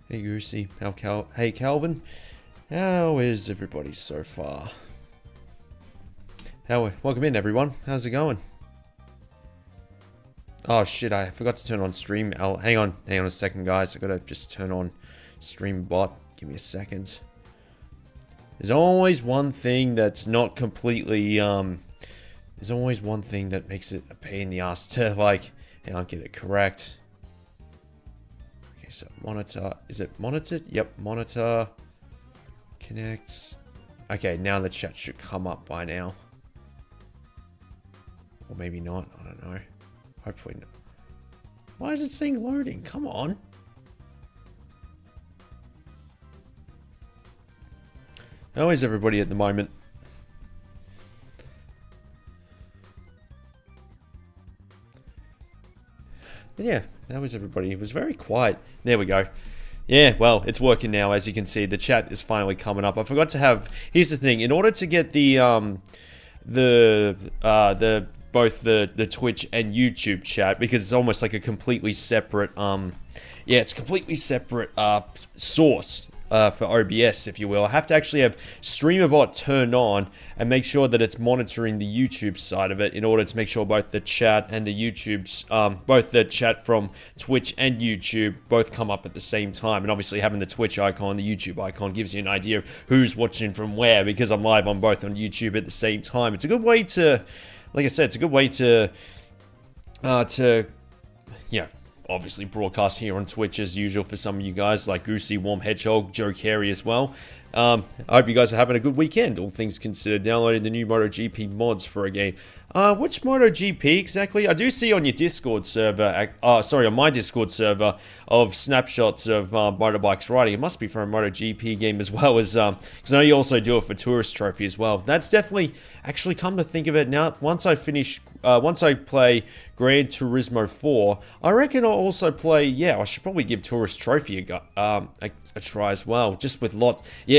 Hey Goosey, hey Calvin, how is everybody so far? Welcome in everyone, how's it going? Oh shit, I forgot to turn on stream. Hang on a second guys, I gotta just turn on stream bot, give me a second. There's always one thing that's not completely, there's always one thing that makes it a pain in the ass to like, hang on, get it correct. So monitor, is it monitored? Yep, monitor, connects. Okay, now the chat should come up by now. Or maybe not, I don't know. Hopefully not. Why is it saying loading? Come on. How is everybody at the moment? But yeah, how is everybody? It was very quiet. There we go. Yeah, well, it's working now. As you can see, the chat is finally coming up. I forgot to have. Here's the thing. In order to get both the Twitch and YouTube chat, because it's almost like a completely separate it's completely separate source for OBS, if you will. I have to actually have StreamerBot turned on and make sure that it's monitoring the YouTube side of it in order to make sure both the chat and the YouTube's, both the chat from Twitch and YouTube both come up at the same time. And obviously having the Twitch icon, the YouTube icon gives you an idea of who's watching from where, because I'm live on both on YouTube at the same time. It's a good way to, like I said, it's a good way to obviously broadcast here on Twitch as usual for some of you guys, like Goosey, Warm Hedgehog, Joe Carey as well. I hope you guys are having a good weekend, all things considered. Downloading the new MotoGP mods for a game. Which MotoGP exactly? I do see on your Discord server, on my Discord server, of snapshots of motorbikes riding. It must be for a MotoGP game as well as, because I know you also do it for Tourist Trophy as well. That's definitely, actually come to think of it now, once I play Gran Turismo 4, I reckon I'll also play, I should probably give Tourist Trophy a try as well, just with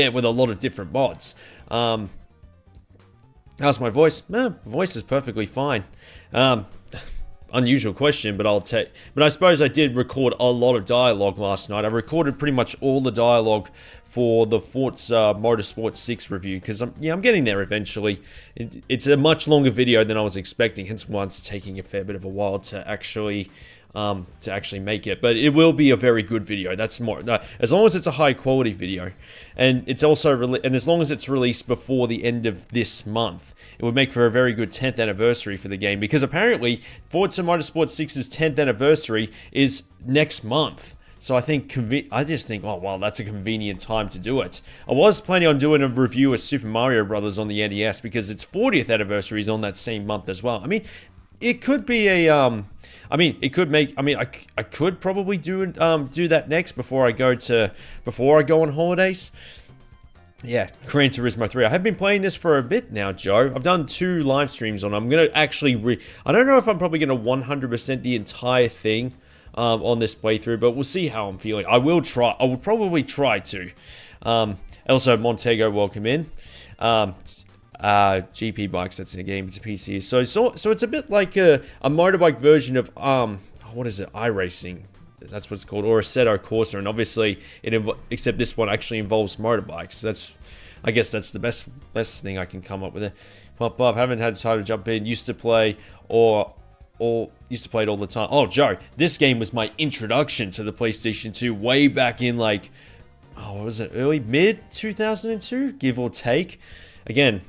with a lot of different mods. How's my voice? Voice is perfectly fine. Unusual question, but but I suppose I did record a lot of dialogue last night. I recorded pretty much all the dialogue for the Forza Motorsport 6 review, because I'm getting there eventually. It's a much longer video than I was expecting, hence why it's taking a fair bit of a while to actually make it. But it will be a very good video. That's more, as long as it's a high quality video, and it's also and as long as it's released before the end of this month, it would make for a very good 10th anniversary for the game, because apparently Forza Motorsport 6's 10th anniversary is next month. So I just think, oh well, that's a convenient time to do it. I was planning on doing a review of Super Mario Brothers on the NES, because its 40th anniversary is on that same month as well. I mean, it could be a I could probably do that next before I go on holidays. Yeah, Gran Turismo 3. I have been playing this for a bit now, Joe. I've done 2 live streams on it. I'm going to actually I don't know if I'm probably going to 100% the entire thing on this playthrough, but we'll see how I'm feeling. I will probably try to. Also, Montego, welcome in. GP bikes, that's in a game, it's a PC. So it's a bit like a motorbike version of, what is it, iRacing. That's what it's called, or Assetto Corsa, and obviously, except this one actually involves motorbikes. I guess that's the best thing I can come up with. Pop up, haven't had time to jump in, used to play it all the time. Oh, Joe, this game was my introduction to the PlayStation 2 way back in like, what was it, mid 2002, give or take. Again,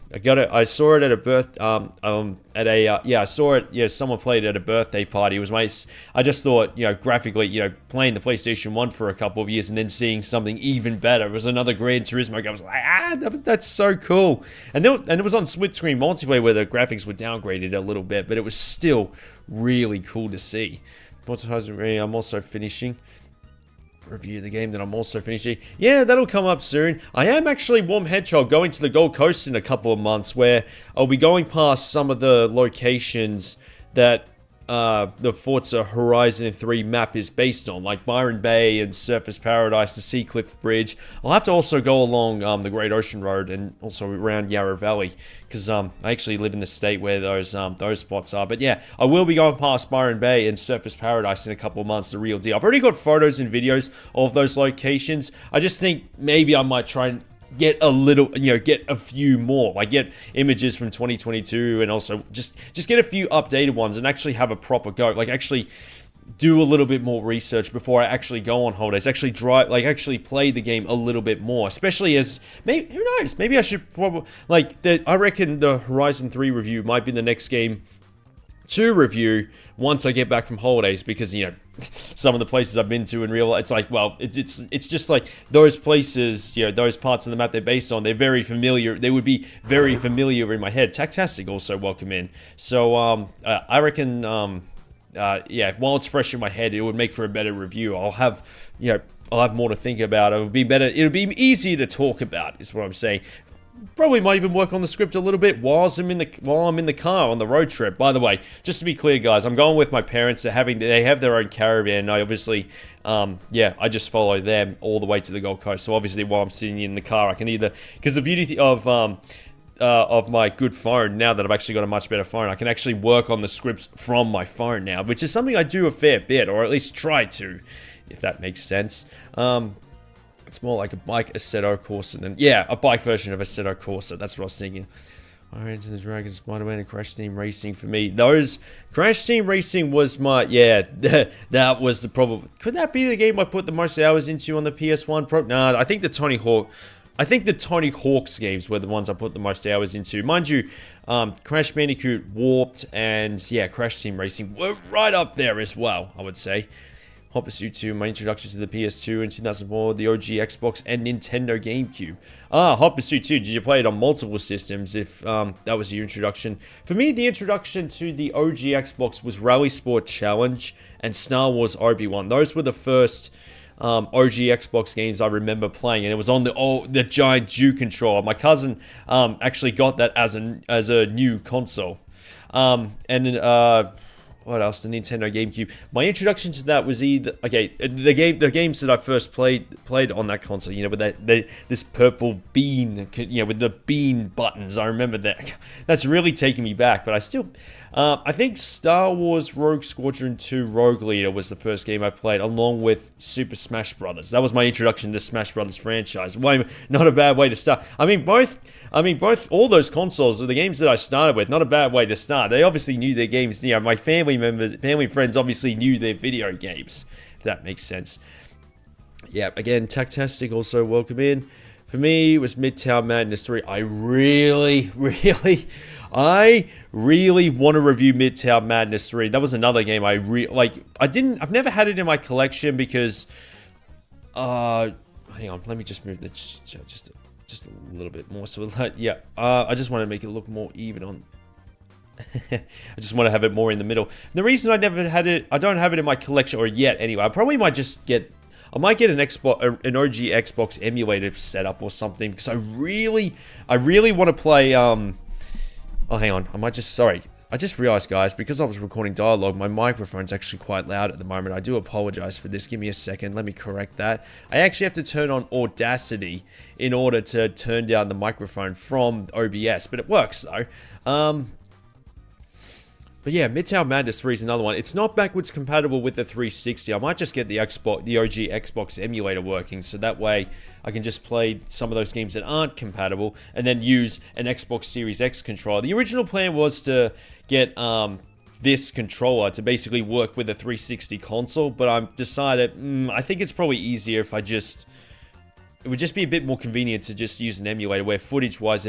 I saw it at a I saw it. Yeah, someone played it at a birthday party. It was I just thought, graphically, playing the PlayStation 1 for a couple of years and then seeing something even better. It was another Gran Turismo game. I was like, that's so cool. And it was on split screen multiplayer where the graphics were downgraded a little bit, but it was still really cool to see. I'm also finishing. Review the game that I'm also finishing. Yeah, that'll come up soon. I am actually, Warm Hedgehog, going to the Gold Coast in a couple of months, where I'll be going past some of the locations that the Forza Horizon 3 map is based on, like Byron Bay and Surface Paradise, the Sea Cliff Bridge. I'll have to also go along the Great Ocean Road and also around Yarra Valley, because I actually live in the state where those spots are. But yeah, I will be going past Byron Bay and Surface Paradise in a couple of months, the real deal. I've already got photos and videos of those locations. I just think maybe I might try and get a little, get a few more, like get images from 2022 and also just get a few updated ones and actually have a proper go, like actually do a little bit more research before I actually go on holidays, actually drive, like actually play the game a little bit more, especially as, maybe, who knows, maybe I should probably, like, I reckon the Horizon 3 review might be the next game to review once I get back from holidays, because some of the places I've been to in real life, it's like, well, it's just like those places, those parts of the map they're based on, they're very familiar. They would be very familiar in my head. Tactastic also welcome in. So I reckon, yeah, while it's fresh in my head, it would make for a better review. I'll have more to think about. It would be better. It would be easier to talk about, is what I'm saying. Probably might even work on the script a little bit while I'm in the car on the road trip. By the way, just to be clear, guys, I'm going with my parents. They have their own caravan. I obviously, I just follow them all the way to the Gold Coast. So obviously, while I'm sitting in the car, I can either, because the beauty of my good phone, now that I've actually got a much better phone, I can actually work on the scripts from my phone now, which is something I do a fair bit, or at least try to, if that makes sense. It's more like a bike Assetto Corsa than, yeah, a bike version of Assetto Corsa. That's what I was thinking. Orange and the Dragon, Spider-Man, and Crash Team Racing for me. Those, Crash Team Racing was my, yeah, that was the problem. Could that be the game I put the most hours into on the PS1 Pro? Nah, I think the Tony Hawk's games were the ones I put the most hours into. Mind you, Crash Bandicoot, Warped, and yeah, Crash Team Racing were right up there as well, I would say. Hot Pursuit 2, my introduction to the PS2 in 2004, the OG Xbox and Nintendo GameCube. Hot Pursuit 2, did you play it on multiple systems if that was your introduction? For me, the introduction to the OG Xbox was Rally Sport Challenge and Star Wars Obi-Wan. Those were the first OG Xbox games I remember playing, and it was on the giant Duke controller. My cousin actually got that as a new console. What else? The Nintendo GameCube. My introduction to that was either, okay, the games that I first played on that console, with this purple bean, with the bean buttons. I remember that. That's really taking me back, but I still, I think Star Wars Rogue Squadron 2 Rogue Leader was the first game I played, along with Super Smash Brothers. That was my introduction to Smash Brothers franchise. Not a bad way to start. All those consoles are the games that I started with. Not a bad way to start. They obviously knew their games. My family friends obviously knew their video games, if that makes sense. Yeah, again, Tactastic also welcome in. For me, it was Midtown Madness 3. I really want to review Midtown Madness 3. That was another game I've never had it in my collection because, hang on, let me just move the just a little bit more. So yeah, I just want to make it look more even on. I just want to have it more in the middle. The reason I never had it, I don't have it in my collection, or yet anyway. I probably might just get. I might get an OG Xbox emulator setup or something, because I really want to play. Oh, hang on. I just realized, guys, because I was recording dialogue, my microphone's actually quite loud at the moment. I do apologize for this. Give me a second. Let me correct that. I actually have to turn on Audacity in order to turn down the microphone from OBS, but it works though. But yeah, Midtown Madness 3 is another one. It's not backwards compatible with the 360. I might just get the OG Xbox emulator working, so that way I can just play some of those games that aren't compatible and then use an Xbox Series X controller. The original plan was to get this controller to basically work with a 360 console, but I've decided I think it's probably easier if it would just be a bit more convenient to just use an emulator where footage-wise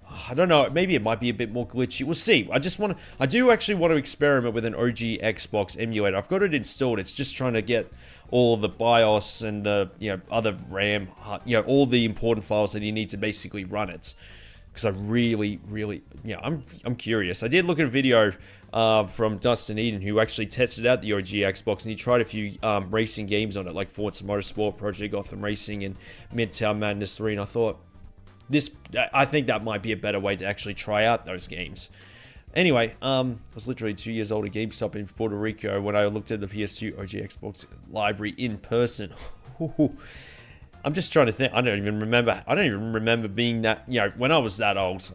I don't know, maybe it might be a bit more glitchy. We'll see. I do actually want to experiment with an OG Xbox emulator. I've got it installed. It's just trying to get all the BIOS and the, other RAM, all the important files that you need to basically run it. Because I really, I'm curious. I did look at a video from Dustin Eden, who actually tested out the OG Xbox, and he tried a few racing games on it, like Forza Motorsport, Project Gotham Racing, and Midtown Madness 3, and I thought, I think that might be a better way to actually try out those games. Anyway, I was literally 2 years old at GameStop in Puerto Rico when I looked at the PS2 OG Xbox library in person. I'm just trying to think. I don't even remember being that, you know, when I was that old.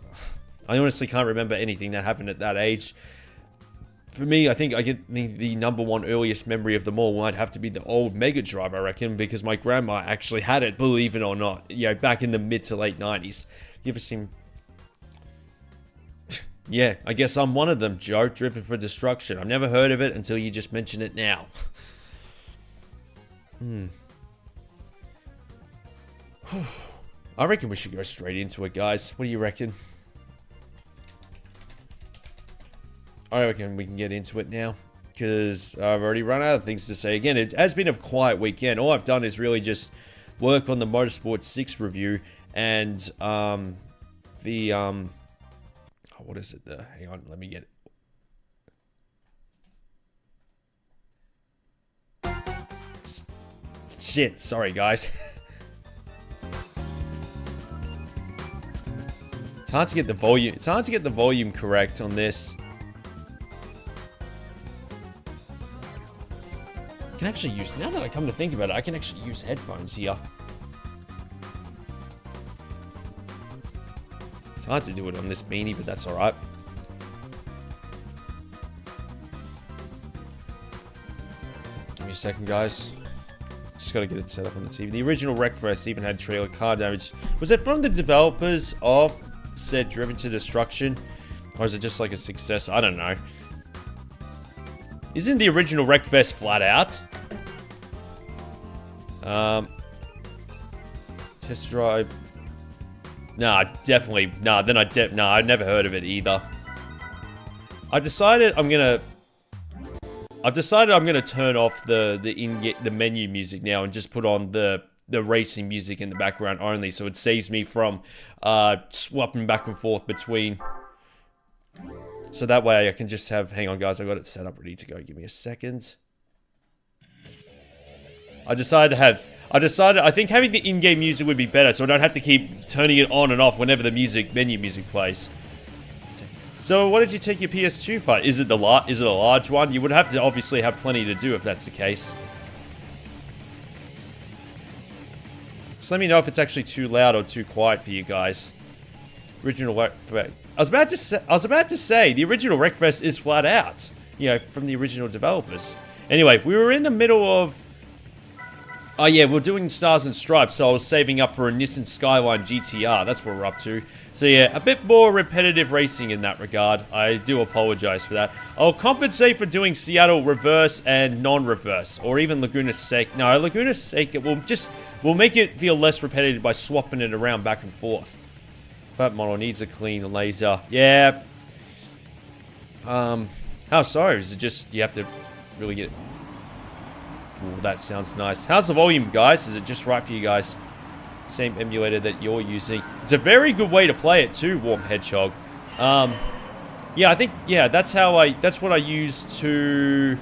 I honestly can't remember anything that happened at that age. For me, I think I get the number one earliest memory of them all might have to be the old Mega Drive, I reckon, because my grandma actually had it, believe it or not, you know, back in the mid to late 90s. You ever seen... Yeah, I guess I'm one of them, Joe, driven for destruction. I've never heard of it until you just mention it now. I reckon we should go straight into it, guys. What do you reckon? I reckon we can get into it now, because I've already run out of things to say. Again, it has been a quiet weekend. All I've done is really just work on the Motorsport 6 review and what is it? Hang on, let me get it. Shit, sorry guys. It's hard to get the volume. It's hard to get the volume correct on this. I can actually use, now that I come to think about it, I can actually use headphones here. It's hard to do it on this beanie, but that's alright. Give me a second, guys. Just gotta get it set up on the TV. The original Wreckfest even had trailer car damage. Was it from the developers of said Driven to Destruction? Or is it just like a success? I don't know. Isn't the original Wreckfest flat out? Test drive. Nah, definitely. Nah, then nah, I've never heard of it either. I've decided I'm gonna turn off the menu music now and just put on the racing music in the background only, so it saves me from swapping back and forth between. So that way I can just have, hang on guys, I got it set up ready to go. Give me a second. I think having the in-game music would be better, so I don't have to keep turning it on and off whenever the menu music plays. So what did you take your PS2 for? Is it a large one? You would have to obviously have plenty to do if that's the case. Just let me know if it's actually too loud or too quiet for you guys. Original Wreckfest. I was about to say the original Wreckfest is flat out, you know, from the original developers. Anyway, we were in the middle of. Oh yeah, we're doing Stars and Stripes, so I was saving up for a Nissan Skyline GTR. That's what we're up to. So yeah, a bit more repetitive racing in that regard. I do apologize for that. I'll compensate for doing Seattle reverse and non-reverse, or even Laguna Seca. No, Laguna Seca we'll make it feel less repetitive by swapping it around back and forth. That model needs a clean laser. Yeah. How sorry? Is it just you have to really get it? Ooh, that sounds nice. How's the volume, guys? Is it just right for you guys? Same emulator that you're using. It's a very good way to play it too, Warm Hedgehog. Yeah, I think that's what I used to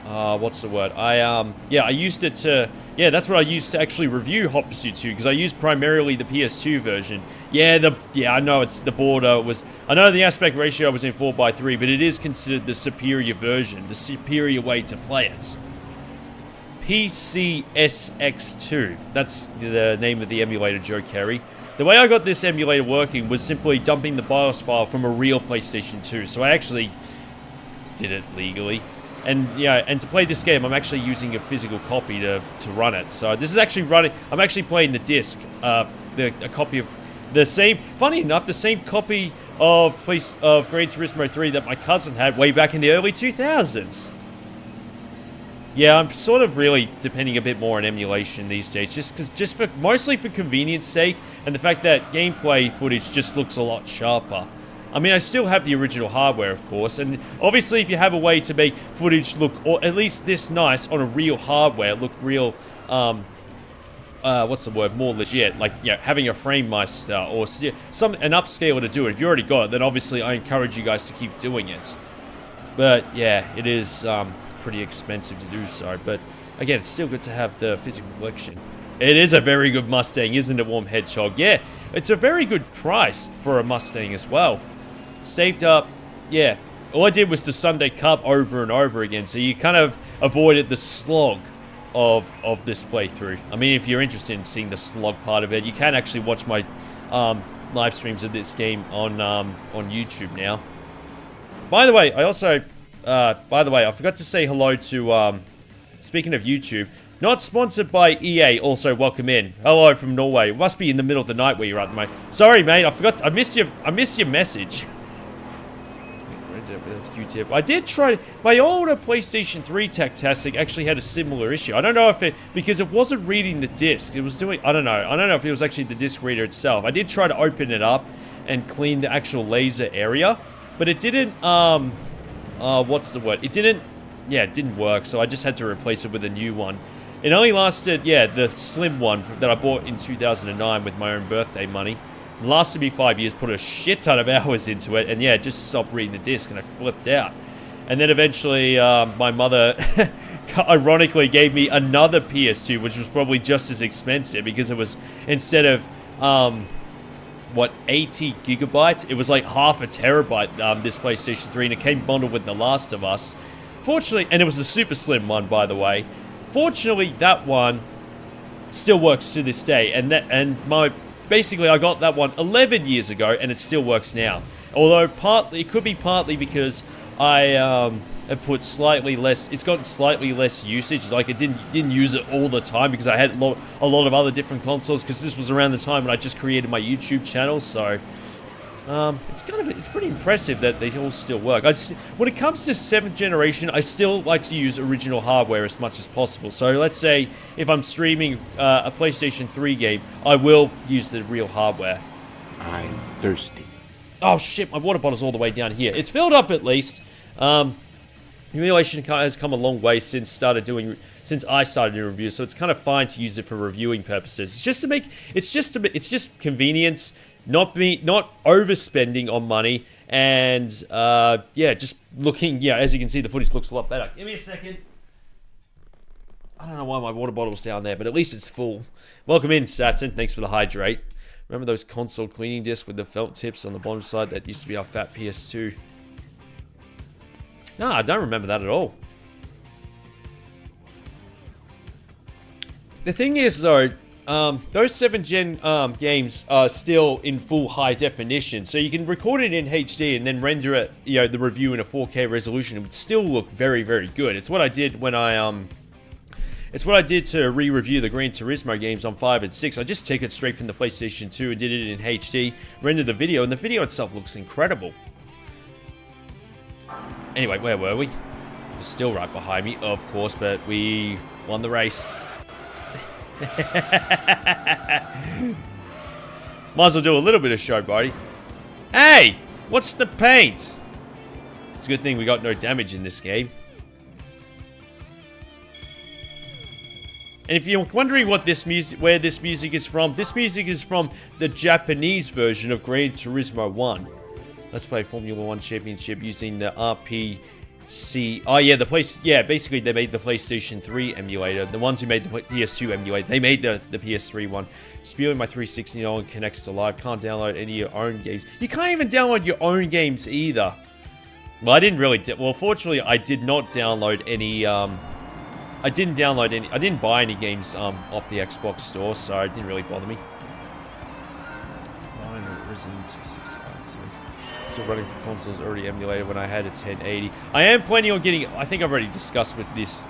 what's the word? I used it to that's what I used to actually review Hot Pursuit 2 because I used primarily the PS2 version. I know it's the border was. I know the aspect ratio was in 4:3, but it is considered the superior version, the superior way to play it. PCSX2. That's the name of the emulator, Joe Carey. The way I got this emulator working was simply dumping the BIOS file from a real PlayStation 2. So I actually did it legally. And and to play this game, I'm actually using a physical copy to run it. So this is actually running. I'm actually playing the disc, a copy of the same. Funny enough, the same copy of Gran Turismo 3 that my cousin had way back in the early 2000s. Yeah, I'm sort of really depending a bit more on emulation these days, mostly for convenience sake, and the fact that gameplay footage just looks a lot sharper. I mean, I still have the original hardware, of course, and obviously if you have a way to make footage look, or at least this nice on a real hardware, look real, what's the word, more legit, like, having a frame meister or an upscaler to do it. If you already got it, then obviously I encourage you guys to keep doing it. But yeah, it is, pretty expensive to do so, but again, it's still good to have the physical collection. It is a very good Mustang, isn't it, Warm Hedgehog? Yeah, it's a very good price for a Mustang as well. Saved up, yeah, all I did was the Sunday Cup over and over again, so you kind of avoided the slog of this playthrough. I mean, if you're interested in seeing the slog part of it, you can actually watch my live streams of this game on YouTube now. By the way, I forgot to say hello to, speaking of YouTube, not sponsored by EA, also welcome in. Hello from Norway. It must be in the middle of the night where you're at, mate. Sorry, mate, I missed your message. That's Q-tip. I did try, my older PlayStation 3 Tactastic actually had a similar issue. I don't know if because it wasn't reading the disc. It was doing, I don't know if it was actually the disc reader itself. I did try to open it up and clean the actual laser area, but it didn't, what's the word? It didn't work, so I just had to replace it with a new one. It only lasted, the slim one that I bought in 2009 with my own birthday money. It lasted me 5 years, put a shit ton of hours into it, and it just stopped reading the disc, and I flipped out. And then eventually, my mother, ironically, gave me another PS2, which was probably just as expensive, because it was, instead of, 80 gigabytes, it was like half a terabyte, this PlayStation 3, and it came bundled with The Last of Us. Fortunately, and it was a super slim one, by the way. Fortunately, that one still works to this day, basically I got that one 11 years ago, and it still works now. Although it could be partly because I have put slightly less. It's gotten slightly less usage. It's like it didn't use it all the time because I had a lot of other different consoles. Because this was around the time when I just created my YouTube channel, so. It's pretty impressive that they all still work. When it comes to 7th generation, I still like to use original hardware as much as possible. So let's say if I'm streaming a PlayStation 3 game, I will use the real hardware. I'm thirsty. Oh shit, my water bottle's all the way down here. It's filled up at least. Emulation has come a long way since I started doing reviews, so it's kind of fine to use it for reviewing purposes. It's just convenience. Not overspending on money, and just looking, as you can see, the footage looks a lot better. Give me a second. I don't know why my water bottle's down there, but at least it's full. Welcome in, Saturn. Thanks for the hydrate. Remember those console cleaning discs with the felt tips on the bottom side? That used to be our fat PS2. No, I don't remember that at all. The thing is, though, those 7th gen games are still in full high definition, so you can record it in HD and then render it, the review in a 4K resolution. It would still look very, very good. It's what I did when it's what I did to re-review the Gran Turismo games on 5 and 6. I just took it straight from the PlayStation 2 and did it in HD, rendered the video, and the video itself looks incredible. Anyway, where were we? It's still right behind me, of course, but we won the race. Might as well do a little bit of show, buddy. Hey! What's the paint? It's a good thing we got no damage in this game. And if you're wondering where this music is from the Japanese version of Gran Turismo 1. Let's play Formula 1 Championship using the RPC. Oh yeah, basically they made the PlayStation 3 emulator. The ones who made the PS2 emulator, they made the PS3 one. Spewing my 360 no one connects to live. Can't download any of your own games. You can't even download your own games either. Well, I didn't really. Well, fortunately, I did not download any. I didn't buy any games off the Xbox store, so it didn't really bother me. Resident 269. Still running for consoles already emulated when I had a 1080. I am planning on getting. I think I've already discussed with this.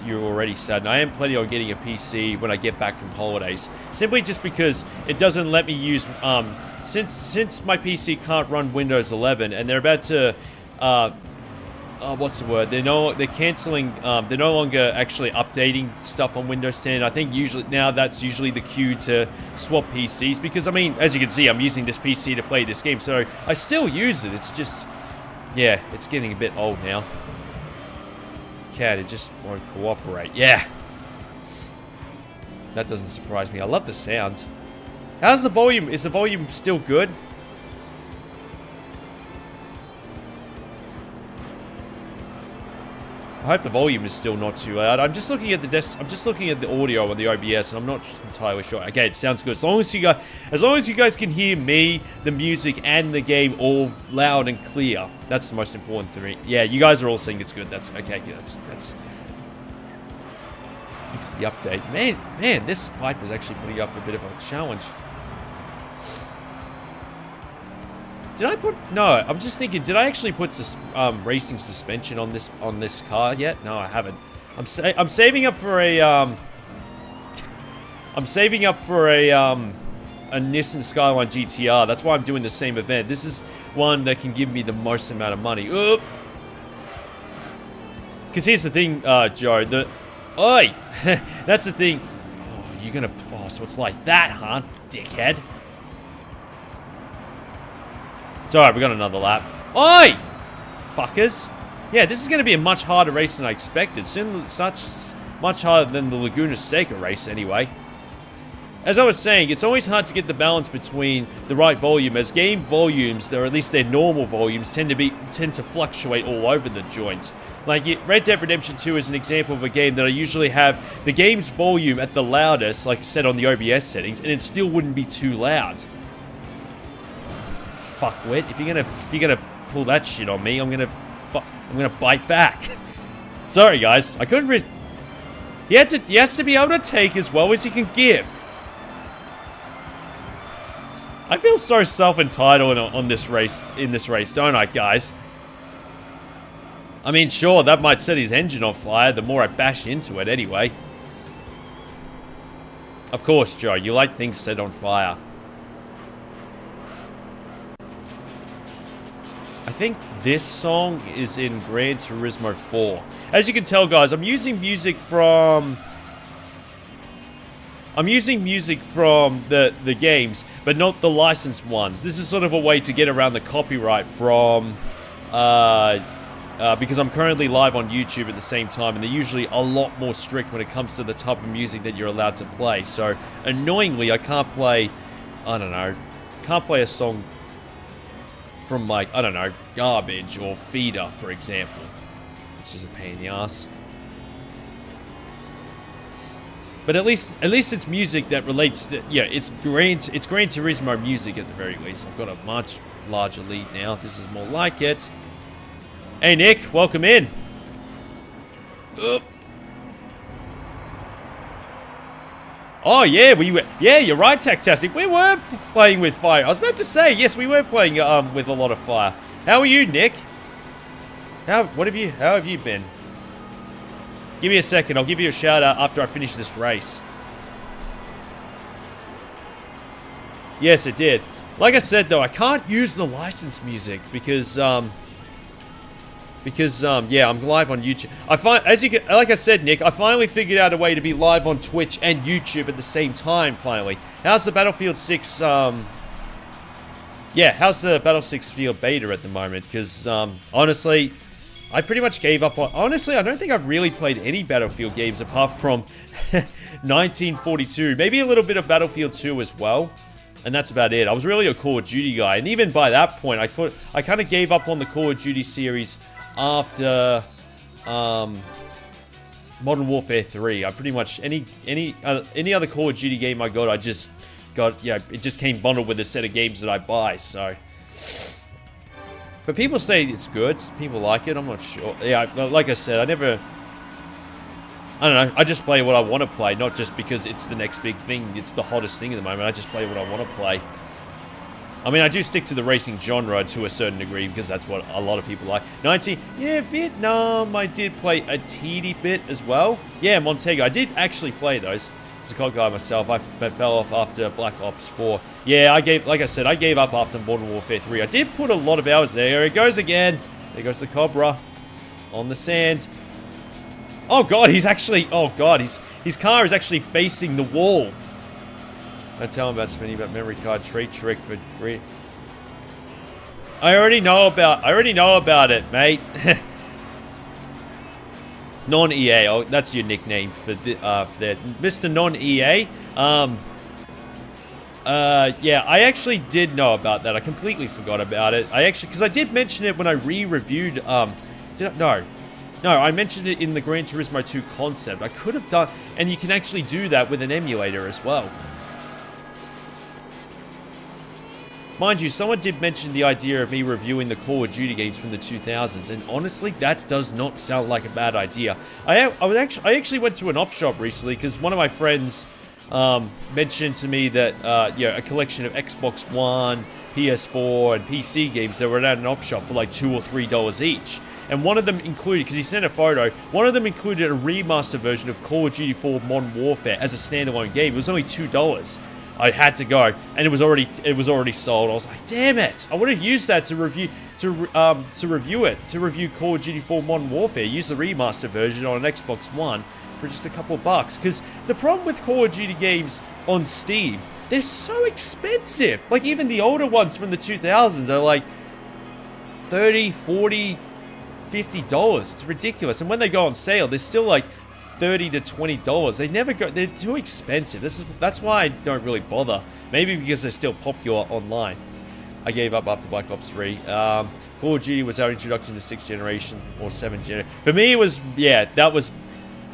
You already said. I am planning on getting a PC when I get back from holidays. Simply just because it doesn't let me use. Since my PC can't run Windows 11, and they're about to. What's the word? They're canceling. They're no longer actually updating stuff on Windows 10. I think that's usually the cue to swap PCs, because I mean, as you can see, I'm using this PC to play this game, so I still use it. It's just, it's getting a bit old now. Cat, it just won't cooperate. Yeah, that doesn't surprise me. I love the sound. How's the volume? Is the volume still good? hope the volume is still not too loud. I'm just looking at the audio on the OBS, and I'm not entirely sure. Okay, it sounds good. As long as you guys can hear me, the music, and the game all loud and clear. That's the most important thing. Yeah, you guys are all saying it's good. That's okay. That's thanks for the update. Man, this fight was actually putting up a bit of a challenge. Did I put... No, I'm just thinking, did I actually put racing suspension on this car yet? No, I haven't. I'm saving up for a Nissan Skyline GTR. That's why I'm doing the same event. This is one that can give me the most amount of money. Oop. Because here's the thing, Joe. Oi! That's the thing. Oh, you're gonna... Oh, so it's like that, huh, dickhead? It's alright, we got another lap. Oi! Fuckers. Yeah, this is going to be a much harder race than I expected. Much harder than the Laguna Seca race, anyway. As I was saying, it's always hard to get the balance between the right volume, as game volumes, or at least their normal volumes, tend to fluctuate all over the joint. Like, Red Dead Redemption 2 is an example of a game that I usually have the game's volume at the loudest, like I said on the OBS settings, and it still wouldn't be too loud. Fuckwit. If you're gonna pull that shit on me, I'm gonna bite back. Sorry, guys. I couldn't. He has to be able to take as well as he can give. I feel so self-entitled in this race, don't I, guys? I mean, sure, that might set his engine on fire the more I bash into it, anyway. Of course, Joe. You like things set on fire. I think this song is in Gran Turismo 4. As you can tell, guys, I'm using music from the games, but not the licensed ones. This is sort of a way to get around the copyright from, because I'm currently live on YouTube at the same time, and they're usually a lot more strict when it comes to the type of music that you're allowed to play. So, annoyingly, I can't play, a song from, like, I don't know, Garbage or Feeder, for example. Which is a pain in the ass. But at least it's music that relates to... Yeah, it's Gran Turismo music at the very least. I've got a much larger lead now. This is more like it. Hey, Nick. Welcome in. Oop. Oh, yeah, yeah, you're right, Tactastic. We were playing with fire. I was about to say, yes, we were playing with a lot of fire. How are you, Nick? How have you been? Give me a second. I'll give you a shout out after I finish this race. Yes, it did. Like I said, though, I can't use the licensed music because yeah, I'm live on YouTube. Like I said, Nick, I finally figured out a way to be live on Twitch and YouTube at the same time, finally. How's the Battlefield 6, yeah, how's the Battlefield 6 Field beta at the moment? Because, honestly, I pretty much gave up on... Honestly, I don't think I've really played any Battlefield games apart from 1942. Maybe a little bit of Battlefield 2 as well. And that's about it. I was really a Call of Duty guy. And even by that point, I kind of gave up on the Call of Duty series after Modern Warfare 3. I pretty much any other Call of Duty game I got, I just got, yeah, it just came bundled with a set of games that I buy. So, but people say it's good. People like it. I'm not sure. Yeah, like I said, I don't know. I just play what I want to play, not just because it's the next big thing. It's the hottest thing at the moment. I just play what I want to play. I mean, I do stick to the racing genre to a certain degree because that's what a lot of people like. Yeah, Vietnam, I did play a teeny bit as well. Yeah, Montego, I did actually play those. As a COD guy myself, I fell off after Black Ops 4. Yeah, like I said, I gave up after Modern Warfare 3. I did put a lot of hours there. There it goes again. There goes the Cobra on the sand. Oh God, his car is actually facing the wall. Don't tell him about spending about memory card treat trick for free. I already know about it, mate. Non-EA. Oh, that's your nickname for that, Mr. Non-EA. Yeah, I actually did know about that. I completely forgot about it. Because I did mention it when I re-reviewed. No, No, I mentioned it in the Gran Turismo 2 concept. I could have done... And you can actually do that with an emulator as well. Mind you, someone did mention the idea of me reviewing the Call of Duty games from the 2000s, and honestly, that does not sound like a bad idea. I actually went to an op shop recently because one of my friends mentioned to me that a collection of Xbox One, PS4, and PC games that were at an op shop for like $2 or $3 each. And one of them included, because he sent a photo, one of them included a remaster version of Call of Duty 4 Modern Warfare as a standalone game. It was only $2. I had to go, and it was already sold. I was like, damn it! I would have used that to review Call of Duty 4 Modern Warfare. Use the remaster version on an Xbox One for just a couple bucks. Because the problem with Call of Duty games on Steam, they're so expensive. Like even the older ones from the 2000s are like $30, $40, $50. It's ridiculous. And when they go on sale, they're still like $30 to $20. They never go. They're too expensive. That's why I don't really bother. Maybe because they're still popular online. I gave up after Black Ops 3. Call of Duty was our introduction to 6th generation or 7th generation. For me, it was that was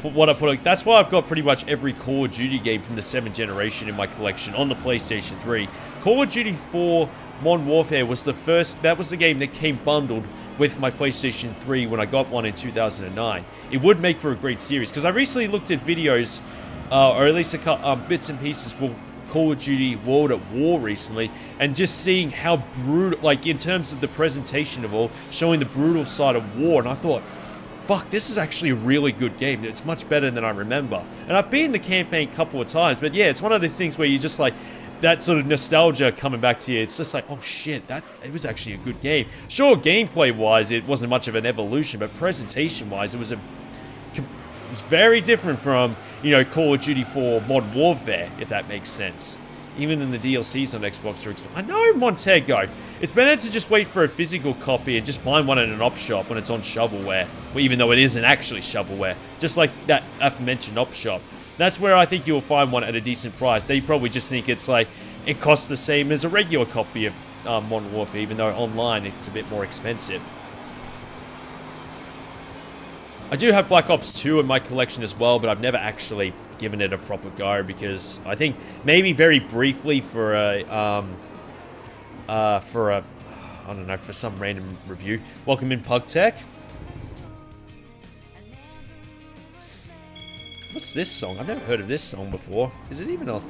what I put. That's why I've got pretty much every Call of Duty game from the 7th generation in my collection on the PlayStation 3. Call of Duty 4 Modern Warfare was the first. That was the game that came bundled with my PlayStation 3 when I got one in 2009. It would make for a great series, because I recently looked at videos, or at least a couple bits and pieces for Call of Duty World at War recently, and just seeing how brutal, like in terms of the presentation of all, showing the brutal side of war, and I thought, fuck, this is actually a really good game. It's much better than I remember. And I've been in the campaign a couple of times, but yeah, it's one of those things where you just like, that sort of nostalgia coming back to you. It's just like, oh shit, it was actually a good game. Sure, gameplay-wise, it wasn't much of an evolution, but presentation-wise, it was very different from, Call of Duty 4 Modern Warfare, if that makes sense. Even in the DLCs on Xbox or Xbox. I know, Montego. It's better to just wait for a physical copy and just find one in an op shop when it's on shovelware, even though it isn't actually shovelware. Just like that aforementioned op shop. That's where I think you'll find one at a decent price. They probably just think it's like, it costs the same as a regular copy of Modern Warfare, even though online it's a bit more expensive. I do have Black Ops 2 in my collection as well, but I've never actually given it a proper go, because I think maybe very briefly for some random review. Welcome in, PugTech. What's this song? I've never heard of this song before. Is it even a...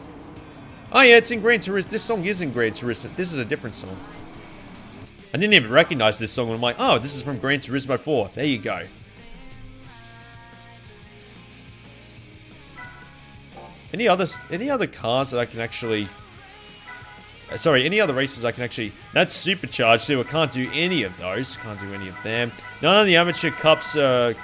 Oh yeah, it's in Gran Turismo. This song is in Gran Turismo. This is a different song. I didn't even recognize this song. I'm like, oh, this is from Gran Turismo 4. There you go. Any other cars that I can actually... Sorry, any other races I can actually... That's supercharged too. I can't do any of those. Can't do any of them. None of the amateur cups are...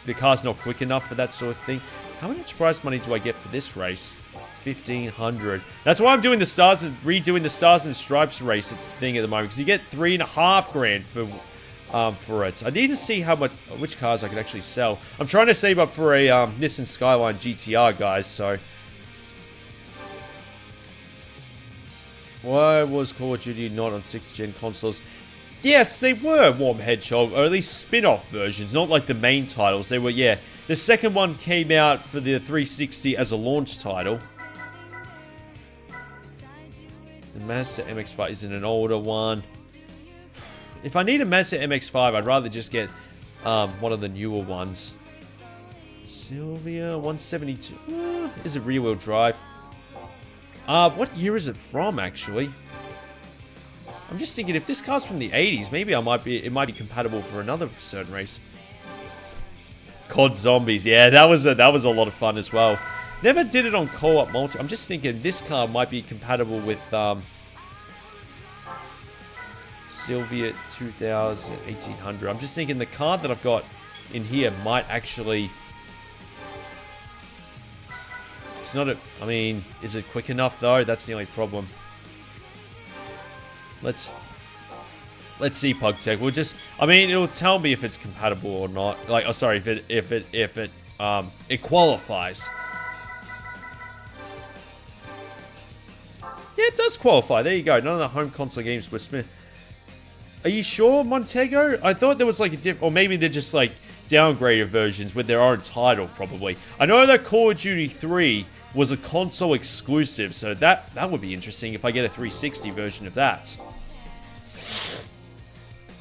The car's not quick enough for that sort of thing. How much prize money do I get for this race? 1,500. That's why I'm doing the Stars and redoing the Stars and Stripes race thing at the moment, because you get $3.5 grand for it. I need to see which cars I can actually sell. I'm trying to save up for a Nissan Skyline GTR, guys. So why was Call of Duty not on 6th gen consoles? Yes, they were Warm Hedgehog, or at least spin-off versions, not like the main titles. They were, yeah. The second one came out for the 360 as a launch title. The Mazda MX-5 isn't an older one. If I need a Mazda MX-5, I'd rather just get one of the newer ones. Sylvia 172. Is it rear-wheel drive? What year is it from, actually? I'm just thinking, if this car's from the 80s, maybe it might be compatible for another certain race. COD Zombies, yeah, that was a lot of fun as well. Never did it on co-op multi. I'm just thinking this car might be compatible with Sylvia 2000 1800. I'm just thinking the card that I've got in here might actually... It's not a... I mean, is it quick enough though? That's the only problem. Let's see, PugTech. We'll just... I mean, it'll tell me if it's compatible or not. Like, oh, sorry, if it qualifies. Yeah, it does qualify. There you go. None of the home console games were Smith. Are you sure, Montego? I thought there was like a or maybe they're just like downgraded versions with their own title, probably. I know that Call of Duty 3 was a console exclusive, so that would be interesting if I get a 360 version of that.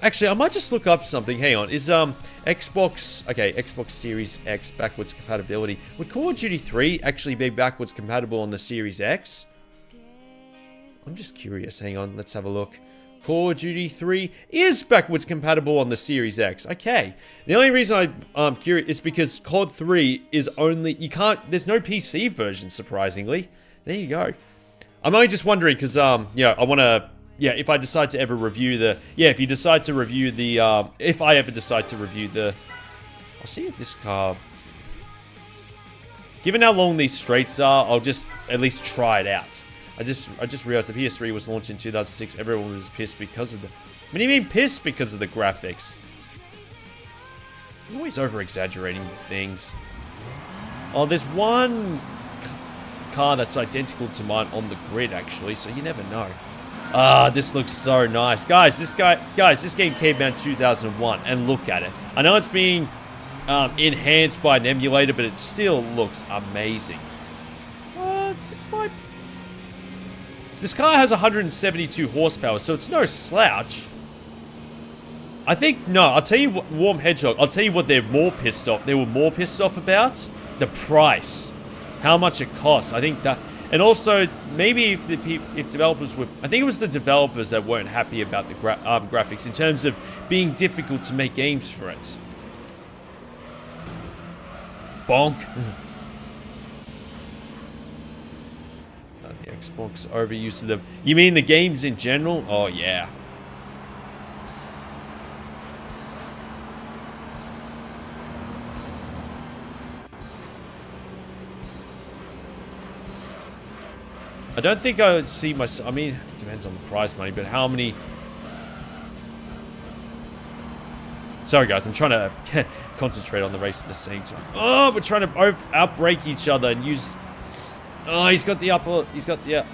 Actually, I might just look up something. Hang on. Is Xbox... Okay, Xbox Series X backwards compatibility. Would Call of Duty 3 actually be backwards compatible on the Series X? I'm just curious. Hang on. Let's have a look. Call of Duty 3 is backwards compatible on the Series X. Okay. The only reason I'm curious is because COD 3 is only... You can't... There's no PC version, surprisingly. There you go. I'm only just wondering because, yeah, I want to... Yeah, if I decide to ever review the... Yeah, if you decide to review the... if I ever decide to review the... I'll see if this car... Given how long these straights are, I'll just at least try it out. I just realized the PS3 was launched in 2006. Everyone was pissed because of the... What do you mean pissed because of the graphics? I'm always over-exaggerating things. Oh, there's one car that's identical to mine on the grid, actually, so you never know. Ah, this looks so nice. Guys, this game came out in 2001, and look at it. I know it's being enhanced by an emulator, but it still looks amazing. This car has 172 horsepower, so it's no slouch. I think, no, I'll tell you what, Warm Hedgehog, I'll tell you what they're more pissed off. They were more pissed off about the price. How much it costs. I think that... And also, maybe if developers were... I think it was the developers that weren't happy about the graphics in terms of being difficult to make games for it. Bonk. The Xbox overuse of them. You mean the games in general? Oh, yeah. I don't think I would see myself... I mean, it depends on the prize money, but how many... Sorry, guys, I'm trying to concentrate on the race at the same time. Oh, we're trying to outbrake each other and use... Oh, he's got the upper... He's got the...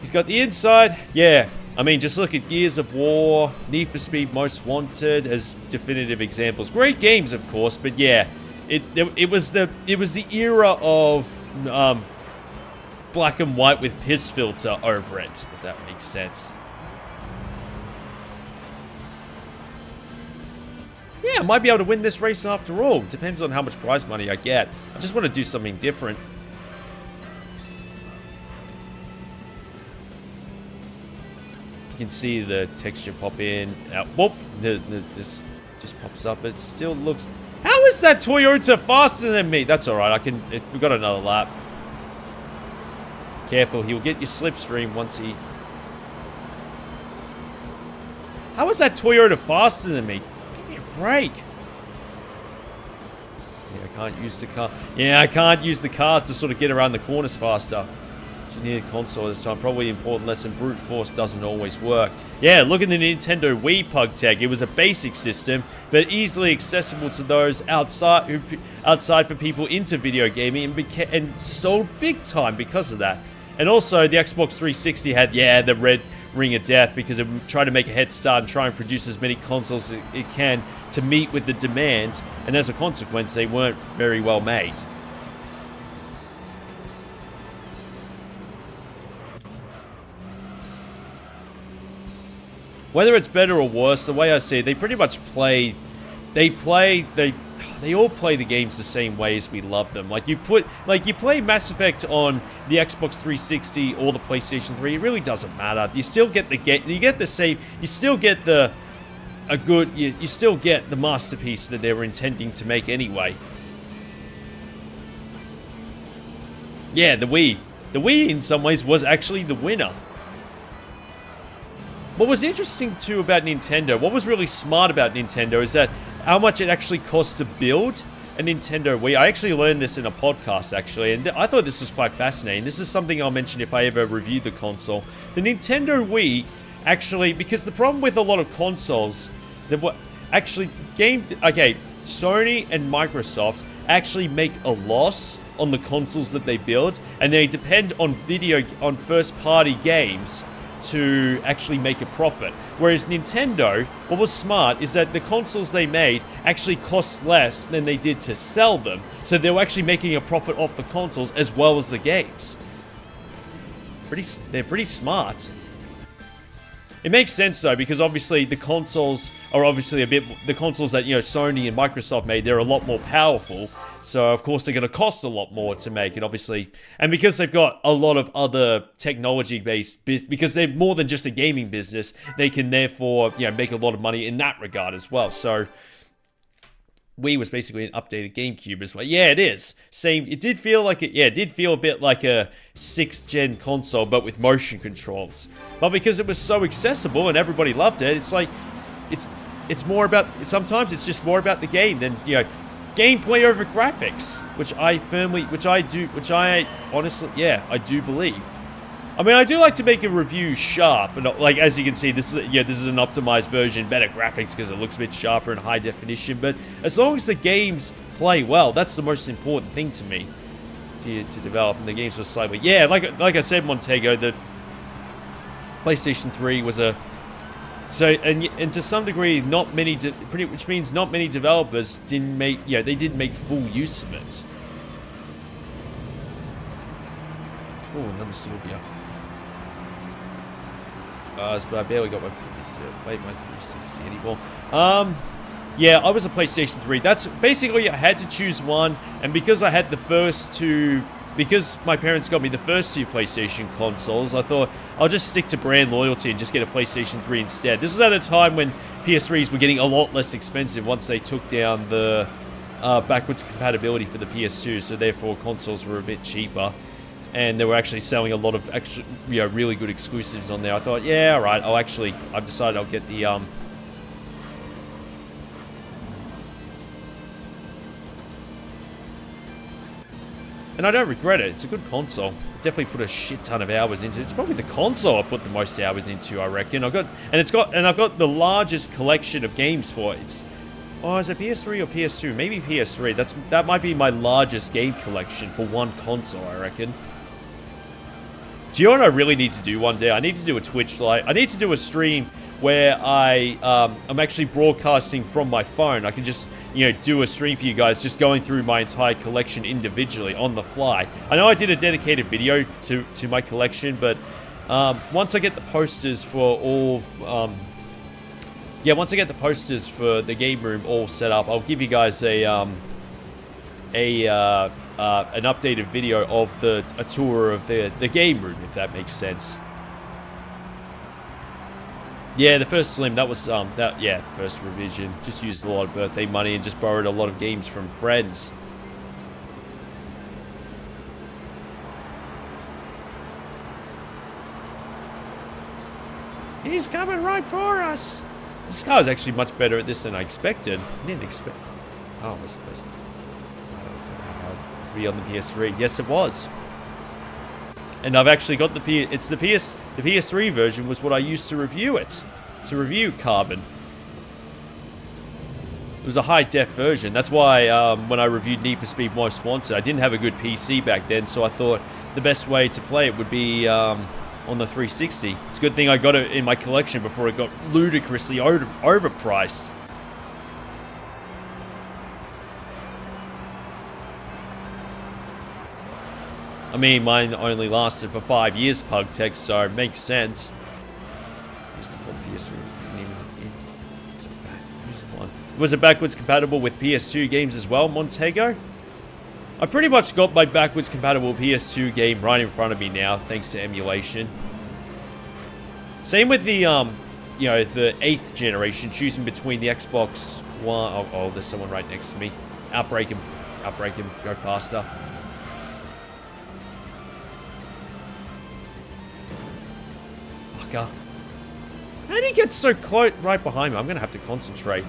He's got the inside. Yeah. I mean, just look at Gears of War, Need for Speed Most Wanted as definitive examples. Great games, of course, but yeah. It was the era of... black and white with piss filter over it, if that makes sense. Yeah, I might be able to win this race after all. Depends on how much prize money I get. I just want to do something different. You can see the texture pop in. Whoop! This just pops up. It still looks... How is that Toyota faster than me? That's alright. We've got another lap. Careful, he'll get your slipstream once he... How is that Toyota faster than me? Give me a break. Yeah, I can't use the car. Yeah, I can't use the car to sort of get around the corners faster. Engineered console this time. Probably important lesson. Brute force doesn't always work. Yeah, look at the Nintendo Wii Pug Tech. It was a basic system, but easily accessible to those outside for people into video gaming and sold big time because of that. And also, the Xbox 360 had, yeah, the red ring of death because it tried to make a head start and try and produce as many consoles as it can to meet with the demand. And as a consequence, they weren't very well made. Whether it's better or worse, the way I see it, they pretty much play... They all play the games the same way as we love them. Like you play Mass Effect on the Xbox 360 or the PlayStation 3. It really doesn't matter. You still get the game. You get the same. You still get you still get the masterpiece that they were intending to make anyway. Yeah, the Wii. The Wii, in some ways, was actually the winner. What was interesting too about Nintendo, what was really smart about Nintendo is that how much it actually costs to build a Nintendo Wii. I actually learned this in a podcast, actually, and I thought this was quite fascinating. This is something I'll mention if I ever review the console. The Nintendo Wii, actually, because the problem with a lot of consoles, Sony and Microsoft actually make a loss on the consoles that they build, and they depend on first-party games to actually make a profit. Whereas Nintendo, what was smart is that the consoles they made actually cost less than they did to sell them. So they were actually making a profit off the consoles as well as the games. They're pretty smart. It makes sense though, because obviously the consoles are obviously the consoles that, you know, Sony and Microsoft made, they're a lot more powerful. So of course they're going to cost a lot more to make, and obviously, and because they've got a lot of other technology-based because they're more than just a gaming business, they can therefore, you know, make a lot of money in that regard as well. So Wii was basically an updated GameCube as well. Yeah, it is. Same. It did feel like it. Yeah, it did feel a bit like a 6th gen console, but with motion controls. But because it was so accessible and everybody loved it, it's like it's more about. Sometimes it's just more about the game than, you know, gameplay over graphics, which I honestly, yeah, I do believe. I mean, I do like to make a review sharp, and like, as you can see, this is an optimized version, better graphics because it looks a bit sharper and high definition, but as long as the games play well, that's the most important thing to me. To develop, and the games were slightly, yeah, like I said, Montego, the PlayStation 3 was a, so, and to some degree, which means not many developers didn't make, you know, they didn't make full use of it. Oh, another Sylvia. But I barely got my 360 anymore. Yeah, I was a PlayStation 3. That's basically, I had to choose one, and because I had the first two, because my parents got me the first two PlayStation consoles, I thought I'll just stick to brand loyalty and just get a PlayStation 3 instead. This was at a time when PS3s were getting a lot less expensive once they took down the backwards compatibility for the PS2, so therefore consoles were a bit cheaper. And they were actually selling a lot of extra, you know, really good exclusives on there. I thought, yeah, all right, I've decided I'll get the, and I don't regret it. It's a good console. Definitely put a shit ton of hours into it. It's probably the console I put the most hours into, I reckon. I've got the largest collection of games for it. Oh, is it PS3 or PS2? Maybe PS3. That might be my largest game collection for one console, I reckon. Do you know what I really need to do one day? I need to do a Twitch live. I need to do a stream where I'm actually broadcasting from my phone. I can just, you know, do a stream for you guys, just going through my entire collection individually on the fly. I know I did a dedicated video to my collection, but once I get the posters for all, once I get the posters for the game room all set up, I'll give you guys an updated video of a tour of the game room, if that makes sense. Yeah, the first Slim, that was first revision. Just used a lot of birthday money and just borrowed a lot of games from friends. He's coming right for us. This car is actually much better at this than I expected. I didn't expect. Oh, it was supposed to be on the PS3. Yes, it was. And I've actually got the PS3 version was what I used to review it. To review Carbon. It was a high def version. That's why when I reviewed Need for Speed Most Wanted, I didn't have a good PC back then, so I thought the best way to play it would be on the 360. It's a good thing I got it in my collection before it got ludicrously overpriced. I mean, mine only lasted for 5 years, Pug Tech, so it makes sense. Just before PS3. Was it backwards compatible with PS2 games as well, Montego? I pretty much got my backwards compatible PS2 game right in front of me now, thanks to emulation. Same with the, the 8th generation, choosing between the Xbox One. Oh, there's someone right next to me. Outbreak him, go faster. How did he get so close right behind me? I'm going to have to concentrate.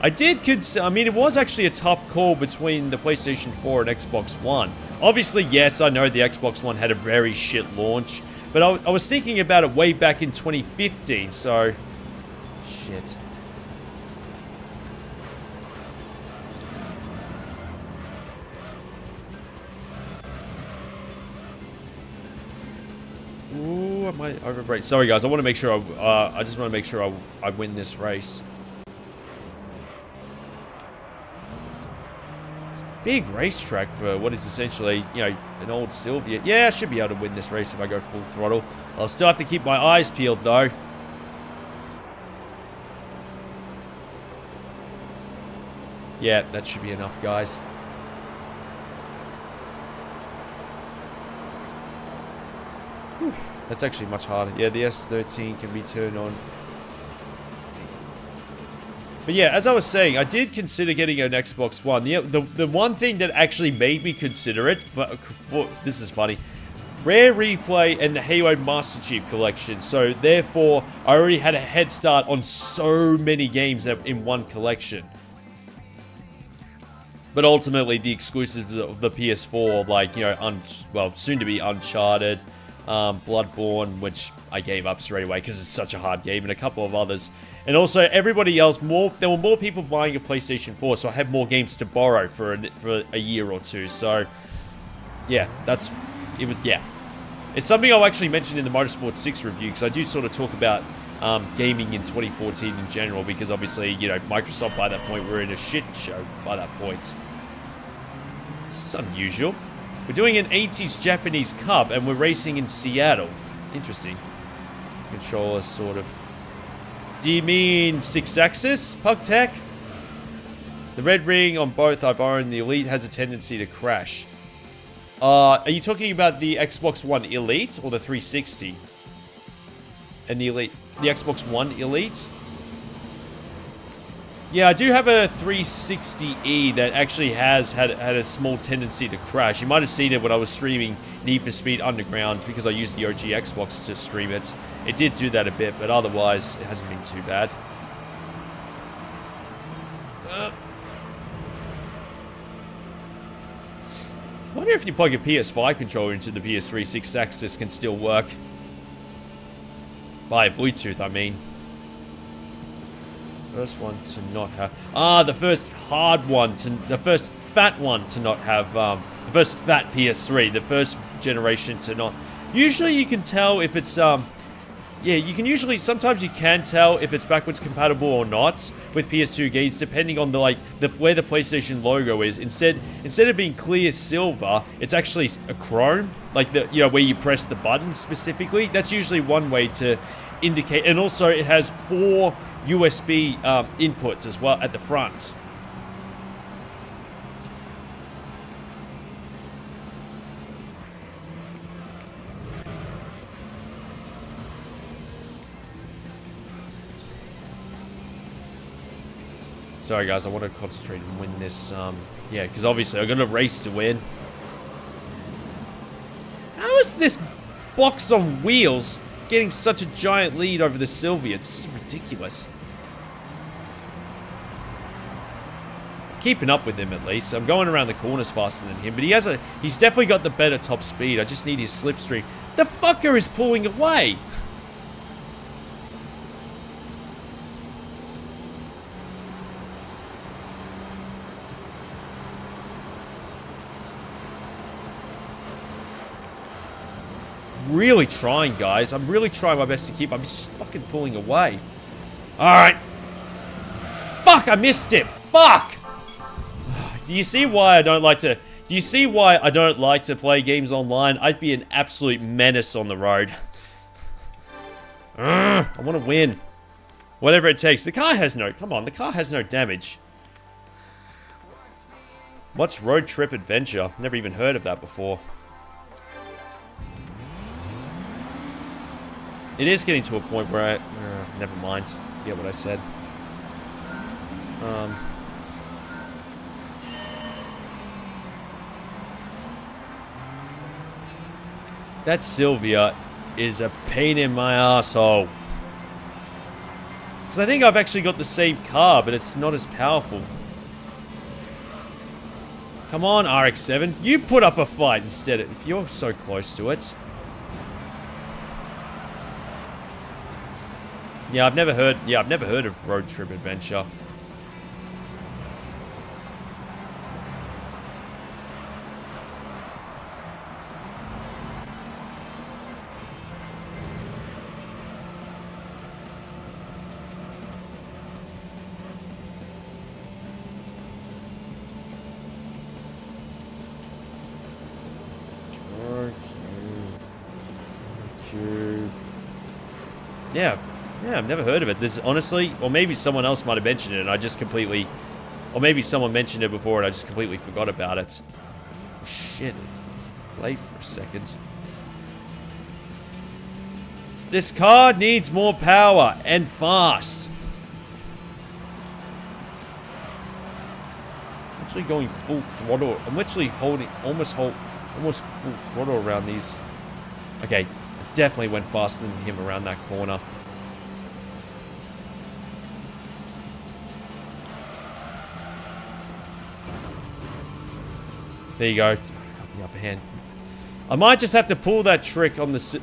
I mean, it was actually a tough call between the PlayStation 4 and Xbox One. Obviously, yes, I know the Xbox One had a very shit launch, but I was thinking about it way back in 2015, so... Shit. Ooh. Ooh, I might overbrake. Sorry, guys. I want to make sure I just want to make sure I win this race. It's a big racetrack for what is essentially, you know, an old Sylvia. Yeah, I should be able to win this race if I go full throttle. I'll still have to keep my eyes peeled, though. Yeah, that should be enough, guys. Whew, that's actually much harder. Yeah, the S13 can be turned on. But yeah, as I was saying, I did consider getting an Xbox One. The one thing that actually made me consider it, this is funny, Rare Replay and the Halo Master Chief Collection. So therefore, I already had a head start on so many games in one collection. But ultimately, the exclusives of the PS4, like, you know, soon to be Uncharted, Bloodborne, which I gave up straight away because it's such a hard game, and a couple of others. And also, everybody else, there were more people buying a PlayStation 4, so I had more games to borrow for a year or two. So, yeah, yeah. It's something I'll actually mention in the Motorsport 6 review, because I do sort of talk about gaming in 2014 in general, because obviously, you know, Microsoft by that point were in a shit show by that point. This is unusual. We're doing an 80s Japanese Cup, and we're racing in Seattle. Interesting. Controller, sort of. Do you mean 6-axis, PugTech? The red ring on both I've owned, the Elite has a tendency to crash. Are you talking about the Xbox One Elite or the 360? And the Elite, the Xbox One Elite? Yeah, I do have a 360E that actually has had a small tendency to crash. You might have seen it when I was streaming Need for Speed Underground, because I used the OG Xbox to stream it. It did do that a bit, but otherwise, it hasn't been too bad. I wonder if you plug a PS5 controller into the PS3 6-axis can still work. By Bluetooth, I mean. First one to not have... the first hard one to... The first fat one to not have... the first fat PS3. The first generation to not... Usually you can tell if it's... Yeah, you can usually... Sometimes you can tell if it's backwards compatible or not with PS2 games, depending on where the PlayStation logo is. Instead of being clear silver, it's actually a chrome, like where you press the button specifically. That's usually one way to indicate. And also, it has 4 USB inputs as well at the front. Sorry guys, I want to concentrate and win this, yeah, because obviously I've got a race to win. How is this box on wheels getting such a giant lead over the Sylvia? It's ridiculous. Keeping up with him at least. I'm going around the corners faster than him, but he's definitely got the better top speed. I just need his slipstream. The fucker is pulling away! Really trying, guys. I'm really trying my best to keep. I'm just fucking pulling away. Alright. Fuck, I missed him. Fuck! Do you see why I don't like to... Do you see why I don't like to play games online? I'd be an absolute menace on the road. I want to win. Whatever it takes. The car has no... Come on, the car has no damage. What's Road Trip Adventure? Never even heard of that before. It is getting to a point where never mind. Forget what I said. That Sylvia is a pain in my asshole. Because I think I've actually got the same car, but it's not as powerful. Come on, RX-7. You put up a fight instead, if you're so close to it. Yeah, I've never heard of Road Trip Adventure. Yeah, I've never heard of it. There's honestly, or maybe someone else might have mentioned it and I just completely, or maybe someone mentioned it before and I just completely forgot about it. Oh, shit. Play for a second. This car needs more power and fast. I'm actually going full throttle. I'm literally holding almost full throttle around these. Okay, I definitely went faster than him around that corner. There you go. Got the upper hand. I might just have to pull that trick on this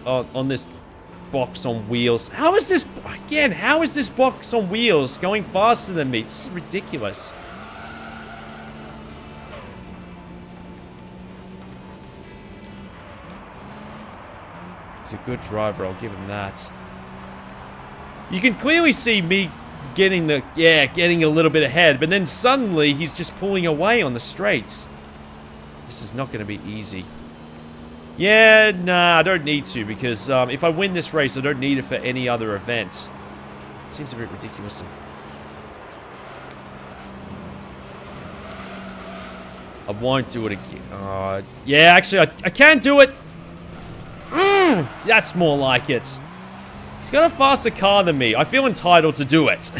box on wheels. How is this again? How is this box on wheels going faster than me? This is ridiculous. He's a good driver. I'll give him that. You can clearly see me getting a little bit ahead, but then suddenly he's just pulling away on the straights. This is not going to be easy. Yeah, nah, I don't need to, because if I win this race, I don't need it for any other event. It seems a bit ridiculous. I won't do it again. Yeah, actually, I can't do it. That's more like it. He's got a faster car than me. I feel entitled to do it.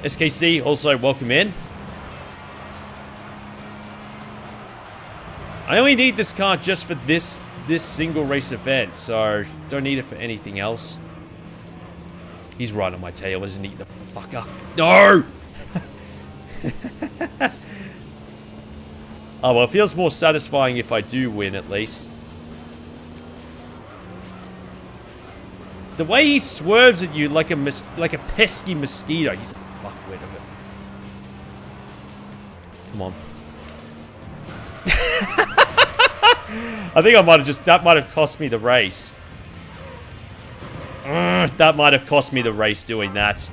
SKC, also welcome in. I only need this car just for this single race event, so don't need it for anything else. He's right on my tail, isn't he, the fucker? No! Oh, well, it feels more satisfying if I do win, at least. The way he swerves at you like a pesky mosquito. He's a fuckwit of it. Come on. I think I might have that might have cost me the race. That might have cost me the race doing that.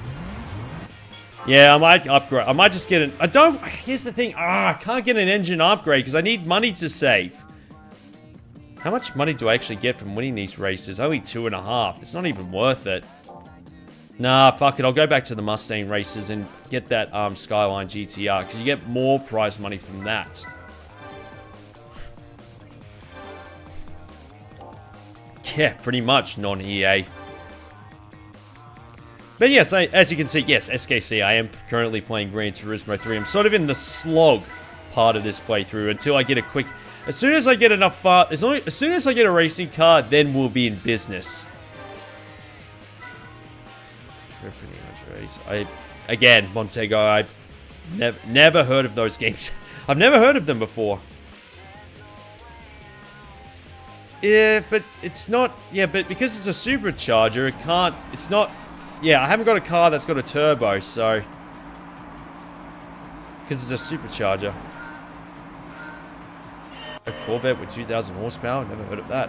Yeah, I might upgrade. I might just get an... Here's the thing. I can't get an engine upgrade because I need money to save. How much money do I actually get from winning these races? Only 2.5. It's not even worth it. Nah, fuck it. I'll go back to the Mustang races and get that Skyline GTR because you get more prize money from that. Yeah, pretty much non-EA. But yes, as you can see, yes, SKC, I am currently playing Gran Turismo 3. I'm sort of in the slog part of this playthrough until I get a quick... As soon as I get enough... as soon as I get a racing car, then we'll be in business. Again, Montego, I've never heard of those games. I've never heard of them before. Yeah, but it's not... Yeah, but because it's a supercharger, it can't... It's not... Yeah, I haven't got a car that's got a turbo, so... Because it's a supercharger. A Corvette with 2,000 horsepower? Never heard of that.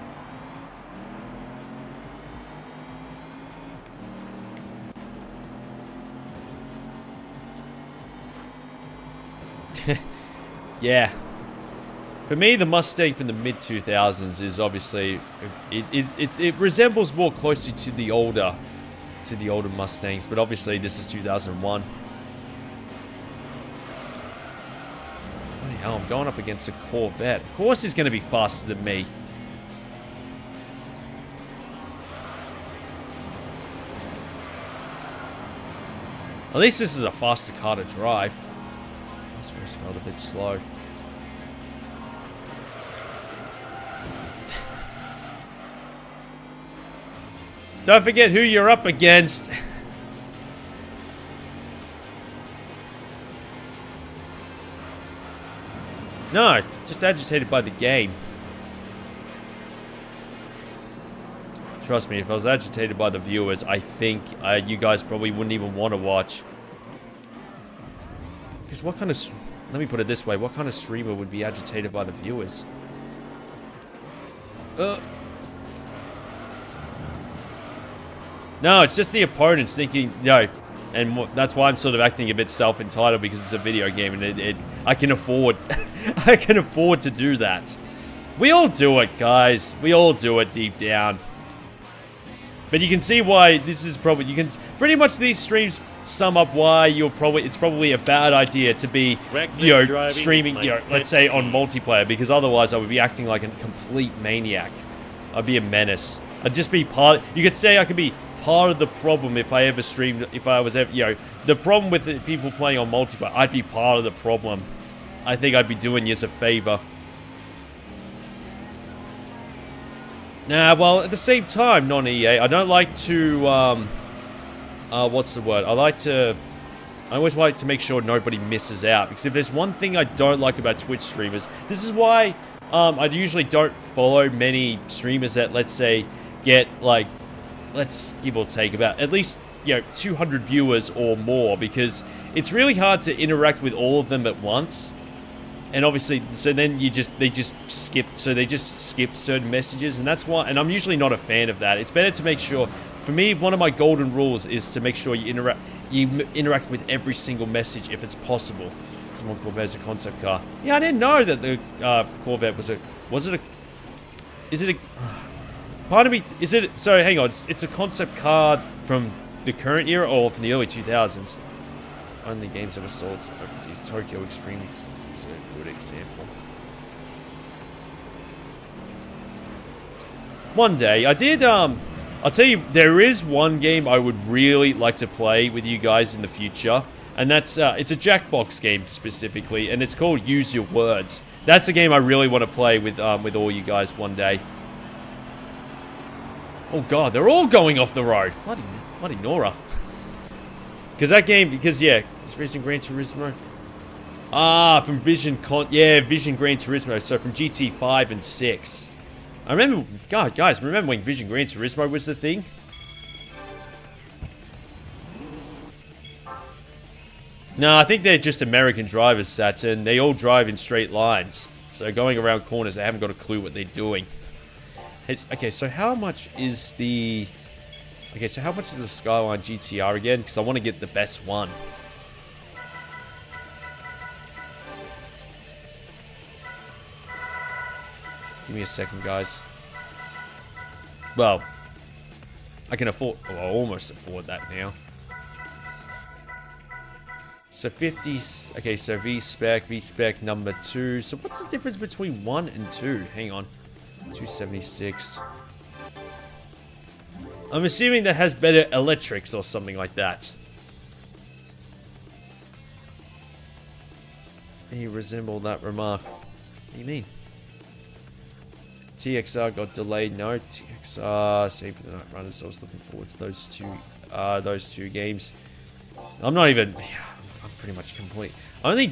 Yeah. For me, the Mustang from the mid-2000s is obviously... It resembles more closely to the older Mustangs, but obviously this is 2001. Bloody hell, I'm going up against a Corvette. Of course he's going to be faster than me. At least this is a faster car to drive. This race felt a bit slow. Don't forget who you're up against. No, just agitated by the game. Trust me, if I was agitated by the viewers, I think you guys probably wouldn't even want to watch. Because what kind of... Let me put it this way. What kind of streamer would be agitated by the viewers? No, it's just the opponents thinking, no, and that's why I'm sort of acting a bit self-entitled because it's a video game and I can afford, I can afford to do that. We all do it, guys. We all do it deep down. But you can see why this is probably... You can pretty much these streams sum up why it's probably a bad idea to be, streaming, let's say on multiplayer, because otherwise I would be acting like a complete maniac. I'd be a menace. I'd just be you could say I could be part of the problem if I ever streamed, if I was ever, the problem with the people playing on multiplayer, I'd be part of the problem. I think I'd be doing you a favor. Nah, well, at the same time, non-EA, I don't like to, what's the word? I always like to make sure nobody misses out, because if there's one thing I don't like about Twitch streamers, this is why, I usually don't follow many streamers that, let's say, get, like, let's give or take about, at least, 200 viewers or more, because it's really hard to interact with all of them at once. And obviously, so then they just skip certain messages, and that's why, and I'm usually not a fan of that. It's better to make sure, for me, one of my golden rules is to make sure you interact with every single message if it's possible. Someone Corvette's a concept car. Yeah, I didn't know that the Corvette pardon me, so hang on, it's a concept car from the current era or from the early 2000s? Only games ever sold overseas. Tokyo Extreme is a good example. One day, I did, I'll tell you, there is one game I would really like to play with you guys in the future, and that's, it's a Jackbox game specifically, and it's called Use Your Words. That's a game I really want to play with all you guys one day. Oh god, they're all going off the road. Bloody Nora. Yeah, it's Vision Gran Turismo. Ah, from Vision Gran Turismo. So from GT 5 and 6. I remember, God, guys, remember when Vision Gran Turismo was the thing? No, I think they're just American drivers, Saturn. They all drive in straight lines. So going around corners, they haven't got a clue what they're doing. Okay, so how much is the... Okay, so how much is the Skyline GTR again? Because I want to get the best one. Give me a second, guys. Well, I can afford... Well, I almost afford that now. So 50... Okay, so V-Spec number 2. So what's the difference between 1 and 2? Hang on. 276. I'm assuming that has better electrics or something like that. He resembled that remark. What do you mean? TXR got delayed. No, TXR same for the Night Runners. I was looking forward to those two games. I'm not even... I'm pretty much complete. Only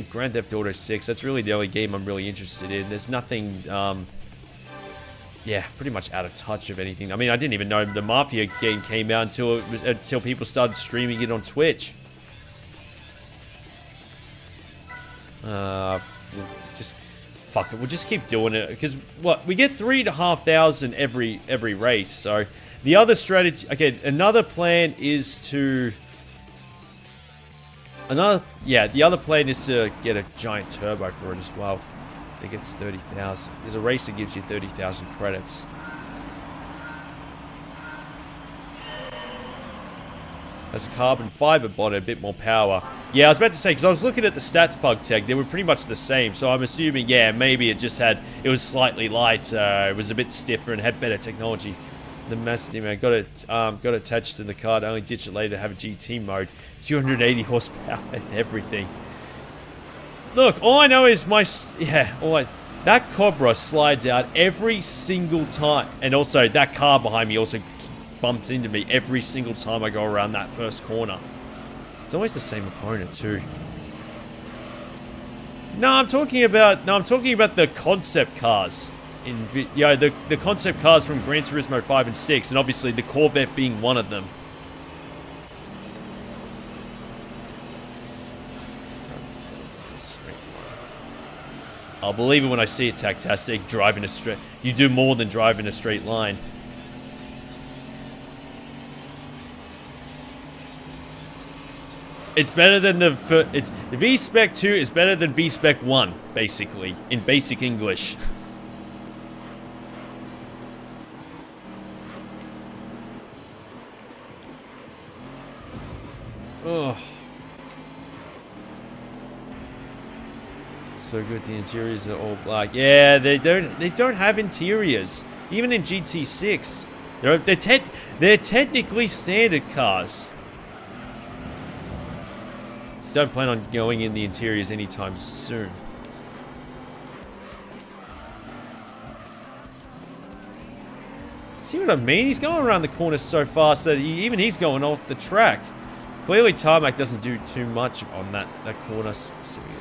Grand Theft Auto 6. That's really the only game I'm really interested in. There's nothing... yeah, pretty much out of touch of anything. I mean, I didn't even know the Mafia game came out until people started streaming it on Twitch. Just fuck it. We'll just keep doing it because what we get 3,500 every race. So the other strategy, okay, another plan is to the other plan is to get a giant turbo for it as well. I think it's 30,000. There's a race that gives you 30,000 credits. Has a carbon fiber body, a bit more power. Yeah, I was about to say, because I was looking at the stats bug tag, they were pretty much the same. So I'm assuming, yeah, maybe it was slightly light, it was a bit stiffer and had better technology. The Master man got attached to the card, only ditched it later to have a GT mode. 280 horsepower and everything. Look, all I know is that Cobra slides out every single time. And also, that car behind me also bumps into me every single time I go around that first corner. It's always the same opponent, too. No, I'm talking about the concept cars. The concept cars from Gran Turismo 5 and 6, and obviously the Corvette being one of them. I'll believe it when I see it, Tactastic. Driving a straight... You do more than drive in a straight line. It's better than the V-Spec 2 is better than V-Spec 1, basically, in basic English. Oh. So good, the interiors are all black. Yeah, they don't have interiors. Even in GT6. They're technically standard cars. Don't plan on going in the interiors anytime soon. See what I mean? He's going around the corner so fast that even he's going off the track. Clearly, tarmac doesn't do too much on that corner specifically.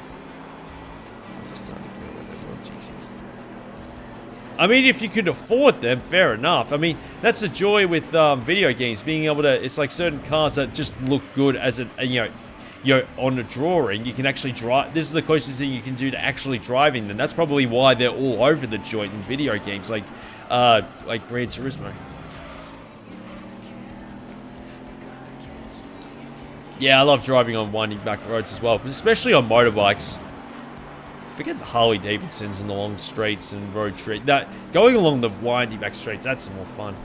I mean, if you could afford them, fair enough. I mean, that's the joy with video games, being able to. It's like certain cars that just look good as you're on a drawing. You can actually drive. This is the closest thing you can do to actually driving them. That's probably why they're all over the joint in video games, like Gran Turismo. Yeah, I love driving on winding back roads as well, but especially on motorbikes. Forget the Harley Davidsons and the long straights and road trip. That going along the winding back straights, that's more fun.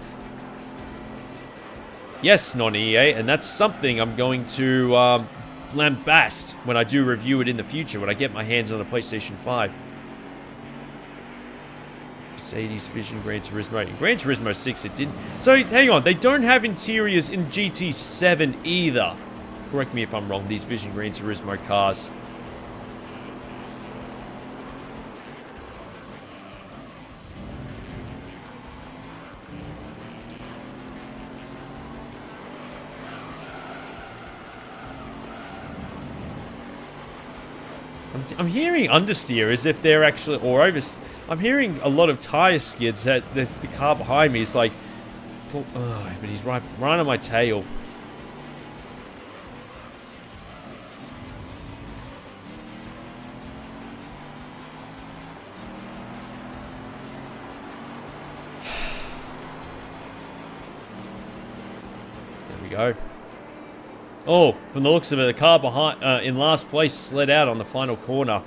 Yes, non-EA, and that's something I'm going to lambast when I do review it in the future, when I get my hands on a PlayStation 5. Mercedes Vision Gran Turismo. In Gran Turismo 6, it didn't. So, hang on, they don't have interiors in GT7 either. Correct me if I'm wrong, these Vision Gran Turismo cars. I'm hearing understeer as if they're actually, or over. I'm hearing a lot of tire skids that the car behind me is like, oh, but he's right on my tail. There we go. Oh, from the looks of it, the car behind, in last place slid out on the final corner.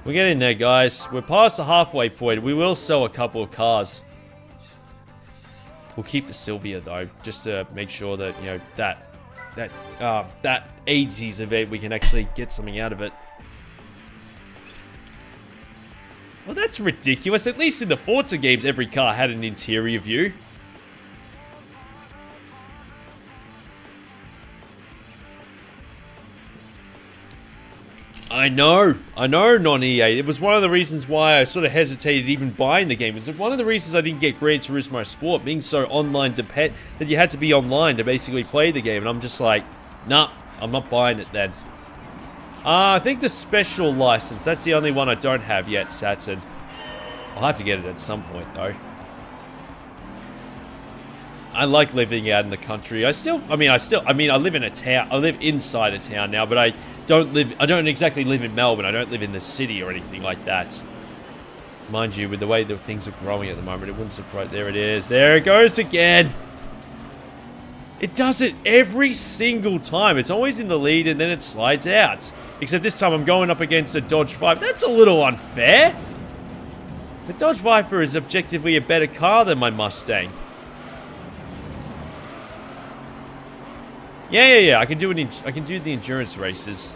We're getting there, guys. We're past the halfway point. We will sell a couple of cars. We'll keep the Sylvia, though, just to make sure that, you know, that 80s event, we can actually get something out of it. Well, that's ridiculous. At least in the Forza games, every car had an interior view. I know, non-EA. It was one of the reasons why I sort of hesitated even buying the game. It was one of the reasons I didn't get Gran Turismo Sport, being so online dependent that you had to be online to basically play the game. And I'm just like, nah, I'm not buying it then. I think the special license, that's the only one I don't have yet, Saturn. I'll have to get it at some point, though. I like living out in the country. I live in a town. I live inside a town now, but I don't exactly live in Melbourne. I don't live in the city or anything like that. Mind you, with the way that things are growing at the moment, it wouldn't surprise. There it is. There it goes again. It does it every single time. It's always in the lead and then it slides out. Except this time I'm going up against a Dodge Viper. That's a little unfair. The Dodge Viper is objectively a better car than my Mustang. Yeah. I can do the endurance races.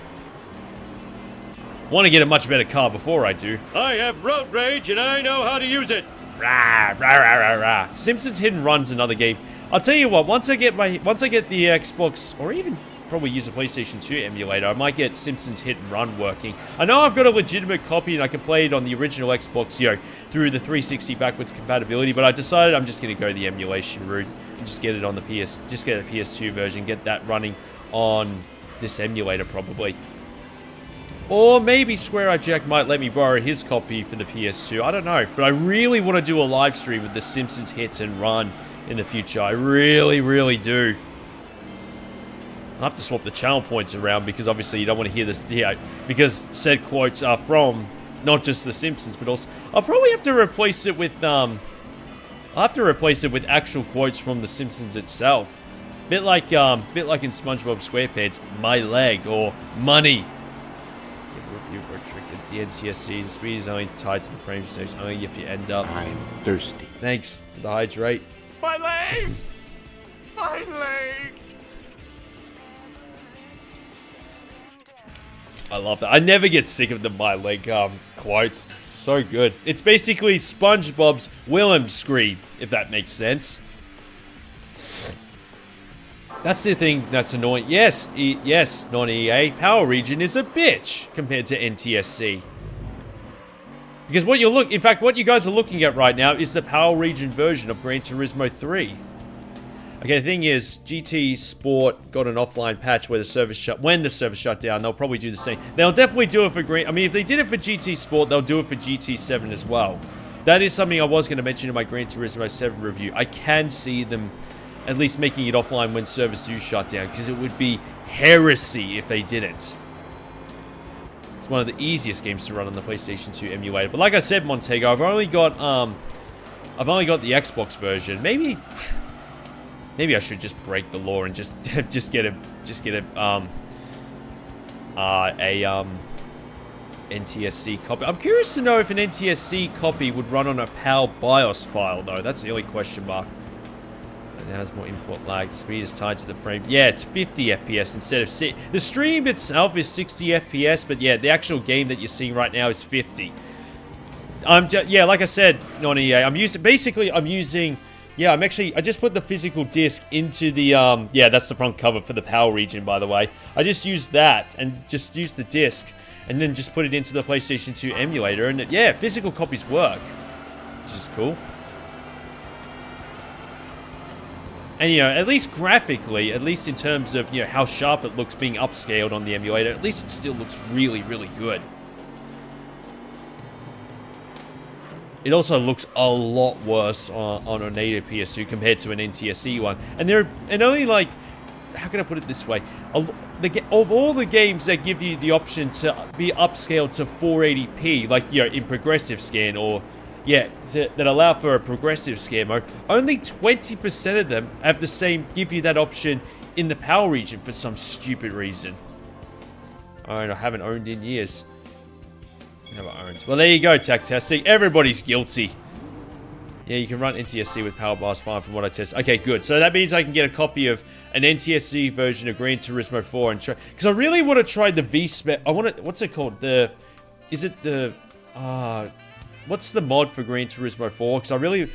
Want to get a much better car before I do. I have road rage and I know how to use it. Rah, rah, rah, rah, rah. Simpsons Hit and Run's another game. I'll tell you what, once I get the Xbox, or even probably use a PlayStation 2 emulator, I might get Simpsons Hit and Run working. I know I've got a legitimate copy and I can play it on the original Xbox, you know, through the 360 backwards compatibility, but I decided I'm just going to go the emulation route and just get it on the just get a PS2 version, get that running on this emulator probably. Or maybe Square Eye Jack might let me borrow his copy for the PS2, I don't know. But I really want to do a live stream with the Simpsons Hits and Run in the future. I really, really do. I'll have to swap the channel points around because obviously you don't want to hear this, because said quotes are from not just The Simpsons, but also I'll probably have to replace it with actual quotes from The Simpsons itself. Bit like in SpongeBob SquarePants, my leg or money. Review restricted. The NTSC, the speed is only tied to the frame stage, only if you end up. I'm thirsty. Thanks for the hydrate. My leg! My leg! I love that. I never get sick of the my leg quotes. It's so good. It's basically SpongeBob's Willem scream, if that makes sense. That's the thing that's annoying. Yes, yes, non-EA. Power Region is a bitch compared to NTSC. Because what what you guys are looking at right now is the Power Region version of Gran Turismo 3. Okay, the thing is, GT Sport got an offline patch where when the server shut down, they'll probably do the same. They'll definitely do it for if they did it for GT Sport, they'll do it for GT7 as well. That is something I was going to mention in my Gran Turismo 7 review. I can see them at least making it offline when servers do shut down, because it would be heresy if they didn't. It's one of the easiest games to run on the PlayStation 2 emulator. But like I said, Montego, I've only got the Xbox version. Maybe I should just break the law and just get a NTSC copy. I'm curious to know if an NTSC copy would run on a PAL BIOS file though. That's the only question mark. It has more input lag. The speed is tied to the frame. Yeah, it's 50 FPS instead of the stream itself is 60 FPS, but yeah, the actual game that you're seeing right now is 50. Yeah, like I said, non-EA, I just put the physical disc into the, yeah, that's the front cover for the Power Region, by the way. I just used that and just used the disc and then just put it into the PlayStation 2 emulator, and yeah, physical copies work, which is cool. And, you know, at least graphically, at least in terms of, you know, how sharp it looks being upscaled on the emulator, at least it still looks really, really good. It also looks a lot worse on a native PS2 compared to an NTSC one. And only like, how can I put it this way? Of all the games that give you the option to be upscaled to 480p, like, you know, in progressive scan or, yeah, that allow for a progressive scan mode, only 20% of them give you that option in the Power Region for some stupid reason. I haven't owned in years. Never owned. Well, there you go, tech testing. Everybody's guilty. Yeah, you can run NTSC with Power BIOS fine from what I tested. Okay, good. So that means I can get a copy of an NTSC version of Gran Turismo 4 and try, because I really want to try the V-Spec. What's it called? What's the mod for Gran Turismo 4? Because I really,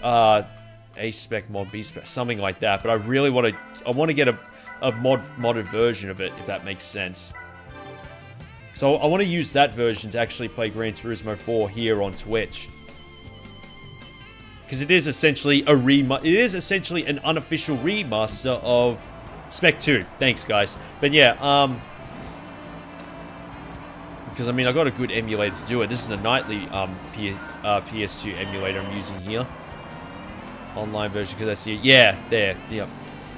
A-Spec mod, B-Spec, something like that. But I really want to get a modded version of it, if that makes sense. So I want to use that version to actually play Gran Turismo 4 here on Twitch. Because it is essentially it is essentially an unofficial remaster of Spec 2. Thanks, guys. But yeah, because I mean, I got a good emulator to do it. This is the nightly PS2 emulator I'm using here. Online version, because that's yeah, there, yep.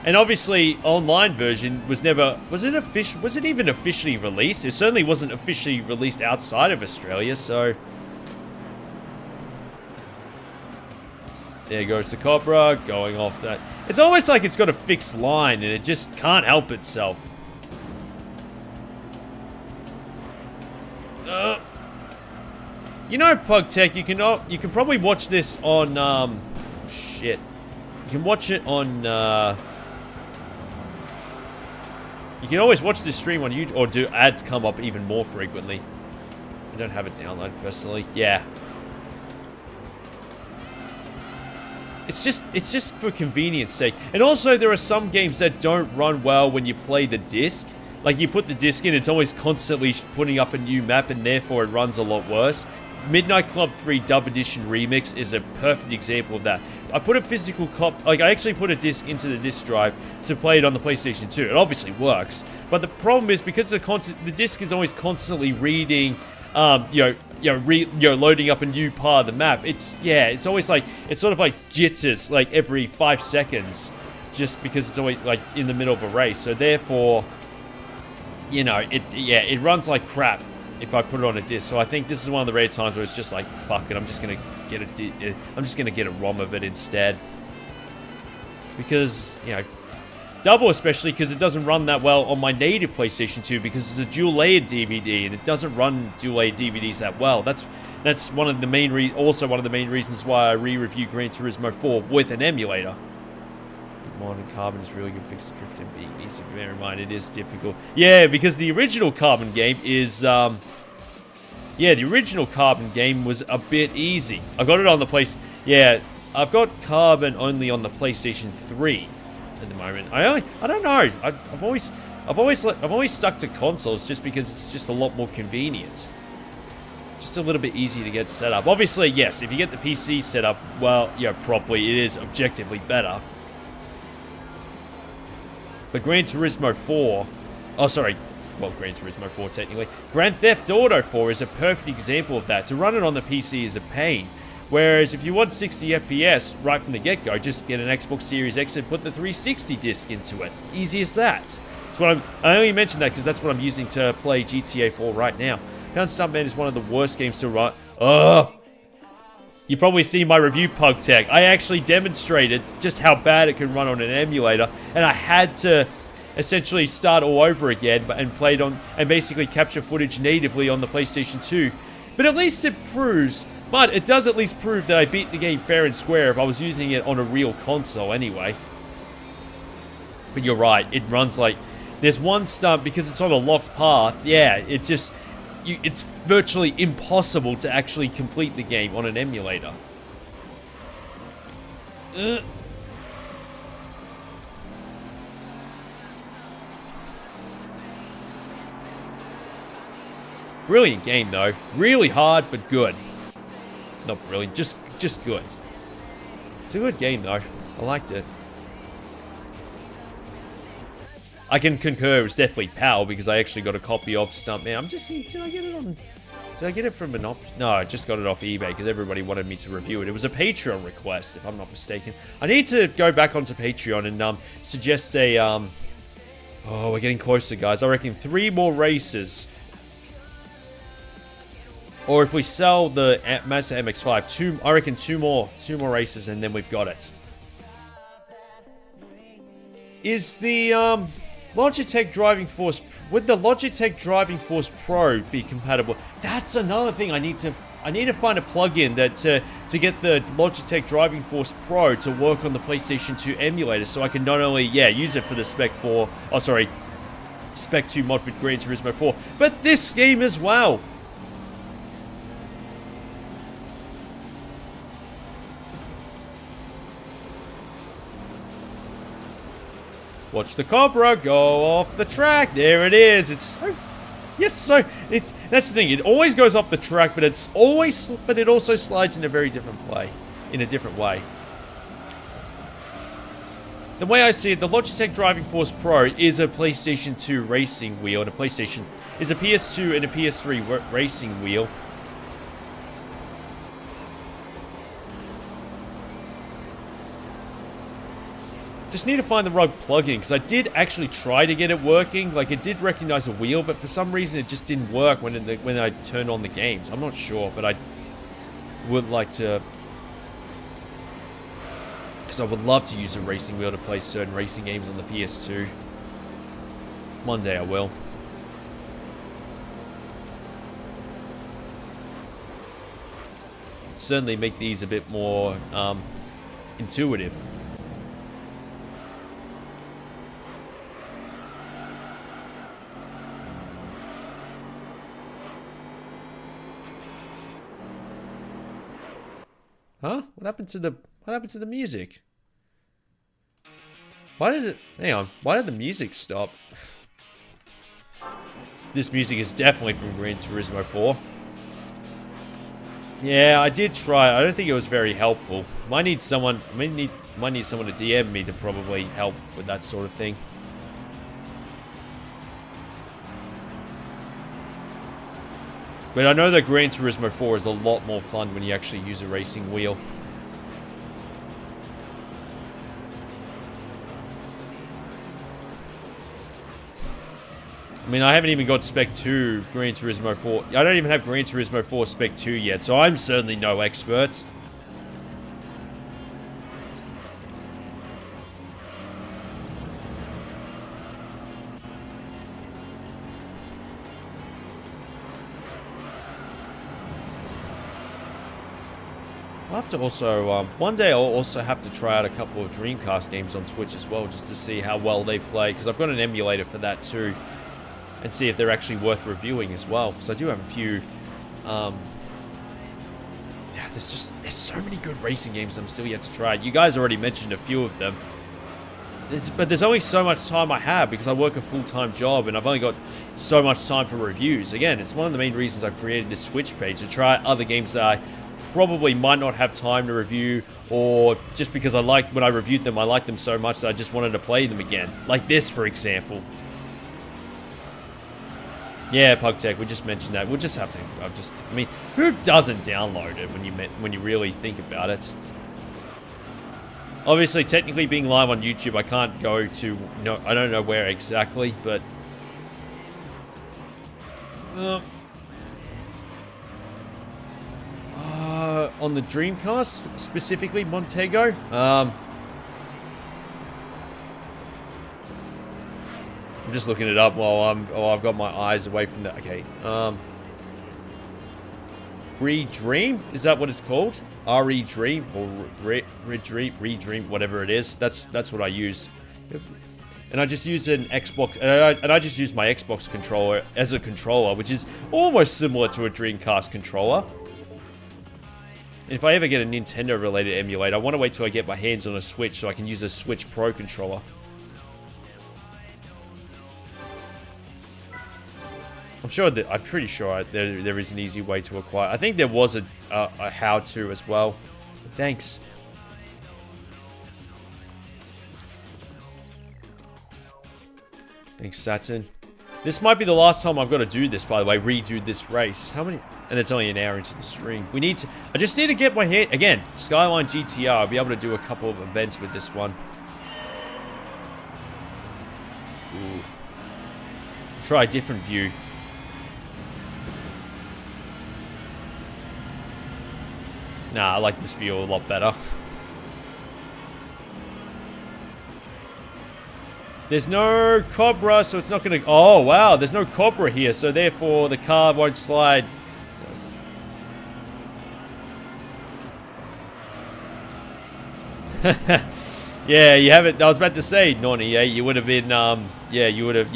And obviously, online version was it even officially released? It certainly wasn't officially released outside of Australia, so there goes the Cobra, going off that. It's almost like it's got a fixed line, and it just can't help itself. You know, PugTech, you can probably watch this on, shit. You can watch it on, you can always watch this stream on YouTube, or do ads come up even more frequently. I don't have it downloaded personally. Yeah. It's just for convenience sake. And also, there are some games that don't run well when you play the disc. Like, you put the disc in, it's always constantly putting up a new map, and therefore it runs a lot worse. Midnight Club 3 Dub Edition Remix is a perfect example of that. I put a physical I actually put a disc into the disc drive to play it on the PlayStation 2. It obviously works, but the problem is because the disc is always constantly reading, loading up a new part of the map. It's always like, it's sort of like jitters like every 5 seconds, just because it's always like in the middle of a race. So therefore, you know, it runs like crap if I put it on a disc. So I think this is one of the rare times where it's just like, fuck it, I'm just gonna get a ROM of it instead, because, you know, Double, especially because it doesn't run that well on my native PlayStation 2 because it's a dual-layered DVD and it doesn't run dual-layered DVDs that well. That's one of the main also one of the main reasons why I re-reviewed Gran Turismo 4 with an emulator. Modern Carbon is really good fix to drift and being easy to bear in mind. It is difficult. Yeah, because the original Carbon game is the original Carbon game was a bit easy. I got it on the Yeah, I've got Carbon only on the PlayStation 3 at the moment. I don't know. I've always stuck to consoles just because it's just a lot more convenient. Just a little bit easier to get set up. Obviously, yes, if you get the PC set up, well, yeah, properly, it is objectively better. But Gran Turismo 4... Oh, sorry. Well, Gran Turismo 4, technically. Grand Theft Auto 4 is a perfect example of that. To run it on the PC is a pain. Whereas if you want 60 FPS right from the get-go, just get an Xbox Series X and put the 360 disc into it. Easy as that. That's what I only mentioned that because that's what I'm using to play GTA 4 right now. Found Stuntman is one of the worst games to run. You probably see my review, Pug Tech. I actually demonstrated just how bad it can run on an emulator, and I had to essentially start all over again and played on and basically capture footage natively on the PlayStation 2. But at least it does at least prove that I beat the game fair and square if I was using it on a real console anyway. But you're right, it runs like there's one stunt because it's on a locked path. Yeah, it's virtually impossible to actually complete the game on an emulator. Brilliant game though. Really hard, but good. Not brilliant, just good. It's a good game though. I liked it. I can concur, it was definitely PAL because I actually got a copy of Stuntman. I'm just thinking, did I get it from an option? No, I just got it off eBay because everybody wanted me to review it. It was a Patreon request, if I'm not mistaken. I need to go back onto Patreon and suggest a, oh, we're getting closer, guys. I reckon 3 more races. Or if we sell the Mazda MX-5, I reckon two more races and then we've got it. Is the, Logitech Driving Force... Would the Logitech Driving Force Pro be compatible? That's another thing I need to find a plugin that to get the Logitech Driving Force Pro to work on the PlayStation 2 emulator so I can not only, use it for the Spec 2 mod with Gran Turismo 4, but this game as well. Watch the Cobra go off the track. There it is. It's so... Yes, so... That's the thing. It always goes off the track, but it also slides in a very different way. In a different way. The way I see it, the Logitech Driving Force Pro is a PlayStation 2 racing wheel, and a PS2 and a PS3 racing wheel. Just need to find the right plugin because I did actually try to get it working. Like, it did recognize a wheel, but for some reason it just didn't work when I turned on the games. I'm not sure, but I would like to, because I would love to use a racing wheel to play certain racing games on the PS2. One day I will. Certainly make these a bit more intuitive. Huh? What happened to the music? Hang on. Why did the music stop? This music is definitely from Gran Turismo 4. Yeah, I did try. I don't think it was very helpful. Might need someone to DM me to probably help with that sort of thing. But I know that Gran Turismo 4 is a lot more fun when you actually use a racing wheel. I mean, I haven't even got Spec 2 Gran Turismo 4. I don't even have Gran Turismo 4 Spec 2 yet, so I'm certainly no expert. I'll have to also, one day I'll also have to try out a couple of Dreamcast games on Twitch as well, just to see how well they play, because I've got an emulator for that too, and see if they're actually worth reviewing as well, because I do have a few, yeah, there's so many good racing games I'm still yet to try. You guys already mentioned a few of them, but there's only so much time I have, because I work a full-time job, and I've only got so much time for reviews. Again, it's one of the main reasons I created this Switch page, to try other games that I probably might not have time to review, or just because I liked when I reviewed them, I liked them so much that I just wanted to play them again. Like this, for example. Yeah, PugTech, we just mentioned that. We'll just have to, I mean, who doesn't download it when you really think about it? Obviously, technically being live on YouTube, I can't go to, no, I don't know where exactly, but on the Dreamcast, specifically Montego. I'm just looking it up while I've got my eyes away from that. Okay. Redream? Is that what it's called? Redream or Redream, whatever it is. That's what I use. And I just use an Xbox, and I just use my Xbox controller as a controller, which is almost similar to a Dreamcast controller. And if I ever get a Nintendo-related emulator, I want to wait till I get my hands on a Switch so I can use a Switch Pro controller. I'm pretty sure there is an easy way to acquire. I think there was a how-to as well. Thanks. Thanks, Saturn. This might be the last time I've got to do this, by the way, redo this race. How many? And it's only an hour into the stream. I just need to get my head, again, Skyline GTR. I'll be able to do a couple of events with this one. Ooh. Try a different view. Nah, I like this view a lot better. There's no Cobra, so it's not going to... Oh, wow, there's no Cobra here, so therefore the car won't slide. Yeah, you haven't... I was about to say, Nonny, yeah, you would have been... yeah, you would have...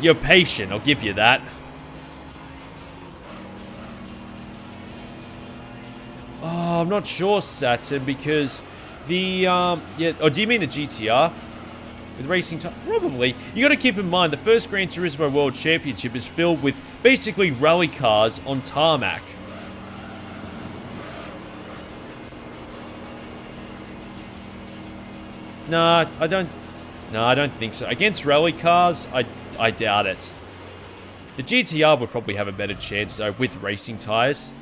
You're patient, I'll give you that. Oh, I'm not sure, Saturn, because... yeah, oh, do you mean the GTR? With racing time? Probably. You gotta keep in mind, the first Gran Turismo World Championship is filled with basically rally cars on tarmac. Nah, I don't think so. Against rally cars, I doubt it. The GTR would probably have a better chance, though, with racing tires.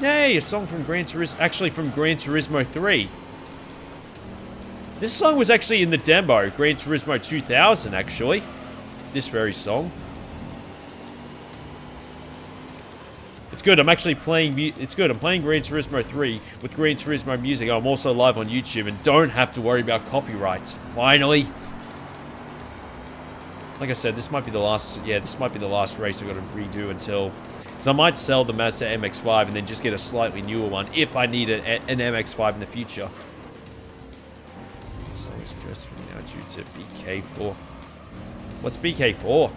Yay, a song from Gran Turismo, actually from Gran Turismo 3. This song was actually in the demo, Gran Turismo 2000, actually. This very song. It's good, I'm actually playing, it's good, I'm playing Gran Turismo 3 with Gran Turismo music. I'm also live on YouTube and don't have to worry about copyright. Finally. Like I said, this might be the last, yeah, this might be the last race I've got to redo until... So I might sell the Mazda MX-5 and then just get a slightly newer one if I need an MX-5 in the future. So it's just now due to BK4. What's BK4?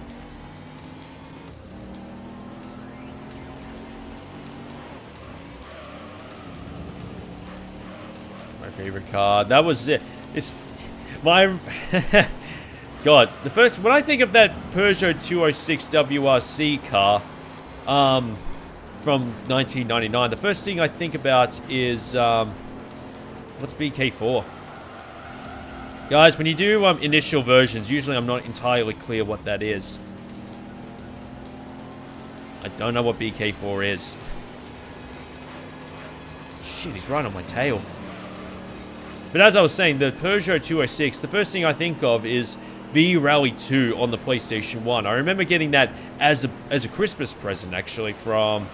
My favorite car. That was it. It's my... God, when I think of that Peugeot 206 WRC car, from 1999. The first thing I think about is, what's BK4? Guys, when you do initial versions, usually I'm not entirely clear what that is. I don't know what BK4 is. Shit, he's right on my tail. But as I was saying, the Peugeot 206, the first thing I think of is V-Rally 2 on the PlayStation 1. I remember getting that as a Christmas present, actually, from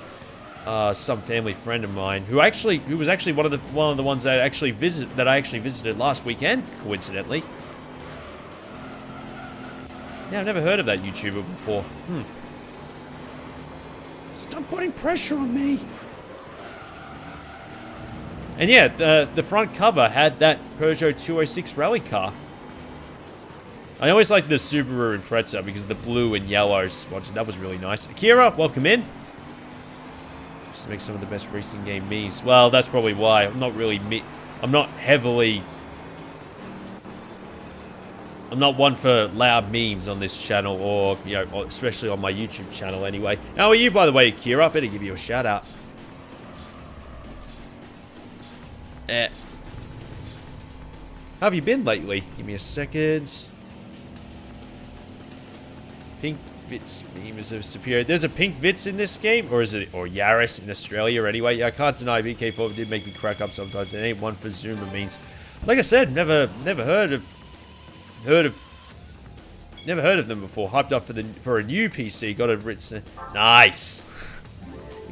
some family friend of mine who was actually one of the ones that I actually visited last weekend, coincidentally. Yeah, I've never heard of that YouTuber before. Stop putting pressure on me. And yeah, the front cover had that Peugeot 206 rally car. I always like the Subaru Impreza because of the blue and yellow swatch. That was really nice. Akira, welcome in. Just to make some of the best racing game memes. Well, that's probably why. I'm not one for loud memes on this channel, or, you know, especially on my YouTube channel anyway. How are you, by the way, Akira? I better give you a shout out. How have you been lately? Give me a second. Pink Vitz meme is a superior. There's a Pink Vitz in this game, or is it, or Yaris in Australia anyway? Yeah, I can't deny VK4 did make me crack up sometimes. It ain't one for Zoomer memes. Like I said, never heard of them before. Hyped up for a new PC. Got it written. Nice.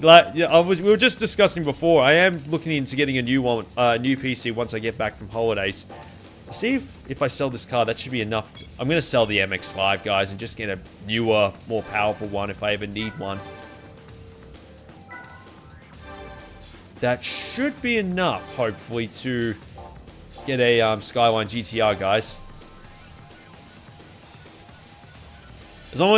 Like, yeah, we were just discussing before. I am looking into getting a new PC once I get back from holidays. See if I sell this car, that should be enough. I'm gonna sell the MX-5, guys, and just get a newer, more powerful one if I ever need one. That should be enough, hopefully, to get a Skyline GTR, guys. As long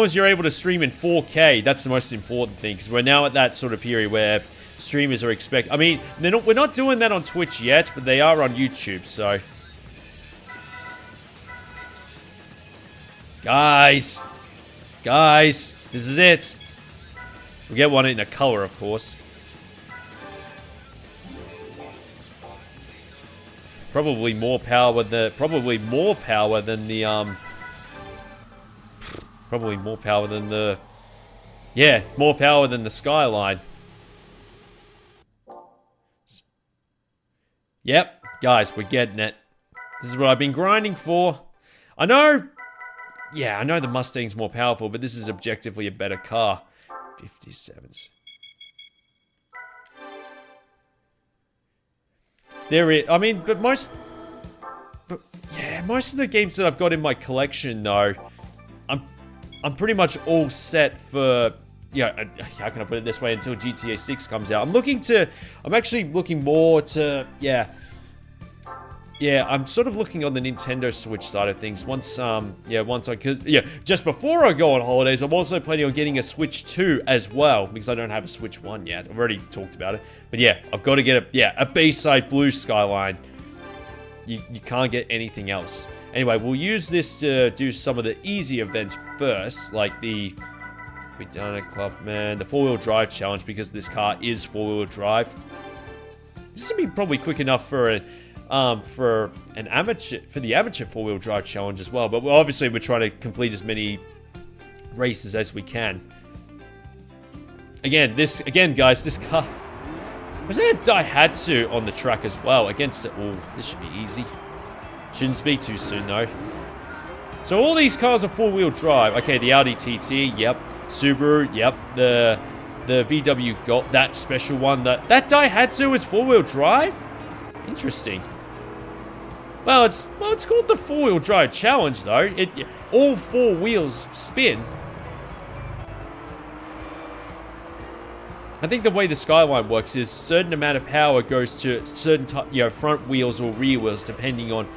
as you're able to stream in 4K, that's the most important thing. Because we're now at that sort of period where streamers are expect. I mean, we're not doing that on Twitch yet, but they are on YouTube. So, guys, this is it. We get one in a color, of course. Probably more power than the yeah, more power than the Skyline. Yep, guys, we're getting it. This is what I've been grinding for. I know the Mustang's more powerful, but this is objectively a better car. 57s. There it. I mean, most of the games that I've got in my collection, though, I'm pretty much all set for, how can I put it this way, until GTA 6 comes out. I'm actually looking more to, I'm sort of looking on the Nintendo Switch side of things. Just before I go on holidays, I'm also planning on getting a Switch 2 as well, because I don't have a Switch 1 yet. I've already talked about it. But yeah, I've got to get a B-side blue Skyline. You can't get anything else. Anyway, we'll use this to do some of the easy events first, like the the 4-wheel drive challenge, because this car is 4-wheel drive. This will be probably quick enough for the amateur 4-wheel drive challenge as well. But obviously, we're trying to complete as many races as we can. Again, guys, this car was there a Daihatsu on the track as well against it. Oh, this should be easy. Shouldn't speak too soon, though. So all these cars are 4-wheel drive. Okay, the Audi TT, yep. Subaru, yep. The VW Golf, that special one. That Daihatsu is 4-wheel drive? Interesting. Well, it's called the 4-wheel drive challenge, though. All 4 wheels spin. I think the way the Skyline works is a certain amount of power goes to certain front wheels or rear wheels, depending on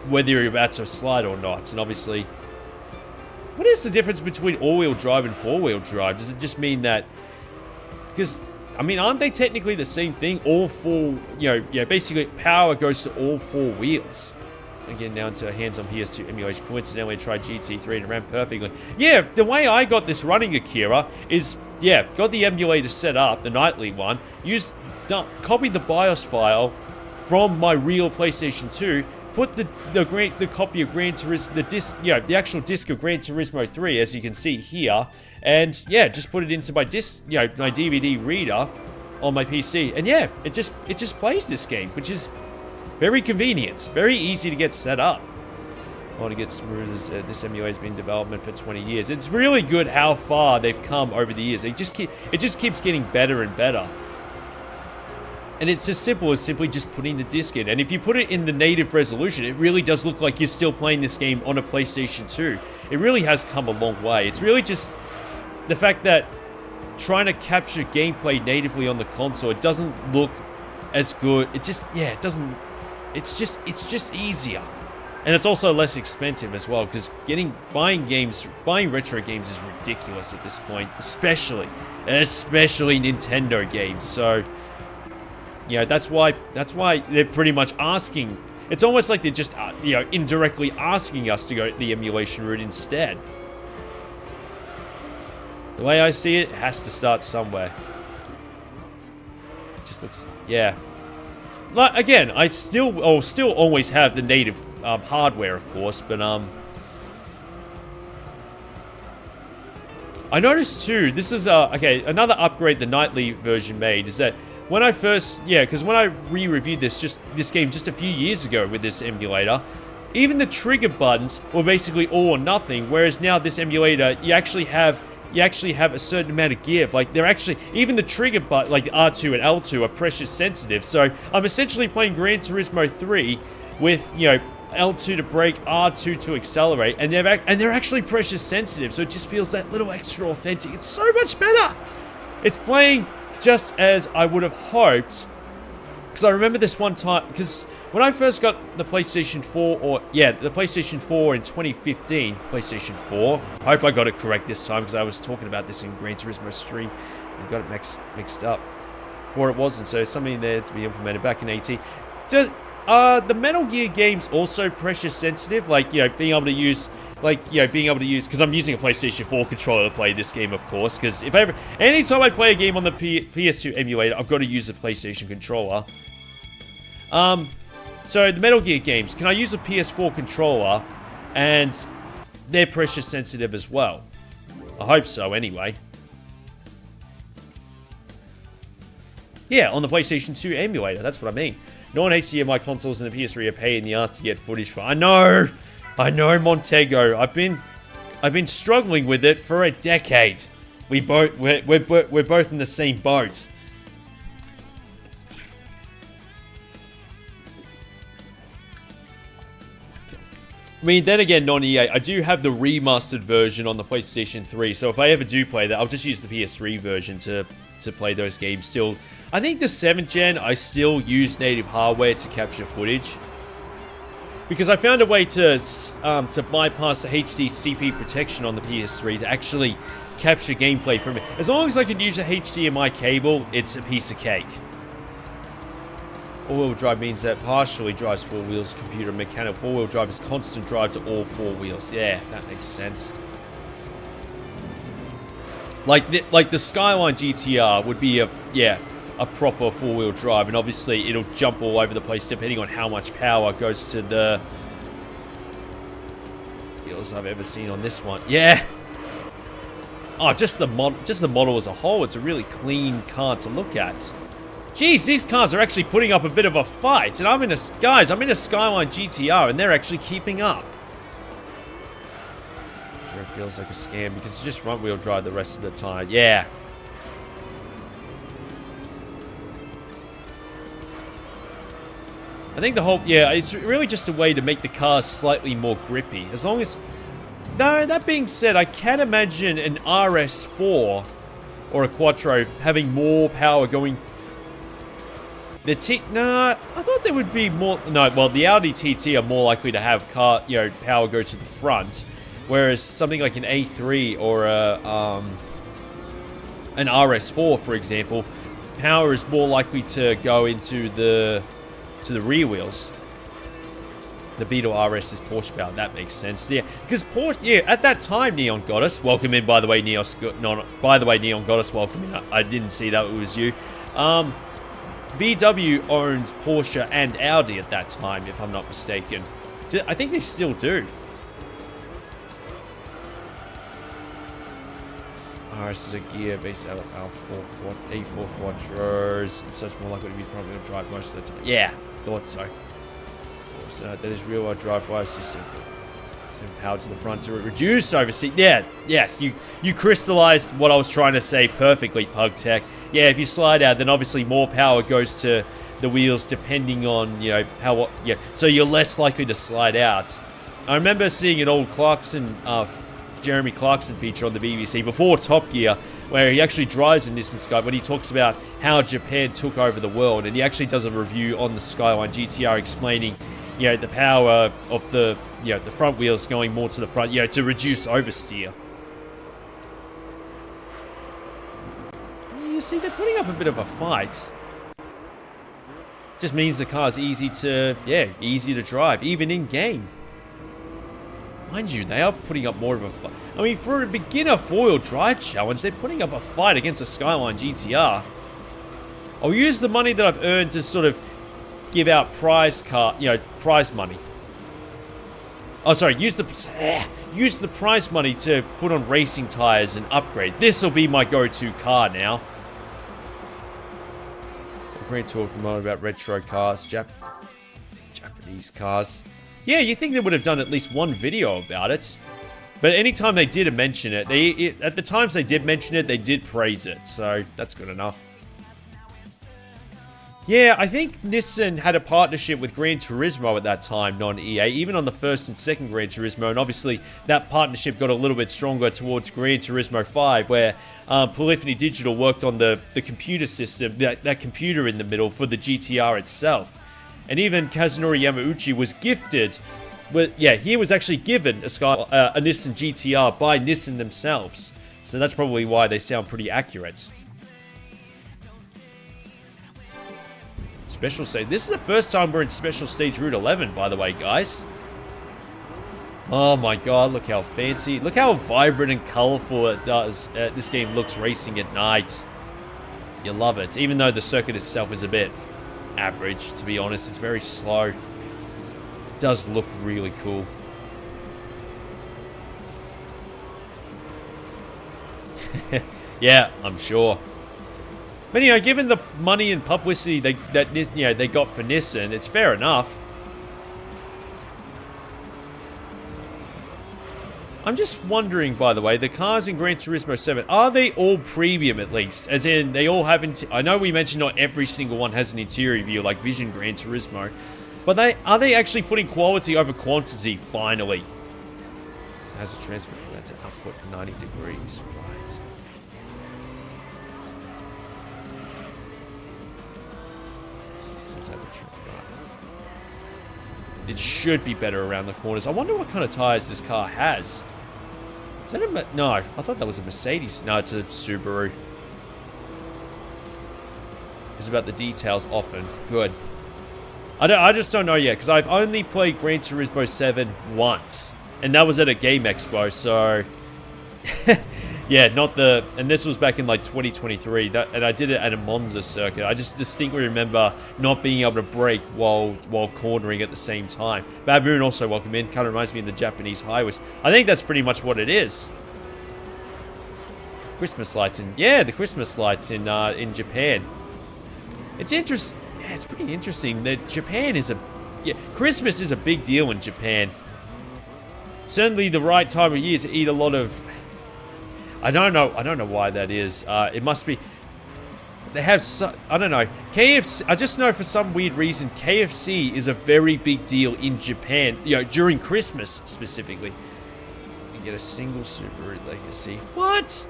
whether you're about to slide or not. And obviously, what is the difference between all-wheel drive and 4-wheel drive? Does it just mean that, because, I mean, aren't they technically the same thing? All 4, basically power goes to all 4 wheels. Again, now into hands-on PS2 emulation. Coincidentally, I tried GT3 and it ran perfectly. Yeah, the way I got this running, Akira, is, got the emulator set up, the nightly one, copied the BIOS file from my real PlayStation 2, put the copy of Gran Turismo, the actual disc of Gran Turismo 3, as you can see here, and just put it into my disc, my DVD reader on my PC, and it just plays this game, which is very convenient, very easy to get set up. I want to get smooth as this emulator's been in development for 20 years. It's really good how far they've come over the years. It just keeps getting better and better. And it's as simple as simply just putting the disc in. And if you put it in the native resolution, it really does look like you're still playing this game on a PlayStation 2. It really has come a long way. It's really just the fact that trying to capture gameplay natively on the console, it doesn't look as good. It just, yeah, it doesn't, it's just easier. And it's also less expensive as well, because buying retro games is ridiculous at this point, especially Nintendo games. So, yeah, that's why they're pretty much asking. It's almost like they're just, indirectly asking us to go the emulation route instead. The way I see it, it has to start somewhere. It just looks, yeah. Like, again, I'll still always have the native hardware, of course, but I noticed too, this is okay, another upgrade the Nightly version made is that when I first, because when I re-reviewed this game just a few years ago with this emulator, even the trigger buttons were basically all or nothing, whereas now this emulator, you actually have a certain amount of give. Like, they're actually, even the trigger button, like R2 and L2 are pressure sensitive. So I'm essentially playing Gran Turismo 3 with, L2 to brake, R2 to accelerate, and they're actually pressure sensitive, so it just feels that little extra authentic. It's so much better. It's playing just as I would have hoped, because I remember this one time, because when I first got the PlayStation 4, the PlayStation 4 in 2015, PlayStation 4, I hope I got it correct this time, because I was talking about this in Gran Turismo stream, and got it mixed up, before it wasn't, so it's something there to be implemented back in AT. The Metal Gear games also pressure sensitive, like, being able to use, because I'm using a PlayStation 4 controller to play this game, of course, because anytime I play a game on the PS2 emulator, I've got to use a PlayStation controller. So the Metal Gear games, can I use a PS4 controller, and they're pressure sensitive as well? I hope so, anyway. Yeah, on the PlayStation 2 emulator, that's what I mean. Non-HDMI consoles in the PS3 are pain in the ass to get footage for. I know, Montego. I've been struggling with it for a decade. We're both in the same boat. I mean, then again, non-EA, I do have the remastered version on the PlayStation 3, so if I ever do play that, I'll just use the PS3 version to play those games still. I think the 7th gen, I still use native hardware to capture footage, because I found a way to bypass the HD CP protection on the PS3 to actually capture gameplay from it. As long as I can use a HDMI cable, it's a piece of cake. All-wheel drive means that partially drives four wheels. Computer mechanical four-wheel drive is constant drive to all four wheels. Yeah, that makes sense. Like the Skyline GTR would be a proper four-wheel drive, and obviously it'll jump all over the place depending on how much power goes to the wheels I've ever seen on this one. Yeah. Oh, just the model as a whole. It's a really clean car to look at. Jeez, these cars are actually putting up a bit of a fight, and I'm in a Skyline GTR, and they're actually keeping up. I'm sure it feels like a scam because it's just front-wheel drive the rest of the time. Yeah. I think it's really just a way to make the cars slightly more grippy. As long as, no, that being said, I can imagine an RS4 or a Quattro having more power going. I thought there would be more. No, well, the Audi TT are more likely to have power go to the front, whereas something like an A3 or an RS4, for example, power is more likely to go into the rear wheels. The Beetle RS is Porsche powered. That makes sense. Yeah, because Porsche. Yeah, at that time, Neon Goddess, welcome in. By the way, Neon Goddess, welcome in. I didn't see that it was you. VW owned Porsche and Audi at that time, if I'm not mistaken. I think they still do. RS is a gear based out of A4 Quattros. It's such more likely to be front-wheel drive most of the time. Yeah, thought so. So that is rear-wheel drive bias to simple. Send power to the front to reduce overseat. Yeah, yes, you crystallized what I was trying to say perfectly, Pug Tech. yeah, if you slide out, then obviously more power goes to the wheels depending on, you know, how, yeah, so you're less likely to slide out. I remember seeing an old Clarkson, Jeremy Clarkson feature on the BBC before Top Gear, where he actually drives a Nissan Skyline, when he talks about how Japan took over the world, and he actually does a review on the Skyline GTR explaining, you know, the power of the, you know, the front wheels going more to the front, you know, to reduce oversteer. You see, they're putting up a bit of a fight. Just means the car's easy to, yeah, easy to drive, even in game. Mind you, they are putting up more of a fight. I mean, for a beginner four-wheel drive challenge, they're putting up a fight against a Skyline GTR. I'll use the money that I've earned to sort of give out prize money. Oh, sorry, use the prize money to put on racing tires and upgrade. This will be my go-to car now. Great talking about retro cars, Japanese cars. Yeah, you think they would have done at least one video about it. But anytime they did mention it, at the times they did mention it, they did praise it. So that's good enough. Yeah, I think Nissan had a partnership with Gran Turismo at that time, non-EA, even on the first and second Gran Turismo, and obviously that partnership got a little bit stronger towards Gran Turismo 5, where Polyphony Digital worked on the computer system, that computer in the middle for the GTR itself. And even Kazunori Yamauchi was gifted, he was actually given a Nissan GTR by Nissan themselves. So that's probably why they sound pretty accurate. Special stage. This is the first time we're in Special Stage Route 11, by the way, guys. Oh my god, look how fancy. Look how vibrant and colorful it does. This game looks racing at night. You love it. Even though the circuit itself is a bit average, to be honest. It's very slow. It does look really cool. Yeah, I'm sure. But, you know, given the money and publicity they got for Nissan, it's fair enough. I'm just wondering, by the way, the cars in Gran Turismo 7, are they all premium at least? As in, they all have... I know we mentioned not every single one has an interior view like Vision Gran Turismo, but are they actually putting quality over quantity, finally? It has a transfer to output 90 degrees, right. It should be better around the corners. I wonder what kind of tires this car has. Is that a... No, I thought that was a Mercedes. No, it's a Subaru. It's about the details often. Good. I just don't know yet, because I've only played Gran Turismo 7 once. And that was at a game expo, so... Yeah, not the... And this was back in, like, 2023. And I did it at a Monza circuit. I just distinctly remember not being able to brake while cornering at the same time. Baboon also, welcome in. Kind of reminds me of the Japanese highways. I think that's pretty much what it is. Christmas lights in... Yeah, the Christmas lights in Japan. It's interesting... Yeah, it's pretty interesting that Japan is a... Yeah, Christmas is a big deal in Japan. Certainly the right time of year to eat a lot of... I don't know why that is. It must be... They have... I don't know. KFC... I just know for some weird reason, KFC is a very big deal in Japan. You know, during Christmas, specifically. You can get a single Subaru Legacy. What?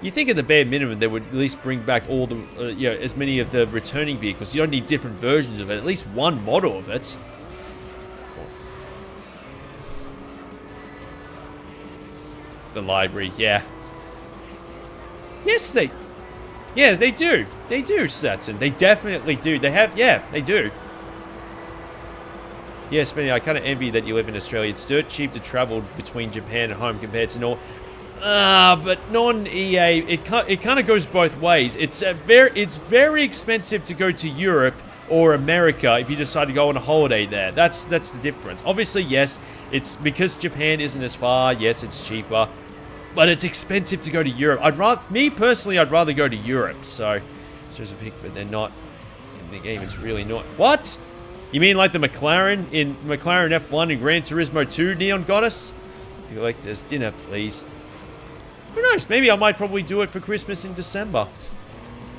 You think at the bare minimum they would at least bring back all the... as many of the returning vehicles. You don't need different versions of it. At least one model of it. The library, yeah. Yes, they... Yeah, they do. They do, Saturn. They definitely do. They have... Yeah, they do. Yes, Benny, I kind of envy that you live in Australia. It's dirt cheap to travel between Japan and home compared to North... but non-EA, it kind of goes both ways. It's very expensive to go to Europe or America if you decide to go on a holiday there. That's the difference. Obviously, yes, it's because Japan isn't as far. Yes, it's cheaper, but it's expensive to go to Europe. I'd rather go to Europe. So, shows a pic, but they're not in the game. It's really not. What? You mean like the McLaren in McLaren F1 and Gran Turismo 2? Neon Goddess, collectors dinner, please. Who knows? Maybe I might probably do it for Christmas in December.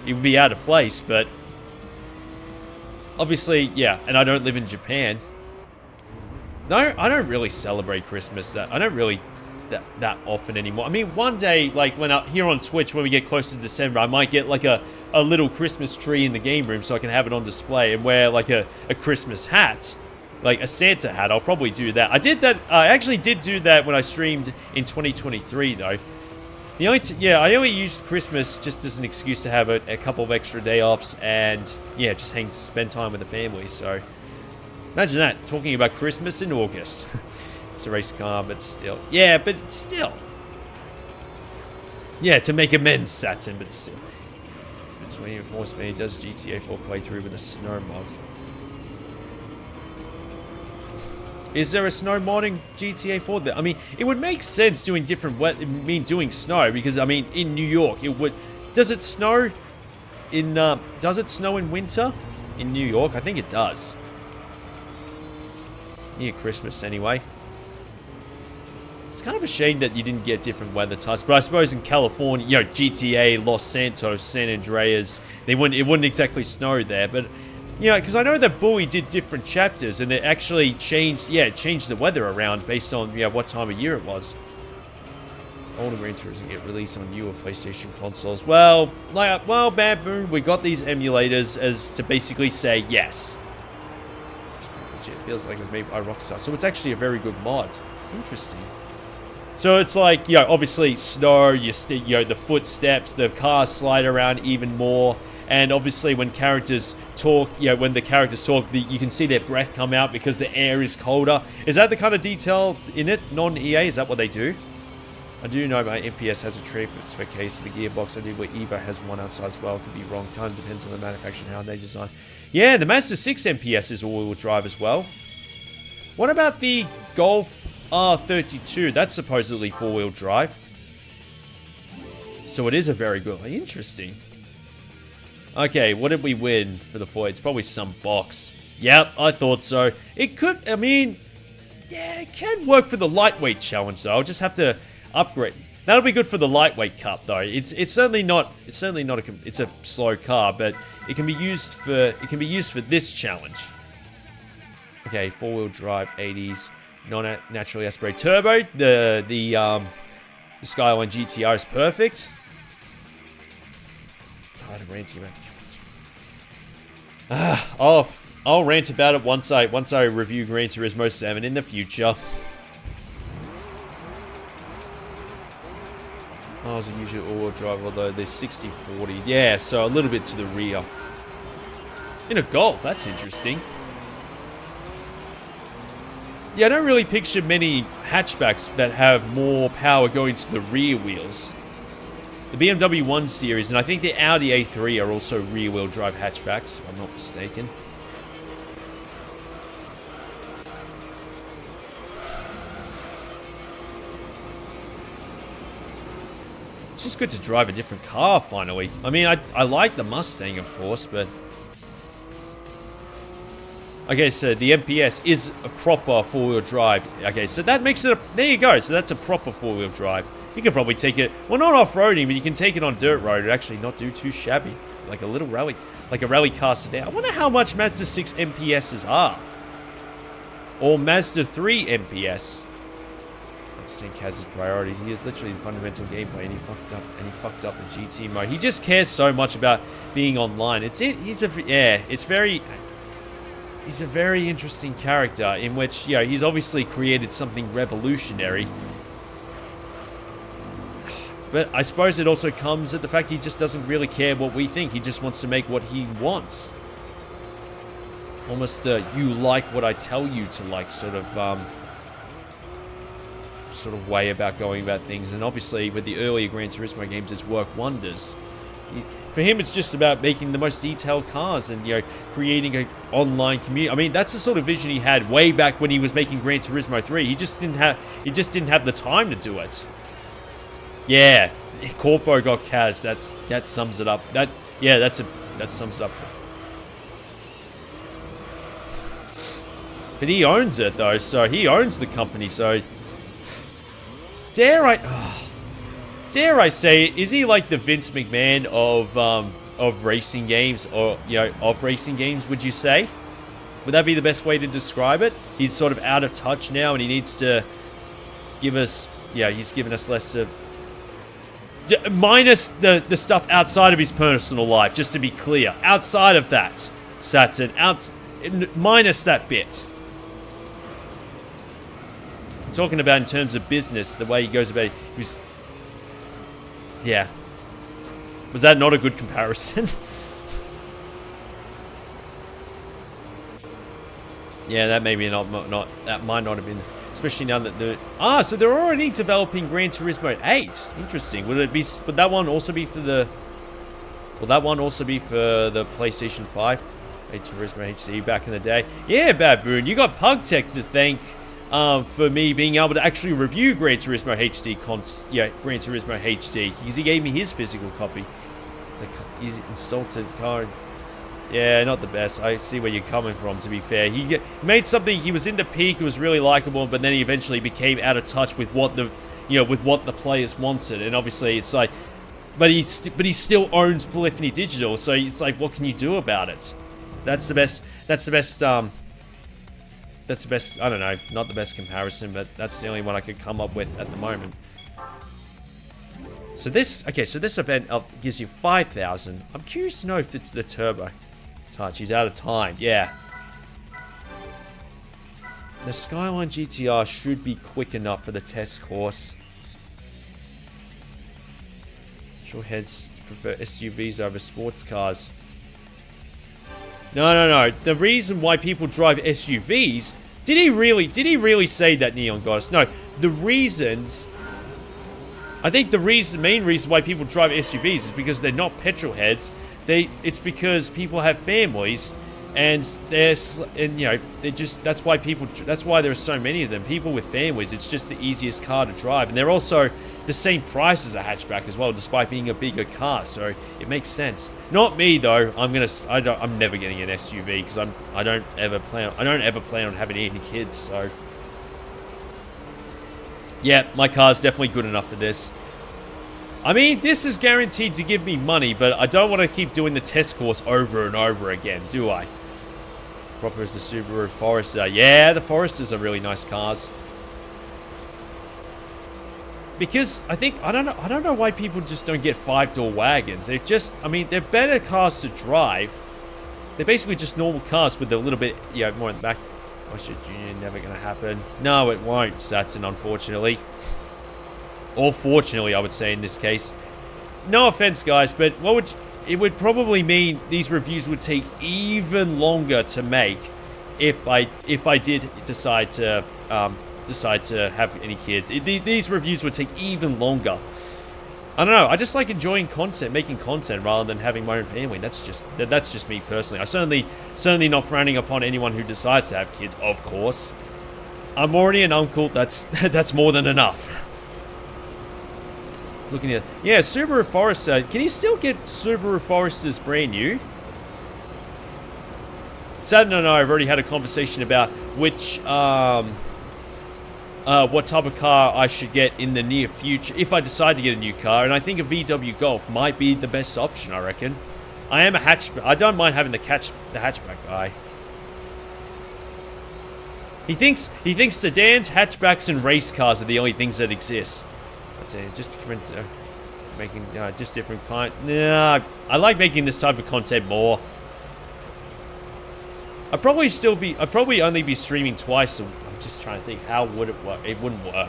It would be out of place, but obviously, yeah. And I don't live in Japan. No, I don't really celebrate Christmas. I don't really that often anymore. I mean, one day, like here on Twitch, when we get close to December, I might get like a little Christmas tree in the game room so I can have it on display and wear like a Christmas hat. Like a Santa hat. I'll probably do that. I did that. I actually did do that when I streamed in 2023, though. I only used Christmas just as an excuse to have a couple of extra day offs and, yeah, just spend time with the family. So, imagine that, talking about Christmas in August. It's a race car, but still. Yeah, but still. Yeah, to make amends, Saturn, but still. It's when you force me, does GTA 4 playthrough with a snow mod? Is there a snow mod in GTA 4? I mean, it would make sense doing different weather. Doing snow because I mean, in New York, it would. Does it snow in? Does it snow in winter in New York? I think it does. Near Christmas, anyway. It's kind of a shame that you didn't get different weather types, but I suppose in California, you know, GTA, Los Santos, San Andreas, it wouldn't exactly snow there, but. You know, because I know that Bully did different chapters, and it actually changed the weather around based on, what time of year it was. Older Gran Turismo get released on newer PlayStation consoles. Well, Bamboo, we got these emulators as to basically say yes. It feels like it was made by Rockstar, so it's actually a very good mod. Interesting. So it's like, obviously snow, the footsteps, the cars slide around even more. And obviously when characters talk, when the characters talk, you can see their breath come out because the air is colder. Is that the kind of detail in it? Non-EA, is that what they do? I do know my MPS has a tree for case of the gearbox. I do believe Evo has one outside as well. Could be wrong. Kind of depends on the manufacturer and how they design. Yeah, the Mazda 6 MPS is all-wheel drive as well. What about the Golf R32? That's supposedly four-wheel drive. So it is a very good. Interesting. Okay, what did we win for the Ford? It's probably some box. Yep, I thought so. It could, I mean, yeah, it can work for the lightweight challenge though. I'll just have to upgrade. That'll be good for the lightweight cup though. It's certainly not it's a slow car, but it can be used for this challenge. Okay, four-wheel drive 80s, non-naturally aspirated turbo. The Skyline GTR is perfect. Tired of ranting about. I'll rant about it once I review Gran Turismo 7 in the future. Oh, it's a usual all-wheel drive, although there's 60-40. Yeah, so a little bit to the rear. In a Golf, that's interesting. Yeah, I don't really picture many hatchbacks that have more power going to the rear wheels. The BMW 1 Series, and I think the Audi A3 are also rear-wheel drive hatchbacks, if I'm not mistaken. It's just good to drive a different car, finally. I mean, I like the Mustang, of course, but... Okay, so the MPS is a proper four-wheel drive. Okay, so that makes it a... There you go, so that's a proper four-wheel drive. You can probably take it... Well, not off-roading, but you can take it on dirt road and actually not do too shabby. Like a little rally... Like a rally car sedan. I wonder how much Mazda 6 MPSs are. Or Mazda 3 MPS. I understand Kaz's priorities. He is literally the fundamental gameplay, and he fucked up in GT mode. He just cares so much about being online. He's a very interesting character in which, he's obviously created something revolutionary. But I suppose it also comes at the fact he just doesn't really care what we think. He just wants to make what he wants. Almost you like what I tell you to like sort of way about going about things. And obviously with the earlier Gran Turismo games, it's worked wonders. For him, it's just about making the most detailed cars and, creating an online community. I mean, that's the sort of vision he had way back when he was making Gran Turismo 3. He just didn't have the time to do it. Yeah, Corpo got Kaz. That sums it up. That sums it up. But he owns it though, so he owns the company. So dare I? dare I say it, is he like the Vince McMahon of racing games, or of racing games? Would you say? Would that be the best way to describe it? He's sort of out of touch now, and he needs to give us. Yeah, he's given us less of. Minus the stuff outside of his personal life, just to be clear. Outside of that, Saturn, minus that bit. I'm talking about in terms of business, the way he goes about it. Yeah. Was that not a good comparison? Yeah, that maybe not. That might not have been. Especially now that so they're already developing Gran Turismo 8. Interesting. Would that one also be for the? Will that one also be for the PlayStation 5? Gran Turismo HD back in the day. Yeah, Baboon, you got PugTech to thank for me being able to actually review Gran Turismo HD. Gran Turismo HD, because he gave me his physical copy. He's insulted card. Yeah, not the best. I see where you're coming from, to be fair. He made something, he was in the peak, it was really likable, but then he eventually became out of touch with what the players wanted. And obviously it's like, but he still owns Polyphony Digital, so it's like, what can you do about it? That's the best, I don't know, not the best comparison, but that's the only one I could come up with at the moment. So this event gives you 5,000. I'm curious to know if it's the turbo touch. He's out of time. Yeah. The Skyline GTR should be quick enough for the test course. Heads prefer SUVs over sports cars. No. The reason why people drive SUVs... Did he really say that, Neon Goddess? No. The reasons... I think the main reason why people drive SUVs is because they're not petrol heads. It's because people have families, and that's why there are so many of them. People with families, it's just the easiest car to drive, and they're also the same price as a hatchback as well, despite being a bigger car. So it makes sense. Not me though. I'm never getting an SUV because I don't ever plan on having any kids. So yeah, my car's definitely good enough for this. I mean, this is guaranteed to give me money, but I don't want to keep doing the test course over and over again, do I? Proper as the Subaru Forester. Yeah, the Foresters are really nice cars. Because I don't know why people just don't get 5-door wagons. They're better cars to drive. They're basically just normal cars with a little bit, more in the back. Western Junior never gonna happen. No, it won't, Saturn, unfortunately. Or fortunately, I would say in this case. No offense, guys, but it would probably mean these reviews would take even longer to make if I did decide to have any kids. These reviews would take even longer. I don't know. I just like enjoying content, making content rather than having my own family. That's just me personally. I certainly not frowning upon anyone who decides to have kids. Of course, I'm already an uncle. That's more than enough. Looking at Subaru Forester. Can you still get Subaru Foresters brand new? Saturn and I have already had a conversation about which what type of car I should get in the near future if I decide to get a new car, and I think a VW Golf might be the best option. I reckon. I am a hatchback. I don't mind having the hatchback guy. He thinks sedans, hatchbacks, and race cars are the only things that exist. Just making just different kind. Nah, I like making this type of content more. I'd probably only be streaming twice. So I'm just trying to think, how would it work? It wouldn't work.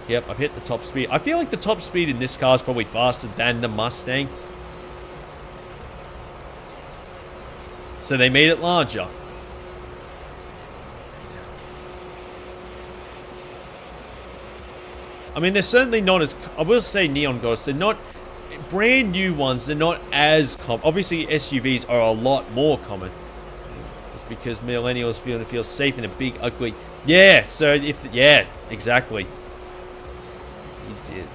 Yep, I've hit the top speed. I feel like the top speed in this car is probably faster than the Mustang. So they made it larger. I mean, they're certainly not as... I will say, Neon Goddess, they're not... Brand new ones, they're not as common. Obviously, SUVs are a lot more common. It's because millennials feel safe in a big, ugly... Yeah, so if... Yeah, exactly. You did.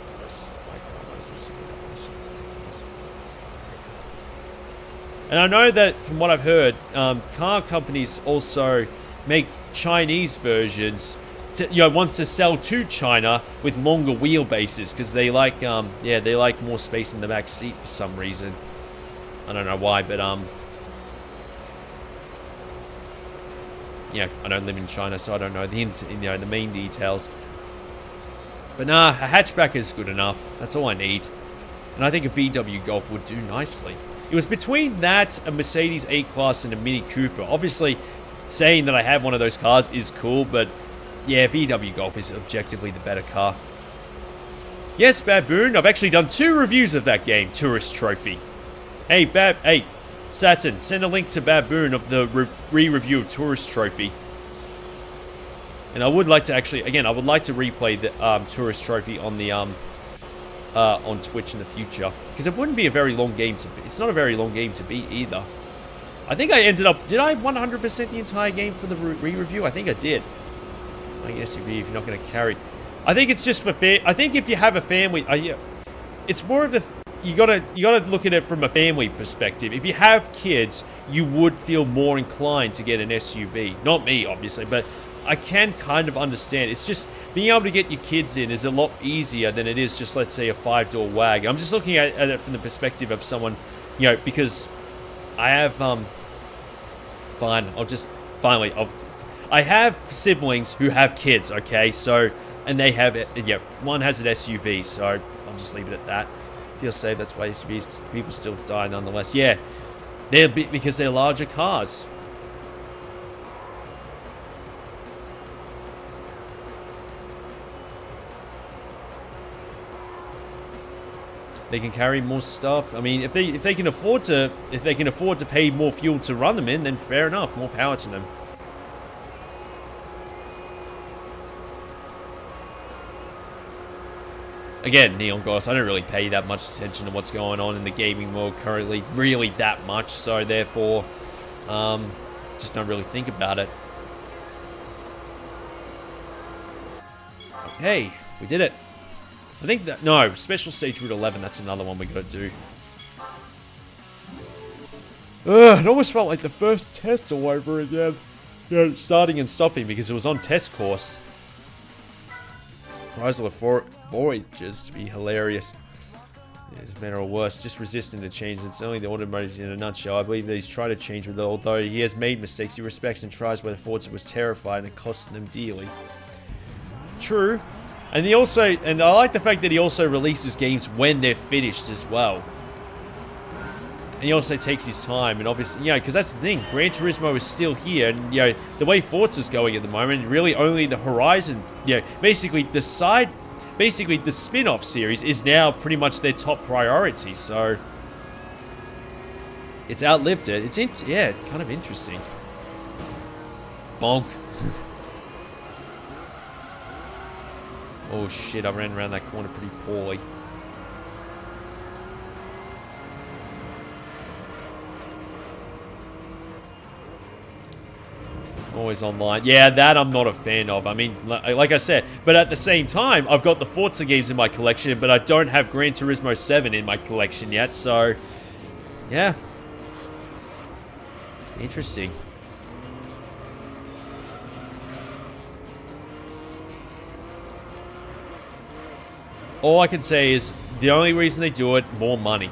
And I know that, from what I've heard, car companies also make Chinese versions wants to sell to China with longer wheelbases because they like, they like more space in the back seat for some reason. I don't know why, but yeah, I don't live in China, so I don't know the main details. But nah, a hatchback is good enough. That's all I need. And I think a VW Golf would do nicely. It was between that, a Mercedes A-Class, and a Mini Cooper. Obviously, saying that I have one of those cars is cool, but yeah, VW Golf is objectively the better car. Yes, Baboon, I've actually done 2 reviews of that game, Tourist Trophy. Hey, Saturn, send a link to Baboon of the re-review of Tourist Trophy. And I would like to actually, again, I would like to replay the Tourist Trophy on the on Twitch in the future, because it wouldn't be a very long game to. It's not a very long game to beat either. I think I ended up. Did I 100% the entire game for the re-review? I think I did. I guess if you're not going to carry. I think it's just for I think if you have a family, yeah, it's more of the. You gotta look at it from a family perspective. If you have kids, you would feel more inclined to get an SUV. Not me, obviously, but I can kind of understand. It's just being able to get your kids in is a lot easier than it is just, let's say, a 5-door wagon. I'm just looking at it from the perspective of someone, because I have, I have siblings who have kids, okay? So, and they have, one has an SUV, so I'll just leave it at that. Feel safe, that's why SUVs, people still die nonetheless. Yeah, because they're larger cars. They can carry more stuff. I mean, if they can afford to pay more fuel to run them in, then fair enough, more power to them. Again, Neon Ghost, I don't really pay that much attention to what's going on in the gaming world currently, really that much, so therefore, just don't really think about it. Okay, we did it. I think that, no, Special Stage Route 11, that's another one we gotta do. It almost felt like the first test all over again. Starting and stopping because it was on test course. Chrysler Voyagers to be hilarious. It's better or worse, just resisting to change. It's only the automotive in a nutshell. I believe that he's trying to change with it, although he has made mistakes. He respects and tries where the Forza was terrified and it cost them dearly. True. And and I like the fact that he also releases games when they're finished as well. And he also takes his time, and obviously, because that's the thing, Gran Turismo is still here, and, the way Forza's going at the moment, really only the Horizon, basically the spin-off series is now pretty much their top priority, so it's outlived it. It's, kind of interesting. Bonk. Oh shit, I ran around that corner pretty poorly. Always online. Yeah, that I'm not a fan of. I mean, like I said, but at the same time, I've got the Forza games in my collection, but I don't have Gran Turismo 7 in my collection yet, so yeah. Interesting. All I can say is, the only reason they do it, more money.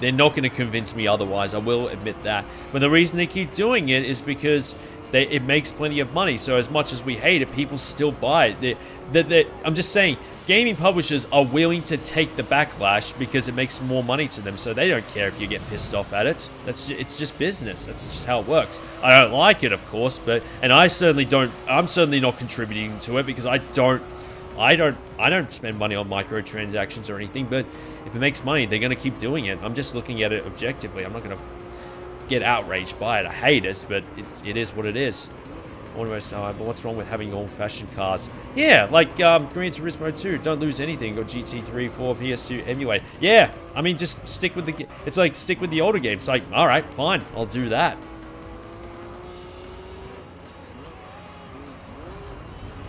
They're not going to convince me otherwise, I will admit that. But the reason they keep doing it is because it makes plenty of money, so as much as we hate it, people still buy it. I'm just saying, gaming publishers are willing to take the backlash because it makes more money to them, so they don't care if you get pissed off at it. It's just business. That's just how it works. I don't like it, of course, and I certainly don't. I'm certainly not contributing to it because I don't spend money on microtransactions or anything, but if it makes money, they're going to keep doing it. I'm just looking at it objectively. I'm not going to get outraged by it. I hate it, but it is what it is. But what's wrong with having old-fashioned cars? Yeah, like Gran Turismo 2. Don't lose anything. Got GT3, 4, PS2, emulate. Yeah, I mean, just stick with stick with the older games. It's like, all right, fine, I'll do that.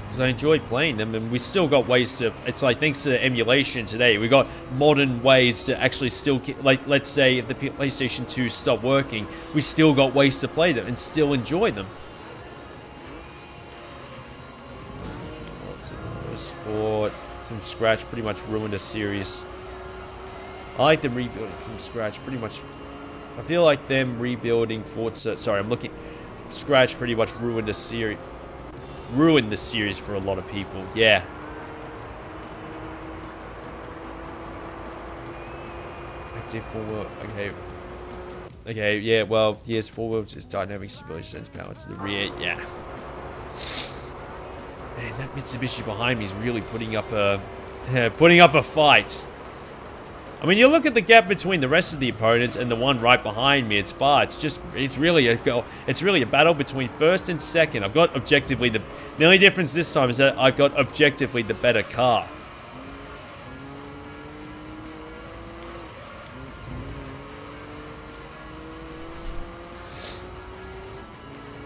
Because I enjoy playing them, and we still got ways to. It's like, thanks to emulation today, we got modern ways to actually still, like, let's say if the PlayStation 2 stopped working, we still got ways to play them and still enjoy them. from scratch pretty much ruined a series. I like them rebuilding from scratch pretty much. I feel like them rebuilding Forza. Sorry, I'm looking. Scratch pretty much ruined a series. Ruined the series for a lot of people. Yeah. Active four-wheel. Okay. Okay, yeah, well, yes, four-wheel just dynamic stability sends power to the rear. Yeah. Man, that Mitsubishi behind me is really putting up a fight. I mean, you look at the gap between the rest of the opponents and the one right behind me. It's far. It's really a battle between first and second. I've got objectively the only difference this time is that I've got objectively the better car.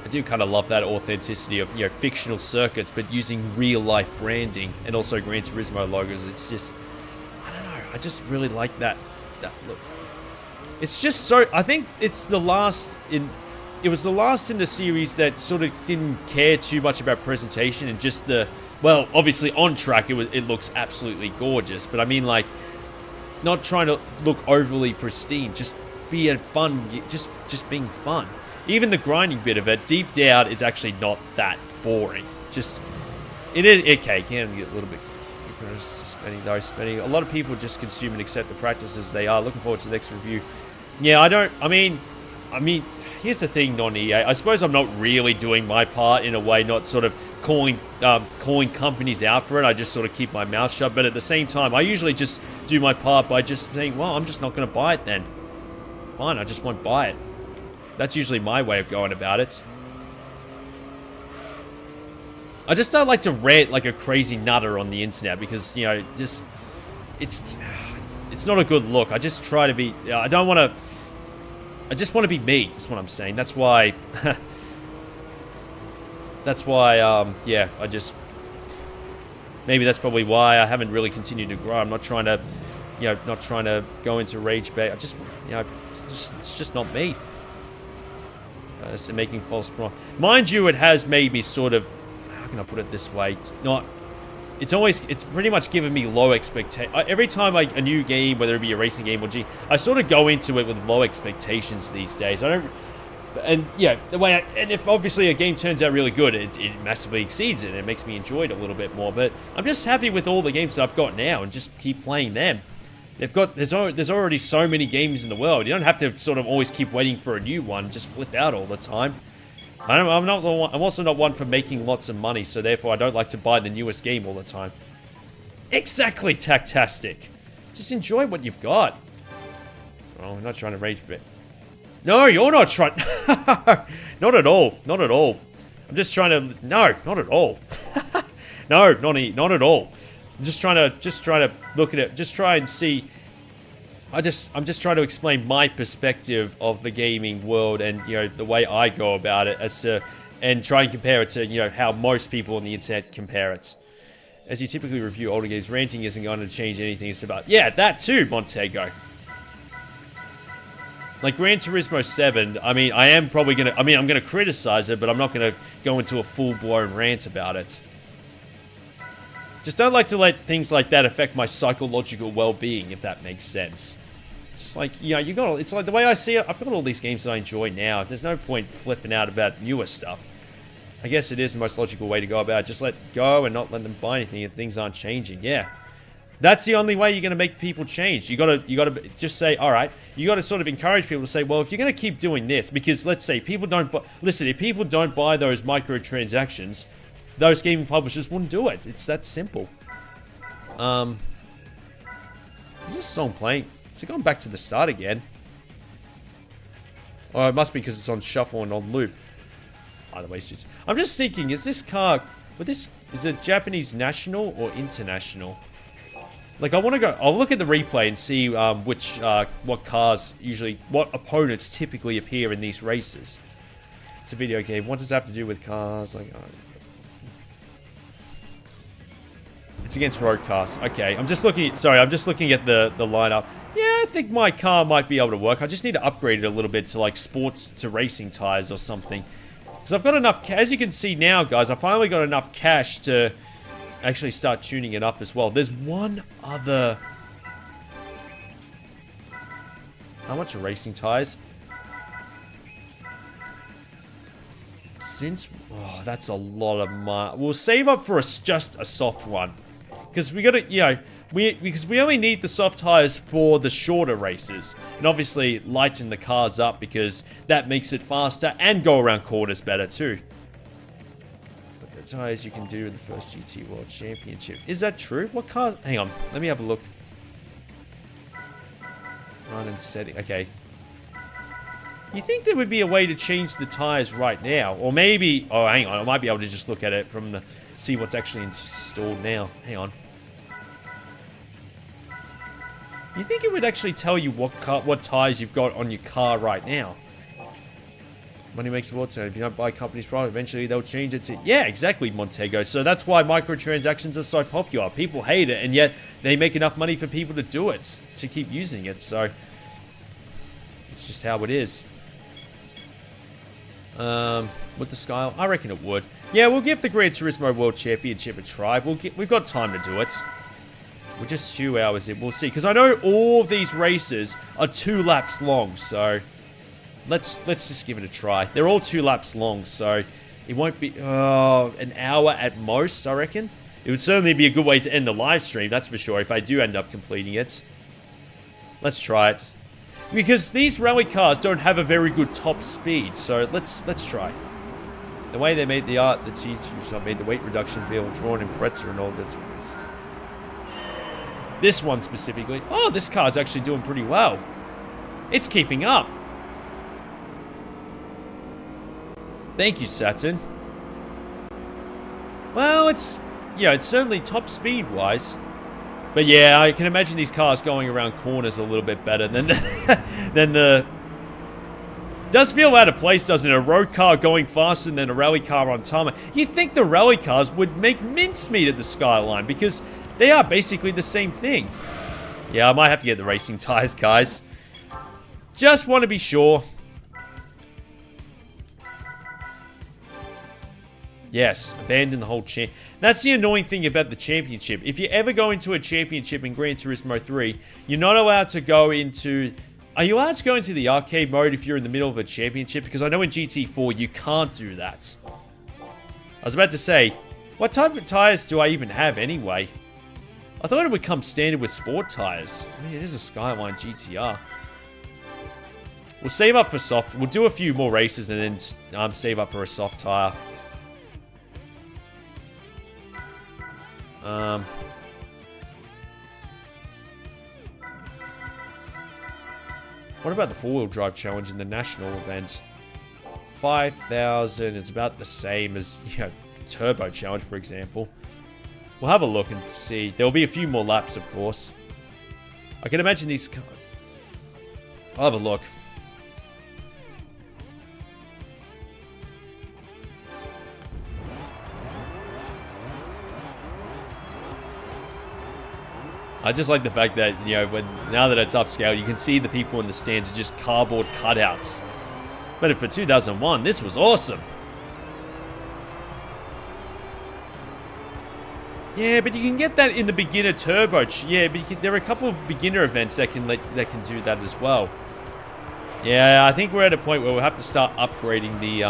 I do kind of love that authenticity of, fictional circuits, but using real-life branding and also Gran Turismo logos. It's just, I don't know. I just really like that look. It's just so. I think it's the last in. It was the last in the series that sort of didn't care too much about presentation and just the. Well, obviously on track it looks absolutely gorgeous, but I mean like, not trying to look overly pristine. Just being fun. Just being fun. Even the grinding bit of it, deep down, it's actually not that boring. Just, it is, okay, can get a little bit spending. A lot of people just consume and accept the practices they are. Looking forward to the next review. Yeah, I mean, here's the thing, non-EA. I suppose I'm not really doing my part in a way, not sort of calling companies out for it. I just sort of keep my mouth shut. But at the same time, I usually just do my part by just saying, well, I'm just not going to buy it then. Fine, I just won't buy it. That's usually my way of going about it. I just don't like to rant like a crazy nutter on the internet because, just... It's not a good look. I just try to be... I don't want to... I just want to be me, is what I'm saying. That's why... that's why, yeah, I just... Maybe that's probably why I haven't really continued to grow. I'm not trying to, not trying to go into rage bait. I just, it's just not me. So making false promise. Mind you, it has made me sort of, how can I put it this way? It's pretty much given me low expectations. Every time a new game, whether it be a racing game or I sort of go into it with low expectations these days. And if obviously a game turns out really good, it massively exceeds it. It makes me enjoy it a little bit more. But I'm just happy with all the games that I've got now and just keep playing them. There's already so many games in the world. You don't have to sort of always keep waiting for a new one. Just flip out all the time. I'm also not one for making lots of money, so therefore I don't like to buy the newest game all the time. Exactly, Tactastic. Just enjoy what you've got. Oh, I'm not trying to rage bit. No, you're not trying. Not at all. Not at all. I'm just trying to. No, not at all. No, not at all. I'm just trying to look at it. Just try and see. I'm just trying to explain my perspective of the gaming world and the way I go about it and try and compare it to how most people on the internet compare it. As you typically review older games, ranting isn't going to change anything. It's about that too, Montego. Like Gran Turismo 7, I mean, I'm going to criticize it, but I'm not going to go into a full-blown rant about it. Just don't like to let things like that affect my psychological well-being, if that makes sense. It's just like, it's like the way I see it, I've got all these games that I enjoy now. There's no point flipping out about newer stuff. I guess it is the most logical way to go about it. Just let go and not let them buy anything if things aren't changing. Yeah. That's the only way you're going to make people change. You got to just say, all right, you got to sort of encourage people to say, well, if you're going to keep doing this, because let's say people don't buy, listen, if people don't buy those microtransactions, those gaming publishers wouldn't do it. It's that simple. Is this song playing? Is it going back to the start again? Oh, it must be because it's on shuffle and on loop. Either way, suits. I'm just thinking, is this car, is it Japanese national or international? Like, I want to go, I'll look at the replay and see what cars usually, what opponents typically appear in these races. It's a video game. What does that have to do with cars? Like, it's against road cars. Okay, I'm just looking at the lineup. Yeah, I think my car might be able to work. I just need to upgrade it a little bit to like sports to racing tires or something. Because I've got enough, as you can see now, guys, I finally got enough cash to actually start tuning it up as well. There's one other... How much are racing tires? Oh, that's a lot of money. We'll save up for just a soft one. Because we gotta, because we only need the soft tires for the shorter races. And obviously lighten the cars up because that makes it faster and go around corners better too. But the tires you can do in the first GT World Championship. Is that true? What cars? Hang on, let me have a look. Run and setting, okay. You think there would be a way to change the tires right now? Or maybe... Oh, hang on. I might be able to just look at it from the... See what's actually installed now. Hang on. You think it would actually tell you what tires you've got on your car right now? Money makes the world turn. If you don't buy companies' product, eventually they'll change it to... Yeah, exactly, Montego. So that's why microtransactions are so popular. People hate it, and yet they make enough money for people to do it, to keep using it. So it's just how it is. With the Sky, I reckon it would. Yeah, we'll give the Gran Turismo World Championship a try. We've got time to do it. We're just 2 hours in. We'll see. Because I know all of these races are 2 laps long. So let's just give it a try. They're all 2 laps long. So it won't be an hour at most, I reckon. It would certainly be a good way to end the live stream. That's for sure. If I do end up completing it. Let's try it. Because these rally cars don't have a very good top speed. So let's try. The way they made the art, the T2 made the weight reduction feel drawn in pretzer and all that. This one specifically. Oh, this car's actually doing pretty well. It's keeping up. Thank you, Saturn. Well, it's certainly top speed wise. But yeah, I can imagine these cars going around corners a little bit better than the does feel out of place, doesn't it? A road car going faster than a rally car on tarmac. You'd think the rally cars would make mincemeat at the Skyline because they are basically the same thing. Yeah, I might have to get the racing tires, guys. Just want to be sure. Yes, abandon the whole champ. That's the annoying thing about the championship. If you ever go into a championship in Gran Turismo 3, you're not allowed to go into... Are you allowed to go into the arcade mode if you're in the middle of a championship? Because I know in GT4 you can't do that. I was about to say, what type of tires do I even have anyway? I thought it would come standard with sport tires. I mean, it is a Skyline GTR. We'll save up for soft. We'll do a few more races and then save up for a soft tire. What about the four-wheel drive challenge in the national event? 5,000. It's about the same as, turbo challenge, for example. We'll have a look and see. There'll be a few more laps, of course. I can imagine these cars. I'll have a look. I just like the fact that, now that it's upscale, you can see the people in the stands are just cardboard cutouts. But for 2001, this was awesome. Yeah, but you can get that in the beginner turbo. Yeah, but there are a couple of beginner events that can do that as well. Yeah, I think we're at a point where we'll have to start upgrading the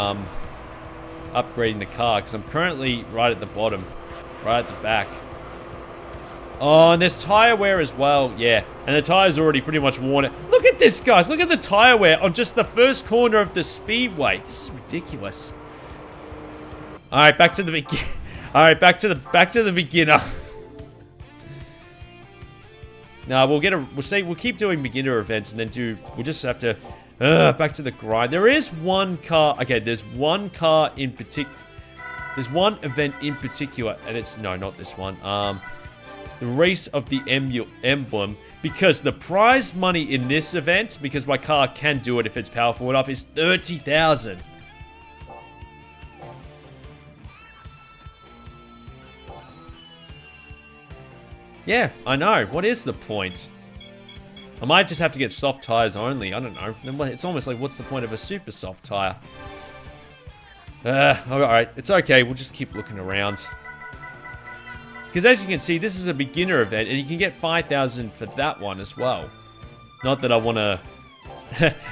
car because I'm currently right at the bottom, right at the back. Oh, and there's tire wear as well. Yeah, and the tire's already pretty much worn it. Look at this, guys. Look at the tire wear on just the first corner of the speedway. This is ridiculous. All right, back to the beginning. All right, back to the beginner. No, we'll keep doing beginner events and then we'll just have to back to the grind. There is one car. Okay, there's one car in particular. There's one event in particular, and it's not this one. The race of the emblem, because the prize money in this event, because my car can do it if it's powerful enough, is 30,000. Yeah, I know. What is the point? I might just have to get soft tires only. I don't know. It's almost like, what's the point of a super soft tire? Alright. It's okay. We'll just keep looking around. Because as you can see, this is a beginner event, and you can get 5,000 for that one as well. Not that I want to...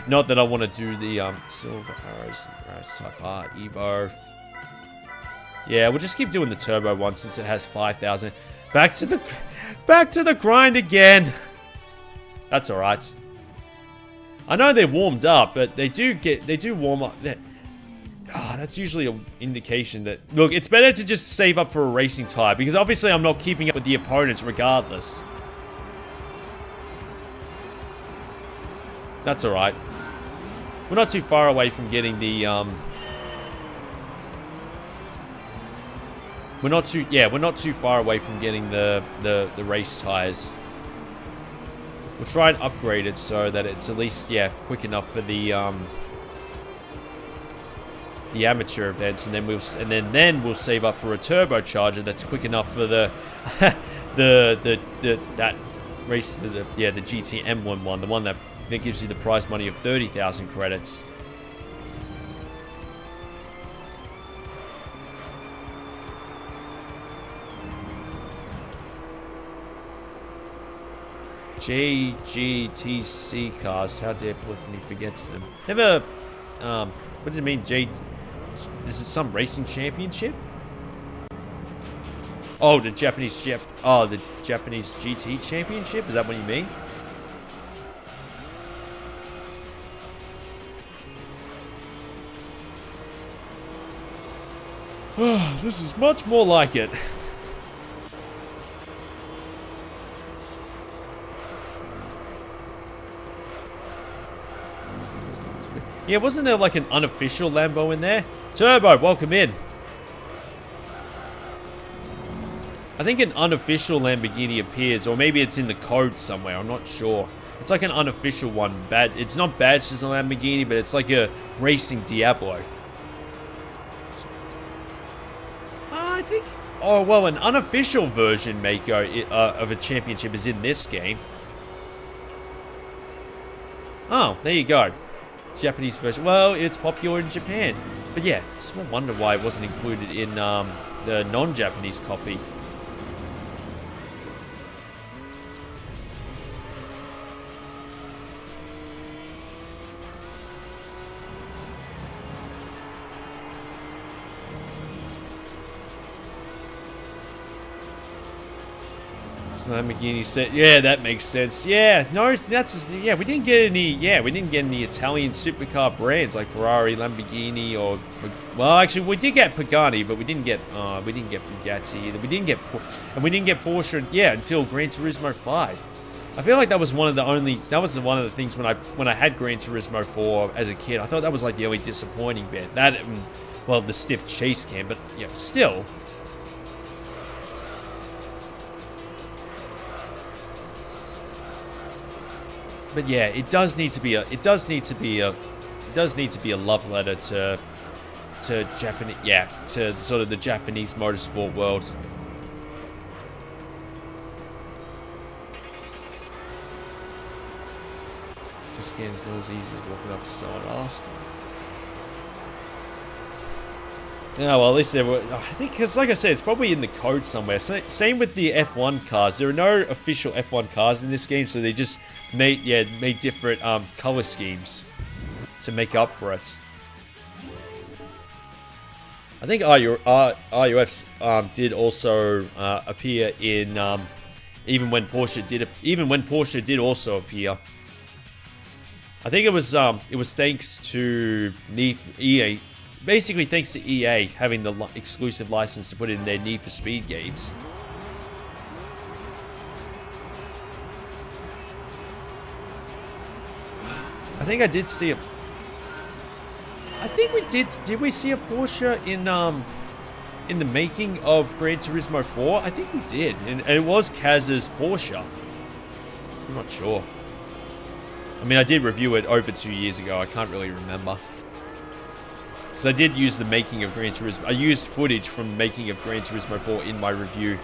not that I want to do the silver arrows type R, Evo. Yeah, we'll just keep doing the turbo one since it has 5,000. Back to the grind again. That's all right. I know they're warmed up, but they do warm up. That's usually an indication that... Look, it's better to just save up for a racing tire, because obviously I'm not keeping up with the opponents regardless. That's alright. We're not too far away from getting the, we're not too far away from getting the race tires. We'll try and upgrade it so that it's at least, quick enough for the amateur events, and then we'll save up for a turbocharger that's quick enough for the that race for the GT M1 one, the one that gives you the prize money of 30,000 credits. JGTC cars. How dare Polyphony forgets them. Never. What does it mean? Is it some racing championship? Oh, the Japanese GT championship. Is that what you mean? This is much more like it. Yeah, wasn't there like an unofficial Lambo in there? Turbo, welcome in. I think an unofficial Lamborghini appears, or maybe it's in the code somewhere, I'm not sure. It's like an unofficial one. It's not badged as a Lamborghini, but it's like a racing Diablo. I think... Oh, well, an unofficial version, Mako, of a championship is in this game. Oh, there you go. Japanese version. Well, it's popular in Japan. But yeah, small wonder why it wasn't included in the non-Japanese copy. Lamborghini set. Yeah, that makes sense. Yeah, no, that's we didn't get any. Yeah, we didn't get any Italian supercar brands like Ferrari, Lamborghini, or well, actually, we did get Pagani, but we didn't get Bugatti either. We didn't get Porsche. Yeah, until Gran Turismo 5. I feel like that was one of the things when I had Gran Turismo 4 as a kid. I thought that was like the only disappointing bit. That, well, the stiff chase cam, but yeah, still. But yeah, it does need to be a love letter to Japanese, to sort of the Japanese motorsport world. Just scan's not as easy as walking up to someone and asking. Yeah, well, at least there were. I think, because like I said, it's probably in the code somewhere. So, same with the F1 cars. There are no official F1 cars in this game, so they just made different color schemes to make up for it. I think RUFs did also appear in even when Porsche did also appear. I think it was thanks to EA. Basically, thanks to EA having the exclusive license to put in their Need for Speed games. I think I did see a... I think we did... Did we see a Porsche in the making of Gran Turismo 4? I think we did. And it was Kaz's Porsche. I'm not sure. I mean, I did review it over 2 years ago. I can't really remember. Because I did use the making of Gran Turismo. I used footage from making of Gran Turismo 4 in my review.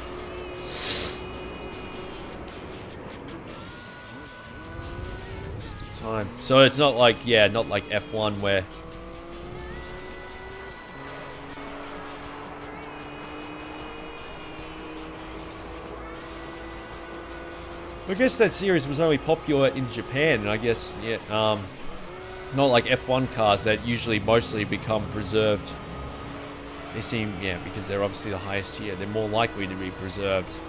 Time. So it's not like, not like F1 where... I guess that series was only popular in Japan, and I guess, yeah, not like F1 cars that usually mostly become preserved. They seem, yeah, because they're obviously the highest tier, they're more likely to be preserved.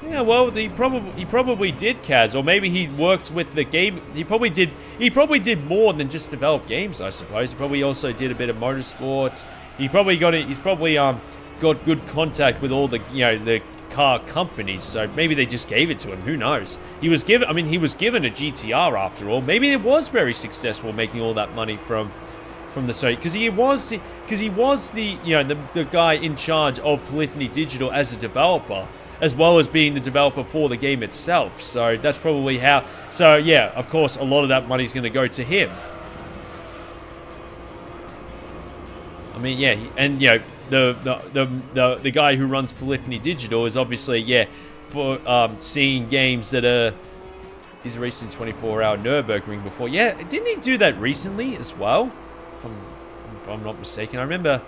Yeah, well, he probably did, Kaz, or maybe he worked with the game. He probably did more than just develop games, I suppose. He probably also did a bit of motorsport. He's probably got good contact with all the the car companies. So maybe they just gave it to him. Who knows? He was given a GTR after all. Maybe it was very successful making all that money from the Sony, because he was the guy in charge of Polyphony Digital as a developer, as well as being the developer for the game itself. So that's probably how. So yeah, of course, a lot of that money is going to go to him. I mean, yeah, and the guy who runs Polyphony Digital is obviously for seeing games that he's raced in 24-hour Nürburgring before. Yeah, didn't he do that recently as well? If I'm not mistaken, I remember.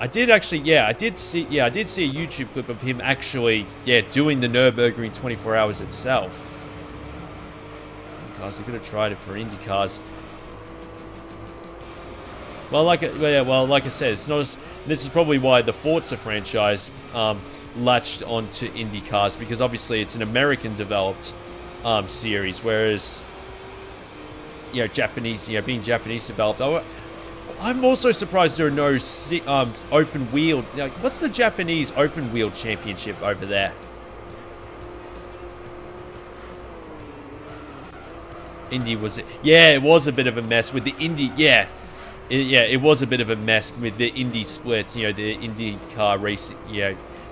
I did see a YouTube clip of him actually, doing the Nürburgring 24 hours itself. Cars, they could have tried it for IndyCars. Well, like I said, it's not as. This is probably why the Forza franchise latched onto IndyCars, because obviously it's an American-developed series, whereas Japanese, being Japanese developed. I'm also surprised there are no open wheel. What's the Japanese open wheel championship over there? Indy was it? Yeah, it was a bit of a mess with the Indy. Yeah, it was a bit of a mess with the Indy splits. The Indy car racing.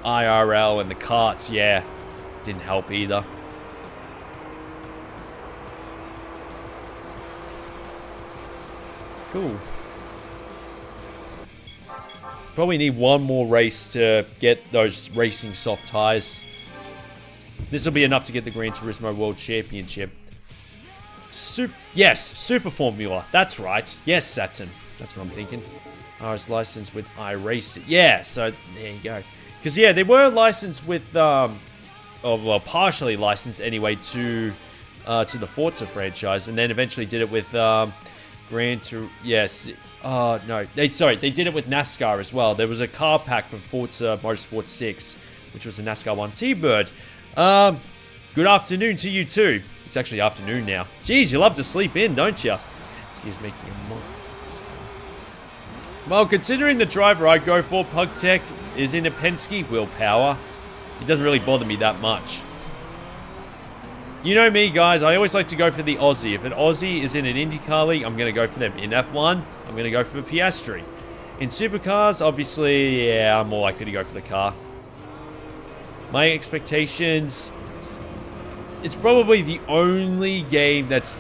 IRL and the karts. Yeah, didn't help either. Cool. Probably need one more race to get those racing soft tires. This will be enough to get the Gran Turismo World Championship. Super Formula. That's right. Yes, Saturn. That's what I'm thinking. I was licensed with iRacing. Yeah, so there you go. Because, they were licensed with, partially licensed anyway to the Forza franchise, and then eventually did it with Gran Turismo. Yes. No. They did it with NASCAR as well. There was a car pack from Forza Motorsport 6, which was the NASCAR 1 T-Bird. Good afternoon to you too. It's actually afternoon now. Jeez, you love to sleep in, don't you? Excuse me. Well, considering the driver I go for, PugTech, is in a Penske willpower, it doesn't really bother me that much. You know me, guys. I always like to go for the Aussie. If an Aussie is in an IndyCar league, I'm going to go for them. In F1, I'm going to go for Piastri. In supercars, obviously, I'm more likely to go for the car. My expectations... It's probably the only game that's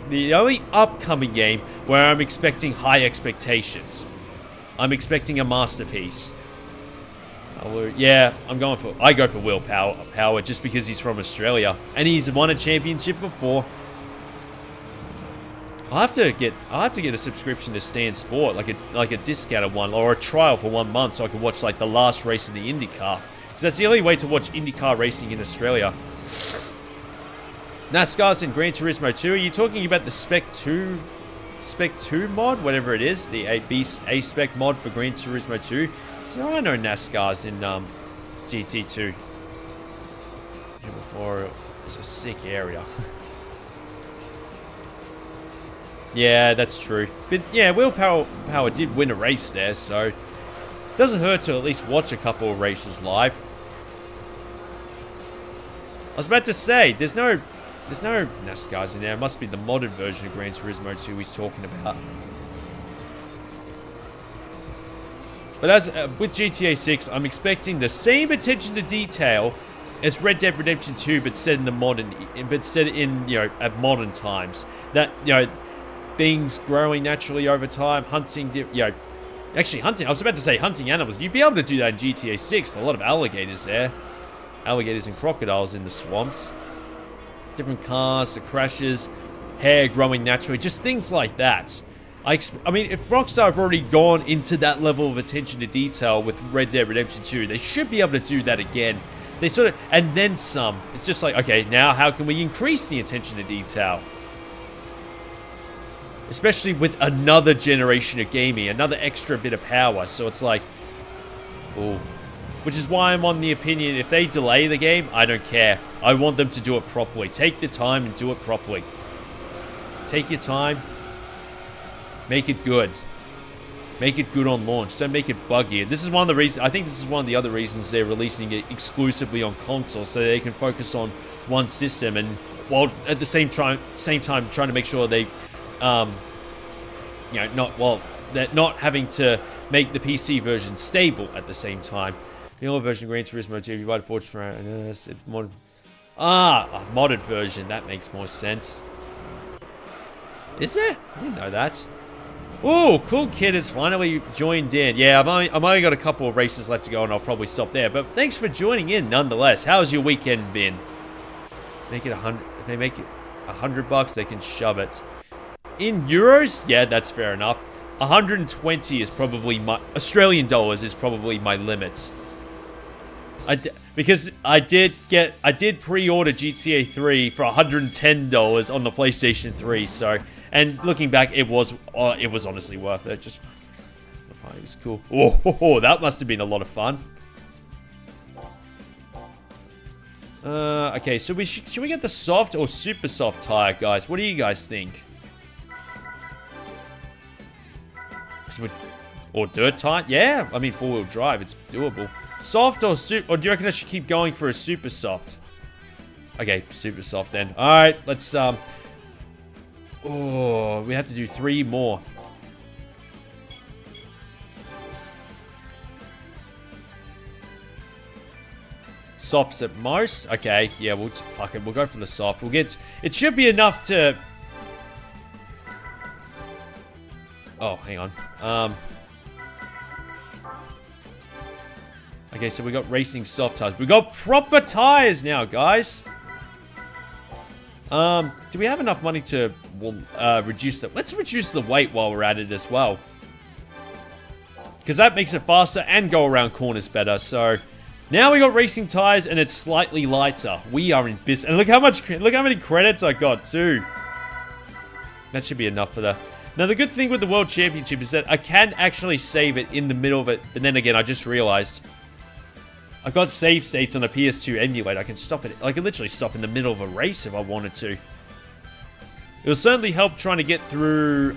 the only upcoming game where I'm expecting high expectations. I'm expecting a masterpiece. I go for Will Power just because he's from Australia and he's won a championship before. I'll have to get a subscription to Stan Sport, like a discounted one or a trial for 1 month, so I can watch like the last race of the IndyCar, because that's the only way to watch IndyCar racing in Australia. NASCAR's in Gran Turismo 2. Are you talking about the Spec 2 mod, whatever it is, the A-Spec mod for Gran Turismo 2? So I know NASCAR's in GT2. Before it was a sick area. Yeah, that's true. But yeah, Will Power did win a race there, so it doesn't hurt to at least watch a couple of races live. I was about to say, there's no NASCARs in there. It must be the modded version of Gran Turismo 2 he's talking about. But as with GTA 6, I'm expecting the same attention to detail as Red Dead Redemption 2, but set in at modern times. That things growing naturally over time, hunting, Actually, hunting. I was about to say hunting animals. You'd be able to do that in GTA 6. A lot of alligators there. Alligators and crocodiles in the swamps. Different cars, the crashes, hair growing naturally. Just things like that. I mean, if Rockstar have already gone into that level of attention to detail with Red Dead Redemption 2, they should be able to do that again. They sort of, and then some. It's just like, okay, now how can we increase the attention to detail? Especially with another generation of gaming, another extra bit of power. So it's like, oh. Which is why I'm on the opinion, if they delay the game, I don't care. I want them to do it properly. Take the time and do it properly. Take your time. Make it good. Make it good on launch. Don't make it buggy. This is one of the reasons, I think this is one of the other reasons they're releasing it exclusively on console, so they can focus on one system, and while at the same time trying to make sure they, they're not having to make the PC version stable at the same time. The old version of Gran Turismo 2, if you buy the Fortune, a modded version, that makes more sense. Is there? I didn't know that. Oh, Cool Kid has finally joined in. Yeah, I've only got a couple of races left to go, and I'll probably stop there. But thanks for joining in, nonetheless. How's your weekend been? Make it 100. If they make it $100, they can shove it. In euros, yeah, that's fair enough. 120 is probably my Australian dollars is probably my limit. Because I did pre-order GTA 3 for $110 on the PlayStation 3, so. And looking back, it was honestly worth it. Just the party was cool. Oh, that must have been a lot of fun. Okay, so should we get the soft or super soft tire, guys? What do you guys think? Or dirt tire? Yeah, I mean 4-wheel drive, it's doable. Soft or super? Or do you reckon I should keep going for a super soft? Okay, super soft then. All right, let's oh, we have to do 3 more. Softs at most. Okay, yeah, fuck it. We'll go for the soft. It should be enough to. Oh, hang on. Okay, so we got racing soft tires. We got proper tires now, guys. Do we have enough money to reduce the... Let's reduce the weight while we're at it as well. Because that makes it faster and go around corners better. So, now we got racing tires and it's slightly lighter. We are in business. And look how many credits I got too. That should be enough for the... Now, the good thing with the World Championship is that I can actually save it in the middle of it. But then again, I just realized... I've got save states on a PS2 emulator. I can stop it. I can literally stop in the middle of a race if I wanted to. It will certainly help trying to get through.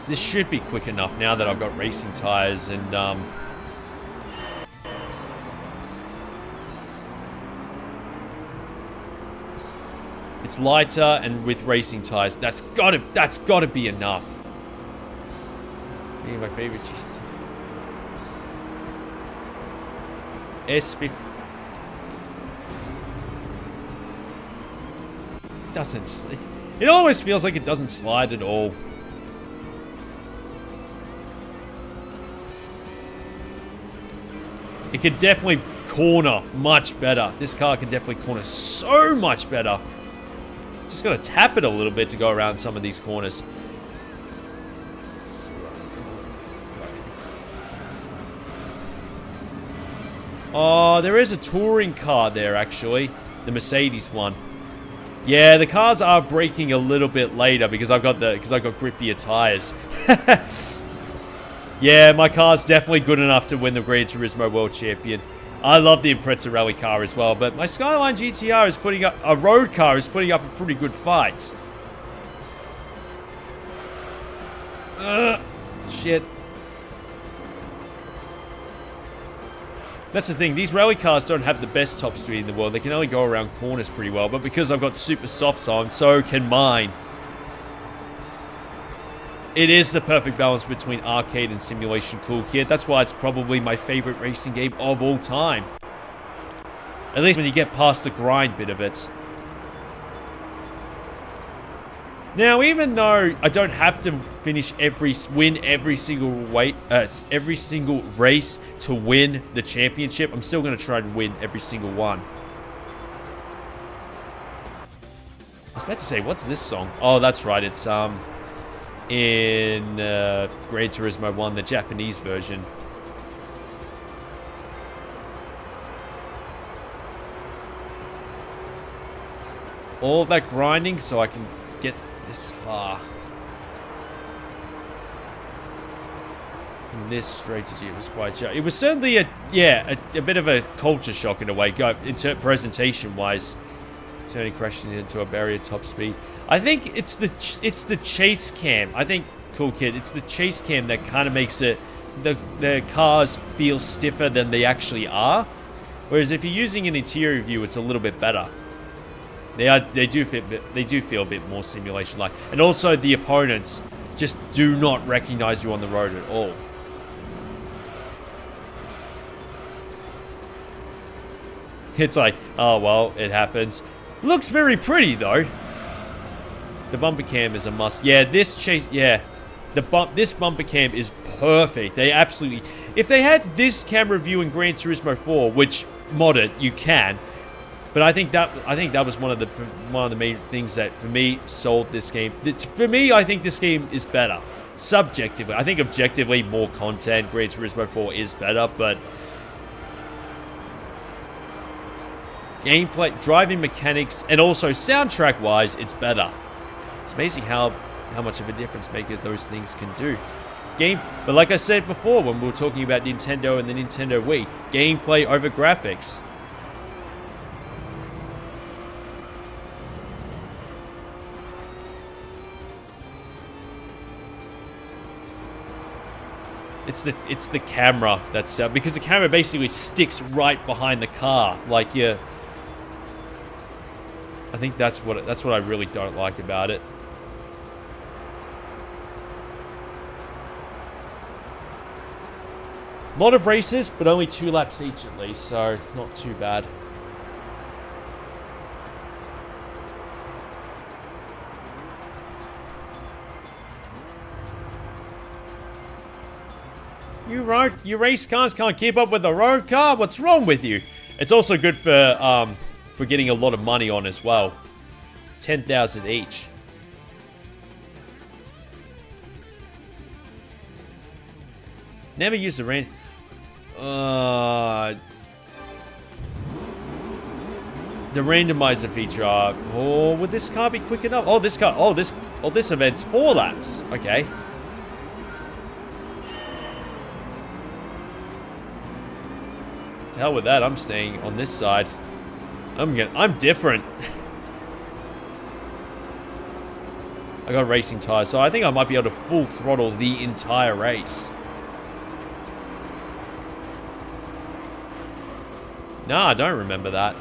This should be quick enough now that I've got racing tires and it's lighter and with racing tires. That's gotta be enough. My favorite cheese. A-Spec doesn't. It always feels like it doesn't slide at all. It could definitely corner much better. This car can definitely corner so much better. Just gotta tap it a little bit to go around some of these corners. Oh, there is a touring car there, actually. The Mercedes one. Yeah, the cars are braking a little bit later because I've got grippier tires. Yeah, my car's definitely good enough to win the Gran Turismo World Champion. I love the Impreza rally car as well, but my Skyline GTR is putting up a road car is putting up a pretty good fight. Shit. That's the thing, these rally cars don't have the best top speed in the world. They can only go around corners pretty well, but because I've got super softs on, so can mine. It is the perfect balance between arcade and simulation cool kid. That's why it's probably my favorite racing game of all time. At least when you get past the grind bit of it. Now, even though I don't have to win every single race to win the championship, I'm still going to try and win every single one. I was about to say, what's this song? Oh, that's right. It's in Gran Turismo 1, the Japanese version. All that grinding so I can get this far. And this strategy was quite sharp. It was certainly a bit of a culture shock in a way, presentation-wise. Turning crashes into a barrier top speed. I think it's the chase cam. I think, cool kid, it's the chase cam that kind of makes it the cars feel stiffer than they actually are. Whereas if you're using an interior view, it's a little bit better. They do feel a bit more simulation-like. And also the opponents just do not recognize you on the road at all. It's like, oh well, it happens. Looks very pretty though. The bumper cam is a must. Yeah, this bumper cam is perfect. They absolutely, if they had this camera view in Gran Turismo 4, which mod it, you can. But I think that was one of the main things that for me sold this game. For me, I think this game is better. Subjectively, I think objectively more content. Gran Turismo 4 is better, but gameplay, driving mechanics, and also soundtrack-wise, it's better. It's amazing how much of a difference maker those things can do. But like I said before, when we were talking about Nintendo and the Nintendo Wii, gameplay over graphics. It's the camera that's because the camera basically sticks right behind the car, like you. I think that's what I really don't like about it. A lot of races, but only 2 laps each at least, so not too bad. You race cars can't keep up with a road car? What's wrong with you? It's also good for getting a lot of money on as well. 10,000 each. Never use the the randomizer feature. Oh, would this car be quick enough? Oh, this car. Oh, this event's 4 laps. Okay. To hell with that. I'm staying on this side. I'm different. I got racing tires, so I think I might be able to full throttle the entire race. Nah, I don't remember that.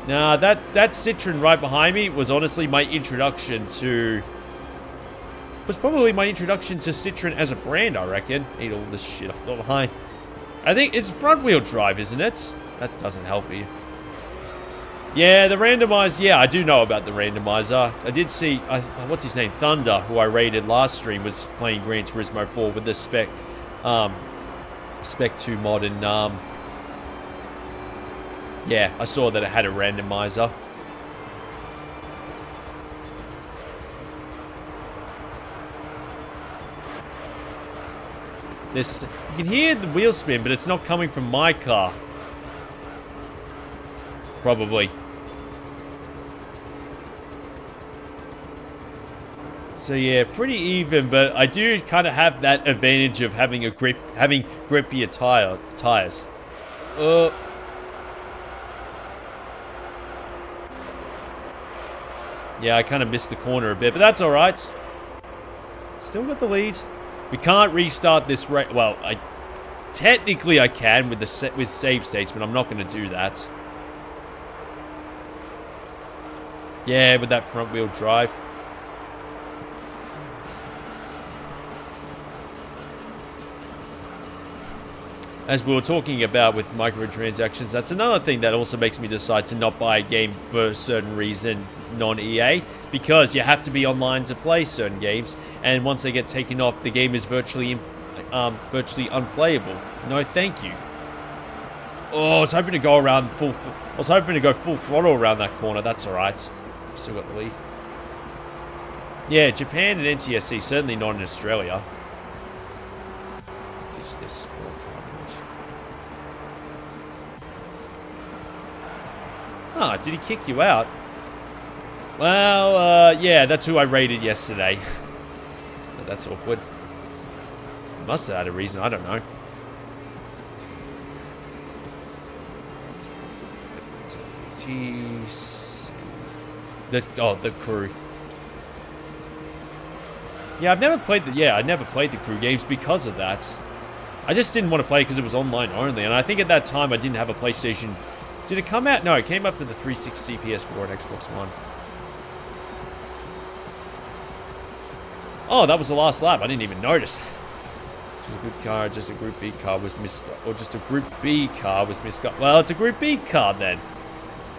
Nah, that Citroen right behind me was honestly my introduction to... was probably my introduction to Citroen as a brand, I reckon. Eat all this shit off the line. I think it's front-wheel drive, isn't it? That doesn't help you. Yeah, the randomizer. Yeah, I do know about the randomizer. I did see, what's his name? Thunder, who I rated last stream, was playing Gran Turismo 4 with the Spec 2 mod, and yeah, I saw that it had a randomizer. This, you can hear the wheel spin, but it's not coming from my car. Probably. So yeah, pretty even, but I do kind of have that advantage of having grippier tires. Yeah, I kind of missed the corner a bit, but that's all right. Still got the lead. We can't restart this race. Well, technically I can with save states, but I'm not going to do that. Yeah, with that front wheel drive. As we were talking about with microtransactions, that's another thing that also makes me decide to not buy a game for a certain reason. non-EA, because you have to be online to play certain games, and once they get taken off, the game is virtually unplayable. No, thank you. Oh, I was hoping to go around full throttle around that corner. That's all right. Still got the lead. Yeah, Japan and NTSC, certainly not in Australia. Is this sport coverage? Ah, did he kick you out? Well, yeah, that's who I rated yesterday. That's awkward. Must have had a reason, I don't know. The crew. Yeah, I never played the crew games because of that. I just didn't want to play because it was online only, and I think at that time I didn't have a PlayStation. Did it come out? No, it came up with the 360, PS4, and Xbox One. Oh, that was the last lap. I didn't even notice. This was a good car. Just a Group B car was or just a Group B car was well, it's a Group B car then.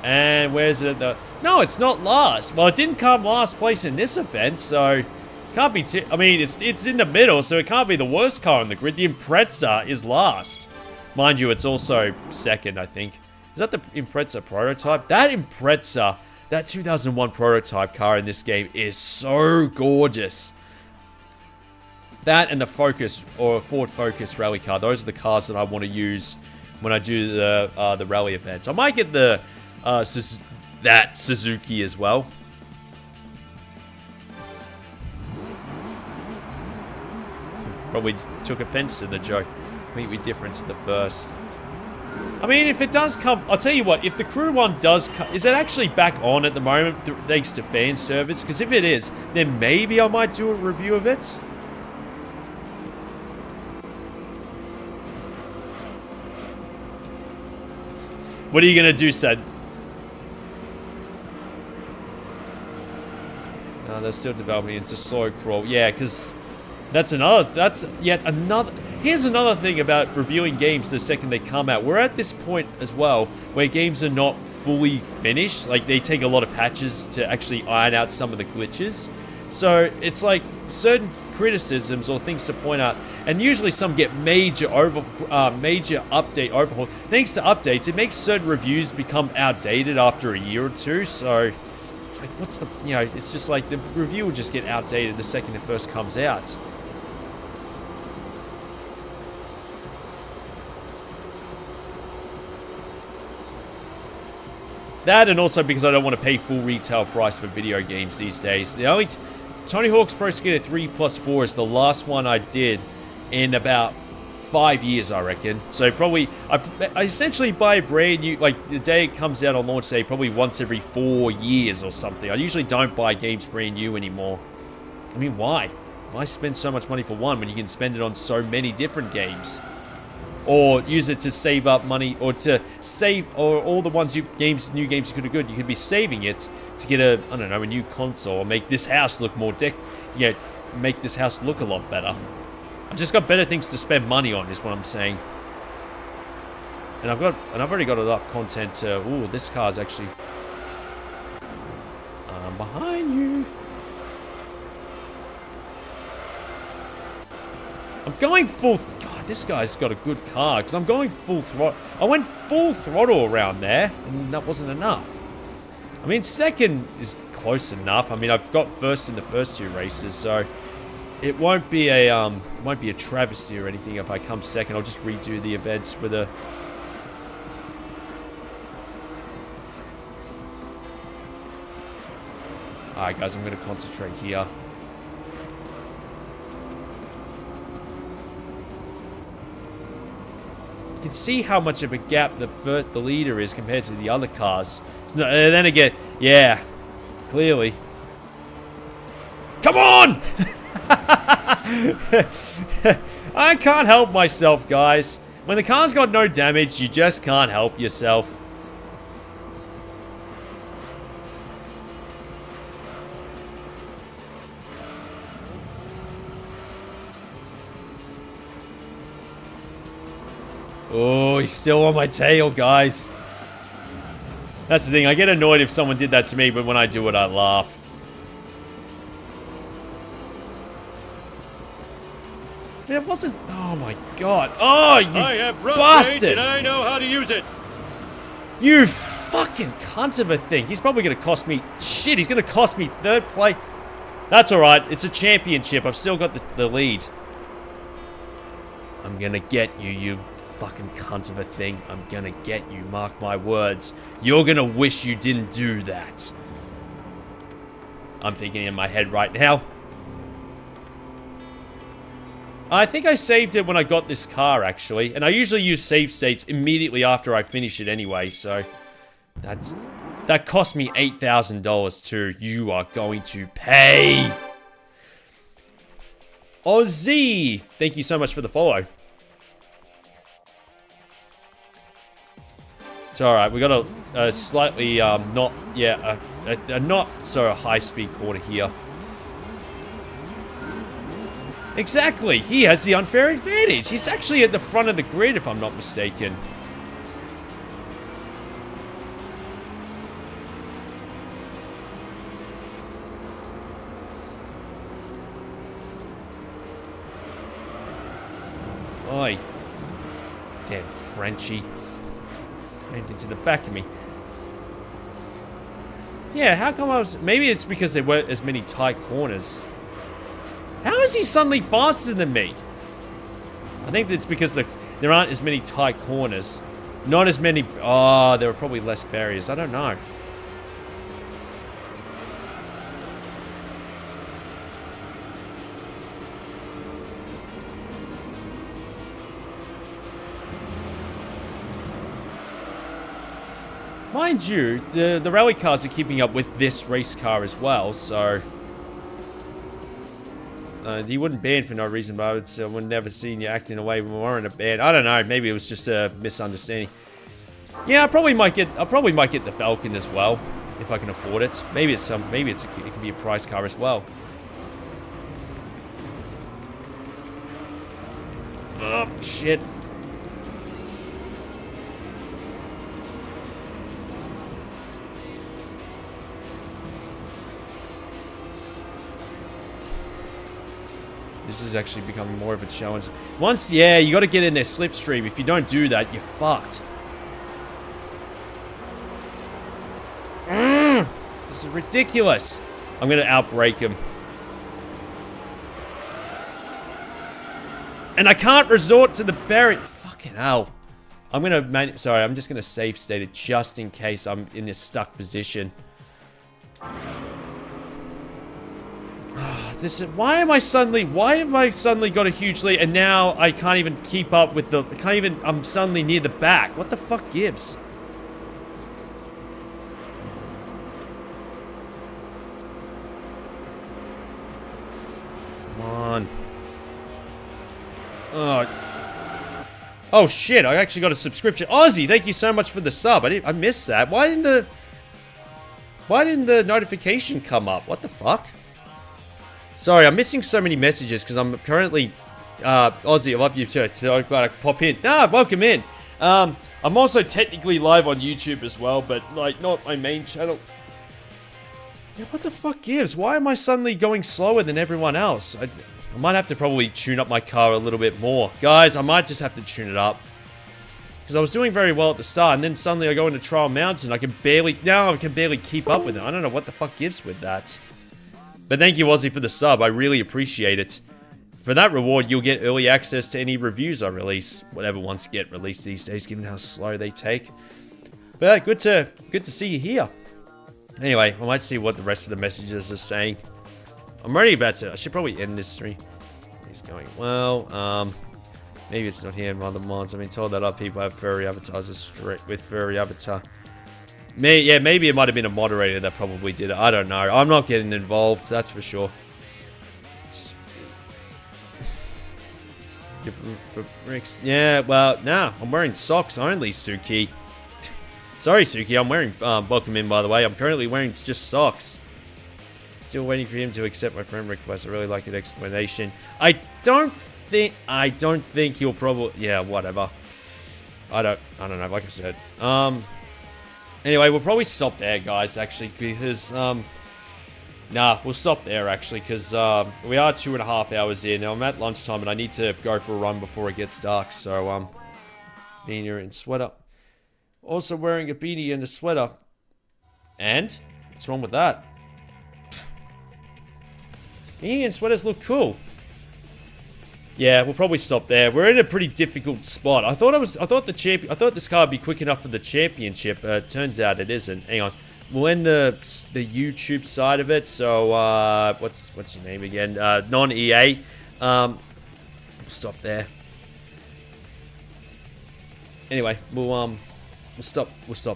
And where's it? No, it's not last. Well, it didn't come last place in this event, so can't be. I mean, it's in the middle, so it can't be the worst car on the grid. The Impreza is last, mind you. It's also second, I think. Is that the Impreza prototype? That Impreza, that 2001 prototype car in this game is so gorgeous. That and the Focus, or Ford Focus rally car. Those are the cars that I want to use when I do the rally events. I might get the that Suzuki as well. Probably took offense to the joke. Completely different to the first. I mean, if it does come, I'll tell you what, if the crew one does come, is it actually back on at the moment thanks to fan service? Because if it is, then maybe I might do a review of it. What are you going to do, Sad? They're still developing into slow crawl. Yeah, because that's yet another. Here's another thing about reviewing games the second they come out. We're at this point as well where games are not fully finished. Like, they take a lot of patches to actually iron out some of the glitches. So it's like certain criticisms or things to point out, and usually some get major update overhaul. Thanks to updates, it makes certain reviews become outdated after a year or two. So it's like, what's the, it's just like the review will just get outdated the second it first comes out. That, and also because I don't want to pay full retail price for video games these days. The only Tony Hawk's Pro Skater 3+4 is the last one I did in about 5 years, I reckon. So probably, I essentially buy a brand new, like the day it comes out on launch day, probably once every 4 years or something. I usually don't buy games brand new anymore. I mean, why? Why spend so much money for one when you can spend it on so many different games? Or use it to save up money, or to save, or all the ones new games you could have good. You could be saving it to get a, I don't know, a new console, or make this house look more make this house look a lot better. I've just got better things to spend money on, is what I'm saying. And I've already got enough content to. Ooh, this car's actually. I'm behind you. I'm going full. God, this guy's got a good car, because I'm going full throttle. I went full throttle around there, and that wasn't enough. I mean, second is close enough. I mean, I've got first in the first two races, so it won't be a travesty or anything if I come second. I'll just redo the events with a. Alright, guys, I'm going to concentrate here. You can see how much of a gap the leader is compared to the other cars. It's not, then again, yeah, clearly. Come on! I can't help myself, guys. When the car's got no damage, you just can't help yourself. Oh, he's still on my tail, guys. That's the thing. I get annoyed if someone did that to me, but when I do it, I laugh. It wasn't... Oh, my God. Oh, you bastard. And I know how to use it. You fucking cunt of a thing. He's probably going to cost me... Shit, he's going to cost me 3rd place. That's alright. It's a championship. I've still got the lead. I'm going to get you, you fucking cunt of a thing. I'm going to get you. Mark my words. You're going to wish you didn't do that. I'm thinking in my head right now. I think I saved it when I got this car, actually. And I usually use save states immediately after I finish it anyway, so... That cost me $8,000 too. You are going to pay! Ozzy! Thank you so much for the follow. It's alright, we got a slightly, not... Yeah, a not so high-speed quarter here. Exactly! He has the unfair advantage! He's actually at the front of the grid, if I'm not mistaken. Oi. Damn Frenchie. Ran into the back of me. Yeah, how come I was... Maybe it's because there weren't as many tight corners. How is he suddenly faster than me? I think it's because there aren't as many tight corners. Not as many... Oh, there are probably less barriers. I don't know. Mind you, the rally cars are keeping up with this race car as well, so... he wouldn't ban for no reason, but I would never seen you acting away when we were in a ban. I don't know, maybe it was just a misunderstanding. Yeah, I probably might get the Falcon as well, if I can afford it. Maybe it could be a price car as well. Oh, shit. This is actually becoming more of a challenge. Yeah, you got to get in their slipstream. If you don't do that, you're fucked. This is ridiculous. I'm going to outbrake him. And I can't resort to the barrier. Fucking hell. I'm just going to save state it just in case I'm in this stuck position. Why have I suddenly got a huge lead and now I can't even keep up with I'm suddenly near the back. What the fuck gives? Come on. Oh shit, I actually got a subscription. Ozzy, thank you so much for the sub. I missed that. Why didn't the notification come up? What the fuck? Sorry, I'm missing so many messages because I'm currently... Ozzy, I love you too. So glad I could pop in. Welcome in. I'm also technically live on YouTube as well, but, like, not my main channel. Yeah, what the fuck gives? Why am I suddenly going slower than everyone else? I might have to probably tune up my car a little bit more. Guys, I might just have to tune it up. Because I was doing very well at the start, and then suddenly I go into Trial Mountain. I can barely keep up with it. I don't know what the fuck gives with that. But thank you, Ozzy, for the sub. I really appreciate it. For that reward, you'll get early access to any reviews I release. Whatever ones get released these days, given how slow they take. But good to see you here. Anyway, I might see what the rest of the messages are saying. I'm already about to... I should probably end this stream. He's going, well, maybe it's not him, other mods. I've been told that other people have furry avatars with furry avatar. Maybe it might have been a moderator that probably did it. I don't know. I'm not getting involved, that's for sure. Yeah, well, nah. I'm wearing socks only, Suki. Sorry, Suki. I'm wearing... welcome in, by the way. I'm currently wearing just socks. Still waiting for him to accept my friend request. I really like an explanation. I don't think he'll probably... Yeah, whatever. I don't know. Like I said. Anyway, we'll probably stop there, guys, actually, because, nah, we'll stop there, actually, because, we are 2.5 hours in. Now, I'm at lunchtime, and I need to go for a run before it gets dark, so, beanie and sweater. Also wearing a beanie and a sweater. And? What's wrong with that? Beanie and sweaters look cool. Yeah, we'll probably stop there. We're in a pretty difficult spot. I thought this car would be quick enough for the championship. Turns out it isn't. Hang on. We'll end the YouTube side of it. So what's your name again? Non-EA. We'll stop there. Anyway, we'll stop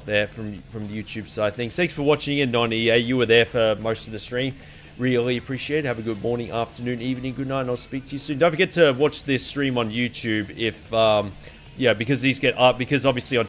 there from the YouTube side of things. Thanks for watching in, non-EA. You were there for most of the stream. Really appreciate it. Have a good morning, afternoon, evening, good night, and I'll speak to you soon. Don't forget to watch this stream on YouTube if, yeah, because these get up, because obviously on